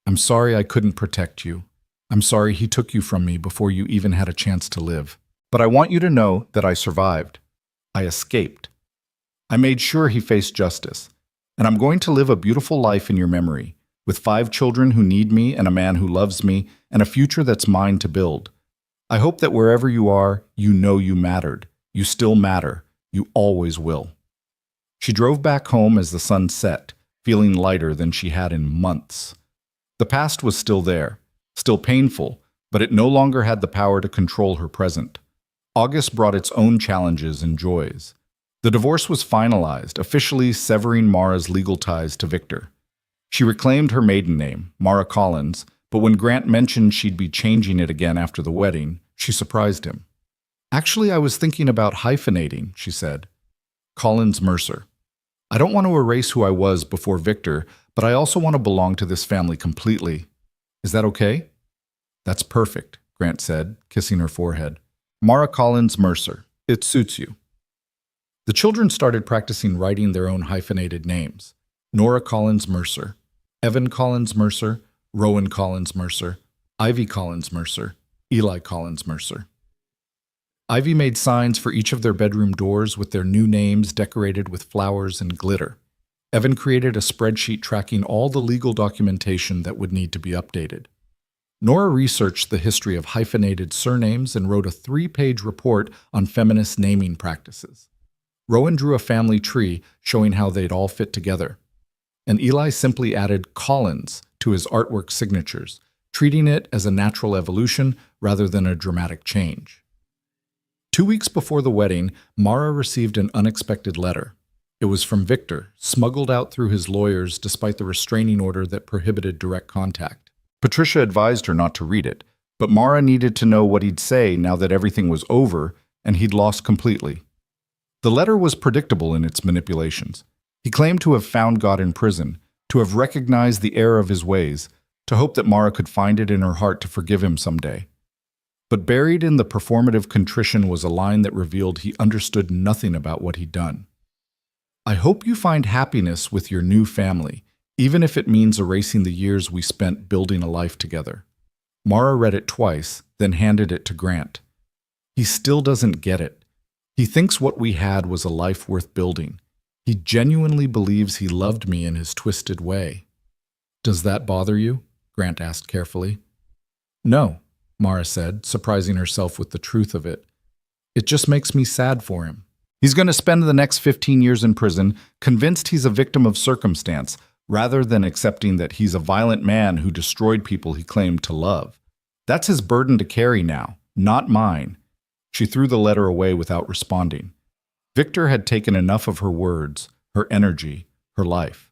Speaker 1: "I'm sorry I couldn't protect you. I'm sorry he took you from me before you even had a chance to live. But I want you to know that I survived. I escaped. I made sure he faced justice. And I'm going to live a beautiful life in your memory, with 5 children who need me and a man who loves me, and a future that's mine to build. I hope that wherever you are, you know you mattered. You still matter. You always will." She drove back home as the sun set, feeling lighter than she had in months. The past was still there, still painful, but it no longer had the power to control her present. August brought its own challenges and joys. The divorce was finalized, officially severing Mara's legal ties to Victor. She reclaimed her maiden name, Mara Collins, but when Grant mentioned she'd be changing it again after the wedding, she surprised him. "Actually, I was thinking about hyphenating," she said. "Collins Mercer. I don't want to erase who I was before Victor, but I also want to belong to this family completely. Is that okay?" "That's perfect," Grant said, kissing her forehead. "Mara Collins Mercer. It suits you." The children started practicing writing their own hyphenated names. Nora Collins Mercer, Evan Collins Mercer, Rowan Collins Mercer, Ivy Collins Mercer, Eli Collins Mercer. Ivy made signs for each of their bedroom doors with their new names decorated with flowers and glitter. Evan created a spreadsheet tracking all the legal documentation that would need to be updated. Nora researched the history of hyphenated surnames and wrote a 3-page report on feminist naming practices. Rowan drew a family tree showing how they'd all fit together. And Eli simply added Collins to his artwork signatures, treating it as a natural evolution rather than a dramatic change. 2 weeks before the wedding, Mara received an unexpected letter. It was from Victor, smuggled out through his lawyers despite the restraining order that prohibited direct contact. Patricia advised her not to read it, but Mara needed to know what he'd say now that everything was over and he'd lost completely. The letter was predictable in its manipulations. He claimed to have found God in prison, to have recognized the error of his ways, to hope that Mara could find it in her heart to forgive him someday. But buried in the performative contrition was a line that revealed he understood nothing about what he'd done. "I hope you find happiness with your new family, even if it means erasing the years we spent building a life together." Mara read it twice, then handed it to Grant. "He still doesn't get it. He thinks what we had was a life worth building. He genuinely believes he loved me in his twisted way." "Does that bother you?" Grant asked carefully. "No," Mara said, surprising herself with the truth of it. "It just makes me sad for him. He's going to spend the next 15 years in prison, convinced he's a victim of circumstance, rather than accepting that he's a violent man who destroyed people he claimed to love. That's his burden to carry now, not mine." She threw the letter away without responding. Victor had taken enough of her words, her energy, her life.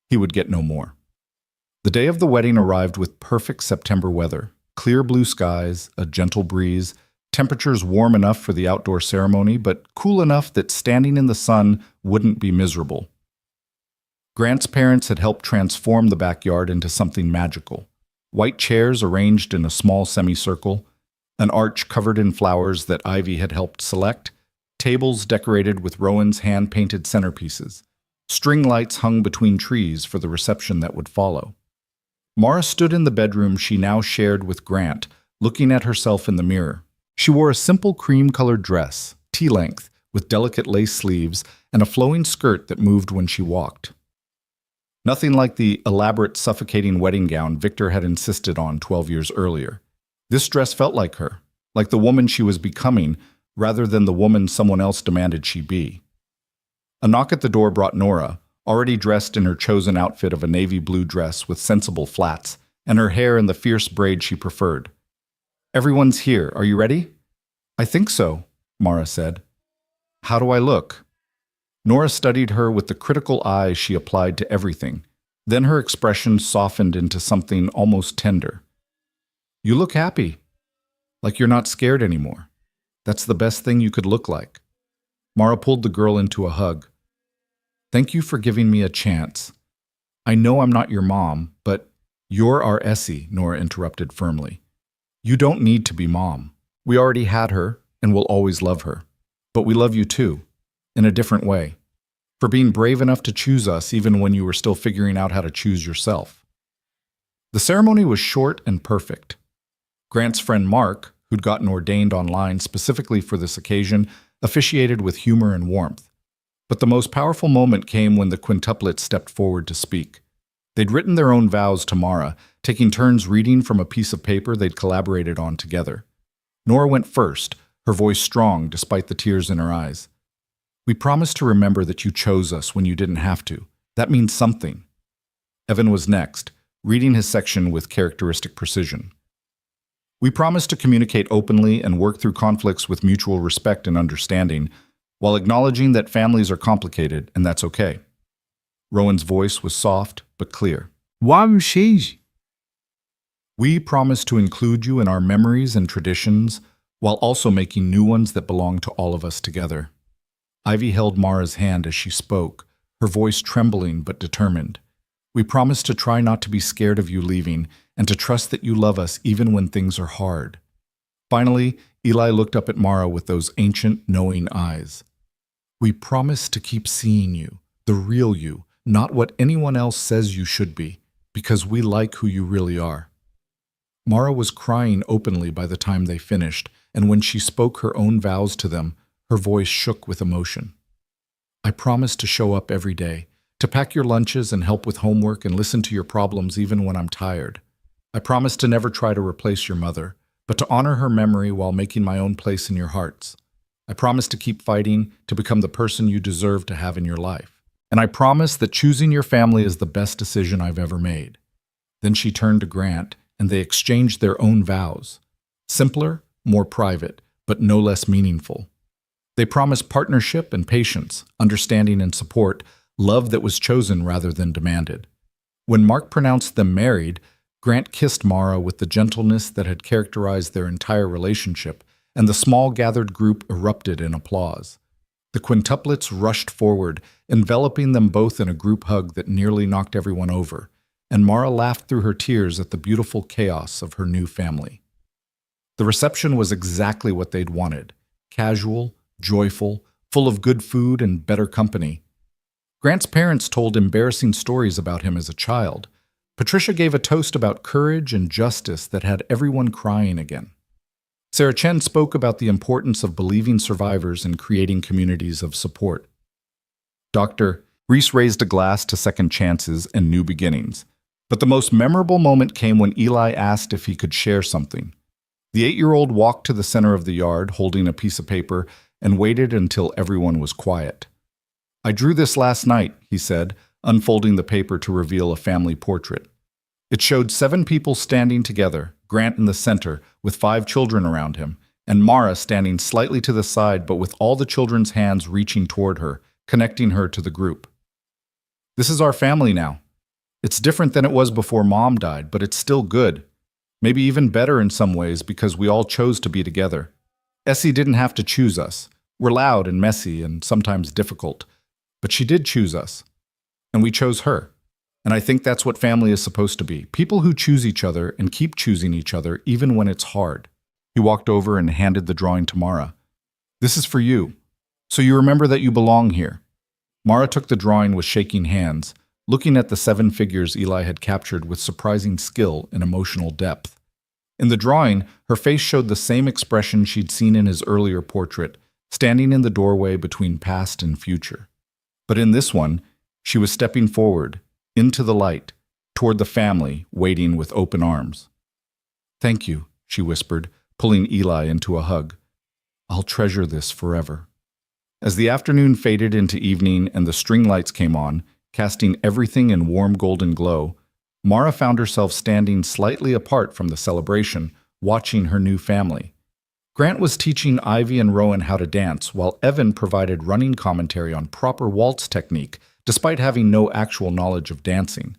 Speaker 1: He would get no more. The day of the wedding arrived with perfect September weather. Clear blue skies, a gentle breeze, temperatures warm enough for the outdoor ceremony, but cool enough that standing in the sun wouldn't be miserable. Grant's parents had helped transform the backyard into something magical. White chairs arranged in a small semicircle, an arch covered in flowers that Ivy had helped select, tables decorated with Rowan's hand-painted centerpieces, string lights hung between trees for the reception that would follow. Mara stood in the bedroom she now shared with Grant, looking at herself in the mirror. She wore a simple cream-colored dress, tea-length, with delicate lace sleeves and a flowing skirt that moved when she walked. Nothing like the elaborate, suffocating wedding gown Victor had insisted on 12 years earlier. This dress felt like her, like the woman she was becoming, rather than the woman someone else demanded she be. A knock at the door brought Nora, already dressed in her chosen outfit of a navy blue dress with sensible flats, and her hair in the fierce braid she preferred. "Everyone's here. Are you ready?" "I think so," Mara said. "How do I look?" Nora studied her with the critical eye she applied to everything. Then her expression softened into something almost tender. "You look happy. Like you're not scared anymore. That's the best thing you could look like." Mara pulled the girl into a hug. "Thank you for giving me a chance. I know I'm not your mom, but—" "You're our Essie," Nora interrupted firmly. "You don't need to be mom. We already had her, and will always love her. But we love you too, in a different way, for being brave enough to choose us even when you were still figuring out how to choose yourself." The ceremony was short and perfect. Grant's friend Mark, who'd gotten ordained online specifically for this occasion, officiated with humor and warmth. But the most powerful moment came when the quintuplets stepped forward to speak. They'd written their own vows to Mara, taking turns reading from a piece of paper they'd collaborated on together. Nora went first, her voice strong despite the tears in her eyes. We promise to remember that you chose us when you didn't have to. That means something. Evan was next, reading his section with characteristic precision. We promise to communicate openly and work through conflicts with mutual respect and understanding, while acknowledging that families are complicated, and that's okay. Rowan's voice was soft but clear. We promise to include you in our memories and traditions, while also making new ones that belong to all of us together. Ivy held Mara's hand as she spoke, her voice trembling but determined. We promise to try not to be scared of you leaving and to trust that you love us even when things are hard. Finally, Eli looked up at Mara with those ancient, knowing eyes. We promise to keep seeing you, the real you, not what anyone else says you should be, because we like who you really are. Mara was crying openly by the time they finished, and when she spoke her own vows to them, her voice shook with emotion. I promise to show up every day, to pack your lunches and help with homework and listen to your problems even when I'm tired. I promise to never try to replace your mother, but to honor her memory while making my own place in your hearts. I promise to keep fighting to become the person you deserve to have in your life. And I promise that choosing your family is the best decision I've ever made. Then she turned to Grant, and they exchanged their own vows. Simpler, more private, but no less meaningful. They promised partnership and patience, understanding and support, love that was chosen rather than demanded. When Mark pronounced them married, Grant kissed Mara with the gentleness that had characterized their entire relationship, and the small gathered group erupted in applause. The quintuplets rushed forward, enveloping them both in a group hug that nearly knocked everyone over, and Mara laughed through her tears at the beautiful chaos of her new family. The reception was exactly what they'd wanted: casual, joyful, full of good food and better company. Grant's parents told embarrassing stories about him as a child. Patricia gave a toast about courage and justice that had everyone crying again. Sarah Chen spoke about the importance of believing survivors and creating communities of support. Dr. Reese raised a glass to second chances and new beginnings. But the most memorable moment came when Eli asked if he could share something. The 8-year-old walked to the center of the yard, holding a piece of paper, and waited until everyone was quiet. I drew this last night, he said, unfolding the paper to reveal a family portrait. It showed 7 people standing together, Grant in the center, with 5 children around him, and Mara standing slightly to the side but with all the children's hands reaching toward her, connecting her to the group. This is our family now. It's different than it was before Mom died, but it's still good. Maybe even better in some ways because we all chose to be together. Essie didn't have to choose us. We're loud and messy and sometimes difficult. But she did choose us. And we chose her. And I think that's what family is supposed to be. People who choose each other and keep choosing each other even when it's hard. He walked over and handed the drawing to Mara. This is for you. So you remember that you belong here. Mara took the drawing with shaking hands, looking at the 7 figures Eli had captured with surprising skill and emotional depth. In the drawing, her face showed the same expression she'd seen in his earlier portrait, standing in the doorway between past and future. But in this one, she was stepping forward, into the light, toward the family, waiting with open arms. Thank you, she whispered, pulling Eli into a hug. I'll treasure this forever. As the afternoon faded into evening and the string lights came on, casting everything in warm golden glow, Mara found herself standing slightly apart from the celebration, watching her new family. Grant was teaching Ivy and Rowan how to dance, while Evan provided running commentary on proper waltz technique, despite having no actual knowledge of dancing.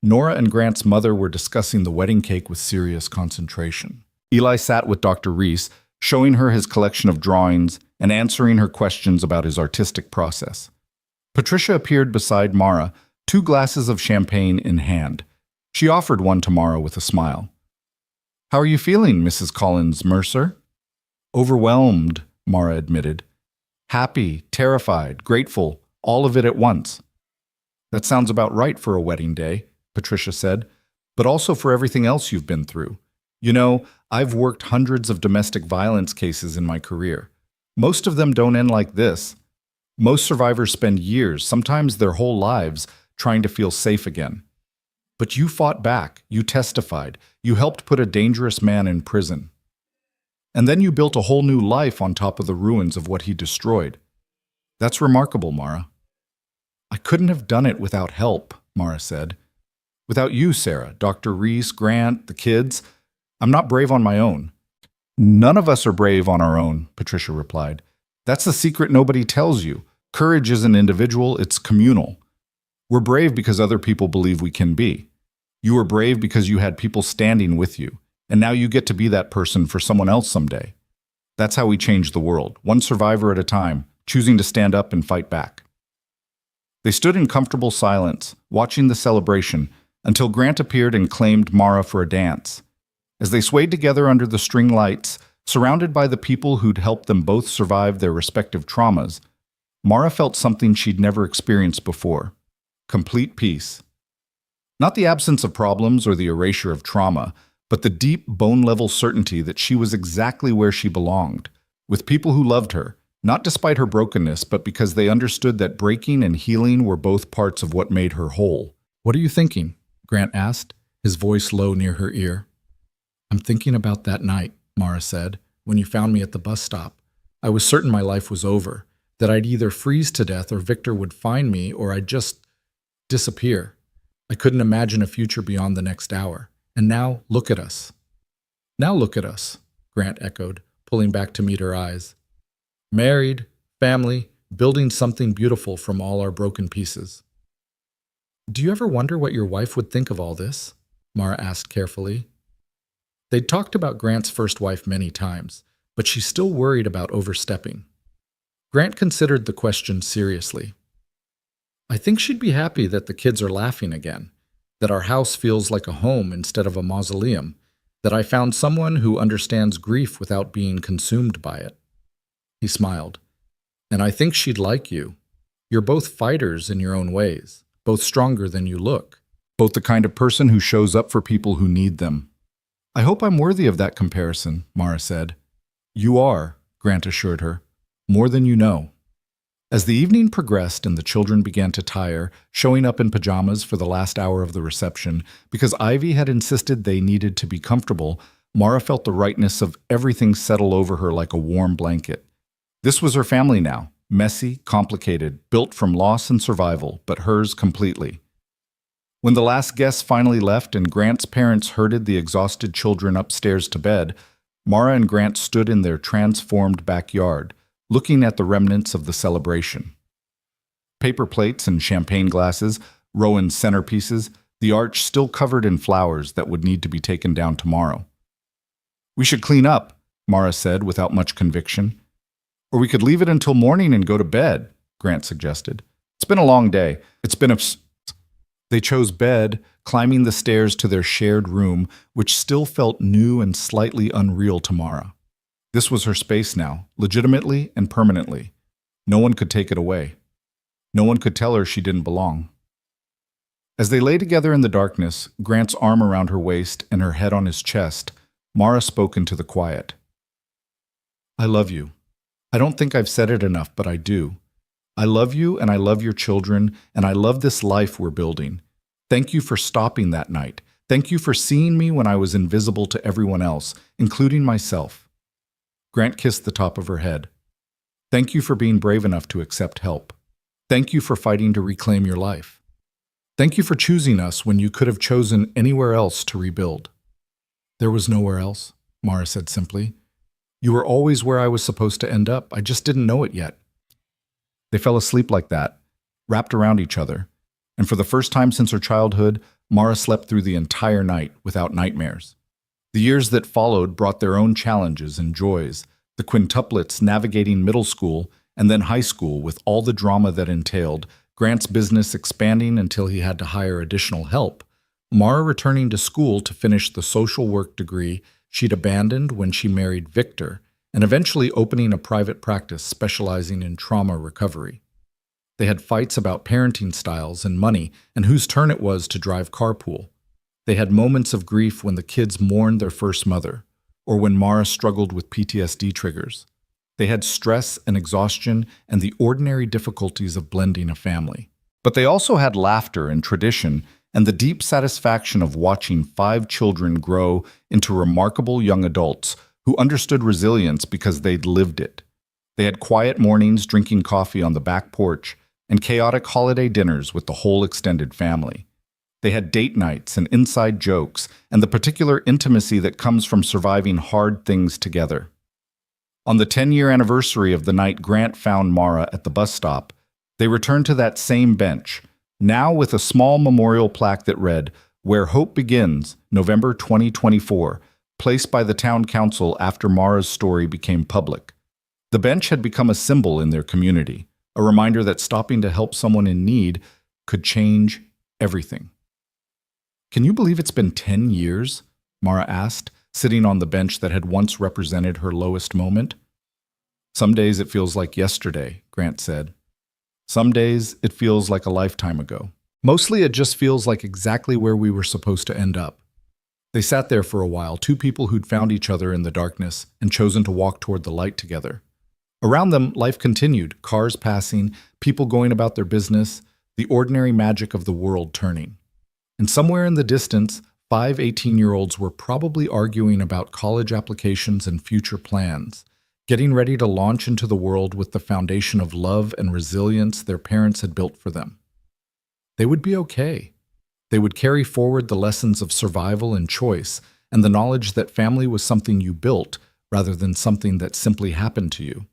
Speaker 1: Nora and Grant's mother were discussing the wedding cake with serious concentration. Eli sat with Dr. Reese, showing her his collection of drawings and answering her questions about his artistic process. Patricia appeared beside Mara, 2 glasses of champagne in hand. She offered one to Mara with a smile. How are you feeling, Mrs. Collins Mercer? Overwhelmed, Mara admitted. Happy, terrified, grateful, all of it at once. That sounds about right for a wedding day, Patricia said, but also for everything else you've been through. You know, I've worked hundreds of domestic violence cases in my career. Most of them don't end like this. Most survivors spend years, sometimes their whole lives, trying to feel safe again. But you fought back, you testified, you helped put a dangerous man in prison. And then you built a whole new life on top of the ruins of what he destroyed. That's remarkable, Mara. I couldn't have done it without help, Mara said. Without you, Sarah, Dr. Reese, Grant, the kids. I'm not brave on my own. None of us are brave on our own, Patricia replied. That's the secret nobody tells you. Courage isn't individual, it's communal. We're brave because other people believe we can be. You were brave because you had people standing with you, and now you get to be that person for someone else someday. That's how we change the world, one survivor at a time, choosing to stand up and fight back. They stood in comfortable silence, watching the celebration, until Grant appeared and claimed Mara for a dance. As they swayed together under the string lights, surrounded by the people who'd helped them both survive their respective traumas, Mara felt something she'd never experienced before: complete peace. Not the absence of problems or the erasure of trauma, but the deep, bone-level certainty that she was exactly where she belonged, with people who loved her, not despite her brokenness, but because they understood that breaking and healing were both parts of what made her whole. "What are you thinking?" Grant asked, his voice low near her ear. "I'm thinking about that night," Mara said, "when you found me at the bus stop. I was certain my life was over, that I'd either freeze to death or Victor would find me or I'd just disappear. I couldn't imagine a future beyond the next hour. And now, look at us." "Now look at us," Grant echoed, pulling back to meet her eyes. "Married, family, building something beautiful from all our broken pieces." "Do you ever wonder what your wife would think of all this?" Mara asked carefully. They'd talked about Grant's first wife many times, but she still worried about overstepping. Grant considered the question seriously. "I think she'd be happy that the kids are laughing again, that our house feels like a home instead of a mausoleum, that I found someone who understands grief without being consumed by it." He smiled. "And I think she'd like you. You're both fighters in your own ways, both stronger than you look, both the kind of person who shows up for people who need them." "I hope I'm worthy of that comparison," Mara said. "You are," Grant assured her, "more than you know." As the evening progressed and the children began to tire, showing up in pajamas for the last hour of the reception, because Ivy had insisted they needed to be comfortable, Mara felt the rightness of everything settle over her like a warm blanket. This was her family now, messy, complicated, built from loss and survival, but hers completely. When the last guests finally left and Grant's parents herded the exhausted children upstairs to bed, Mara and Grant stood in their transformed backyard, looking at the remnants of the celebration. Paper plates and champagne glasses, Rowan centerpieces, the arch still covered in flowers that would need to be taken down tomorrow. "We should clean up," Mara said without much conviction. "Or we could leave it until morning and go to bed," Grant suggested. "It's been a long day. They chose bed, climbing the stairs to their shared room, which still felt new and slightly unreal to Mara. This was her space now, legitimately and permanently. No one could take it away. No one could tell her she didn't belong. As they lay together in the darkness, Grant's arm around her waist and her head on his chest, Mara spoke into the quiet. "I love you. I don't think I've said it enough, but I do. I love you and I love your children, and I love this life we're building. Thank you for stopping that night. Thank you for seeing me when I was invisible to everyone else, including myself." Grant kissed the top of her head. "Thank you for being brave enough to accept help. Thank you for fighting to reclaim your life. Thank you for choosing us when you could have chosen anywhere else to rebuild." "There was nowhere else," Mara said simply. "You were always where I was supposed to end up. I just didn't know it yet." They fell asleep like that, wrapped around each other, and for the first time since her childhood, Mara slept through the entire night without nightmares. The years that followed brought their own challenges and joys, the quintuplets navigating middle school and then high school with all the drama that entailed, Grant's business expanding until he had to hire additional help, Mara returning to school to finish the social work degree she'd abandoned when she married Victor, and eventually opening a private practice specializing in trauma recovery. They had fights about parenting styles and money and whose turn it was to drive carpool. They had moments of grief when the kids mourned their first mother, or when Mara struggled with PTSD triggers. They had stress and exhaustion and the ordinary difficulties of blending a family. But they also had laughter and tradition and the deep satisfaction of watching 5 children grow into remarkable young adults who understood resilience because they'd lived it. They had quiet mornings drinking coffee on the back porch and chaotic holiday dinners with the whole extended family. They had date nights and inside jokes and the particular intimacy that comes from surviving hard things together. On the 10-year anniversary of the night Grant found Mara at the bus stop, they returned to that same bench, now with a small memorial plaque that read, "Where Hope Begins, November 2024, placed by the town council after Mara's story became public." The bench had become a symbol in their community, a reminder that stopping to help someone in need could change everything. "Can you believe it's been 10 years?" Mara asked, sitting on the bench that had once represented her lowest moment. "Some days it feels like yesterday," Grant said. "Some days it feels like a lifetime ago. Mostly it just feels like exactly where we were supposed to end up." They sat there for a while, two people who'd found each other in the darkness and chosen to walk toward the light together. Around them, life continued, cars passing, people going about their business, the ordinary magic of the world turning. And somewhere in the distance, 5 18-year-olds were probably arguing about college applications and future plans, getting ready to launch into the world with the foundation of love and resilience their parents had built for them. They would be okay. They would carry forward the lessons of survival and choice, and the knowledge that family was something you built rather than something that simply happened to you.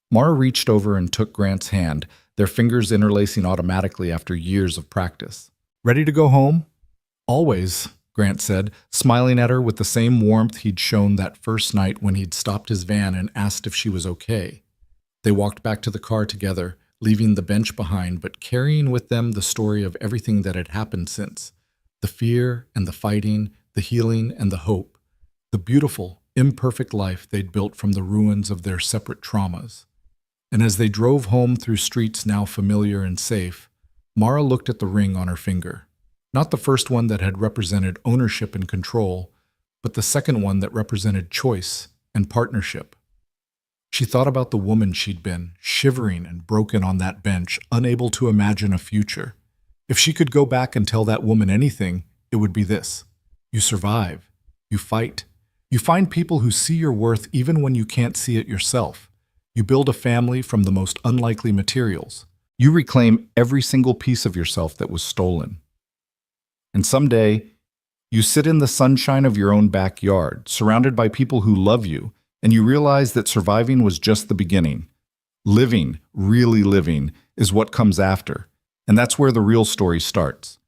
Speaker 1: Mara reached over and took Grant's hand, their fingers interlacing automatically after years of practice. "Ready to go home?" "Always," Grant said, smiling at her with the same warmth he'd shown that first night when he'd stopped his van and asked if she was okay. They walked back to the car together, leaving the bench behind, but carrying with them the story of everything that had happened since. The fear and the fighting, the healing and the hope. The beautiful, imperfect life they'd built from the ruins of their separate traumas. And as they drove home through streets now familiar and safe, Mara looked at the ring on her finger. Not the first one that had represented ownership and control, but the second one that represented choice and partnership. She thought about the woman she'd been, shivering and broken on that bench, unable to imagine a future. If she could go back and tell that woman anything, it would be this: you survive, you fight, you find people who see your worth even when you can't see it yourself. You build a family from the most unlikely materials. You reclaim every single piece of yourself that was stolen. And someday, you sit in the sunshine of your own backyard, surrounded by people who love you, and you realize that surviving was just the beginning. Living, really living, is what comes after. And that's where the real story starts.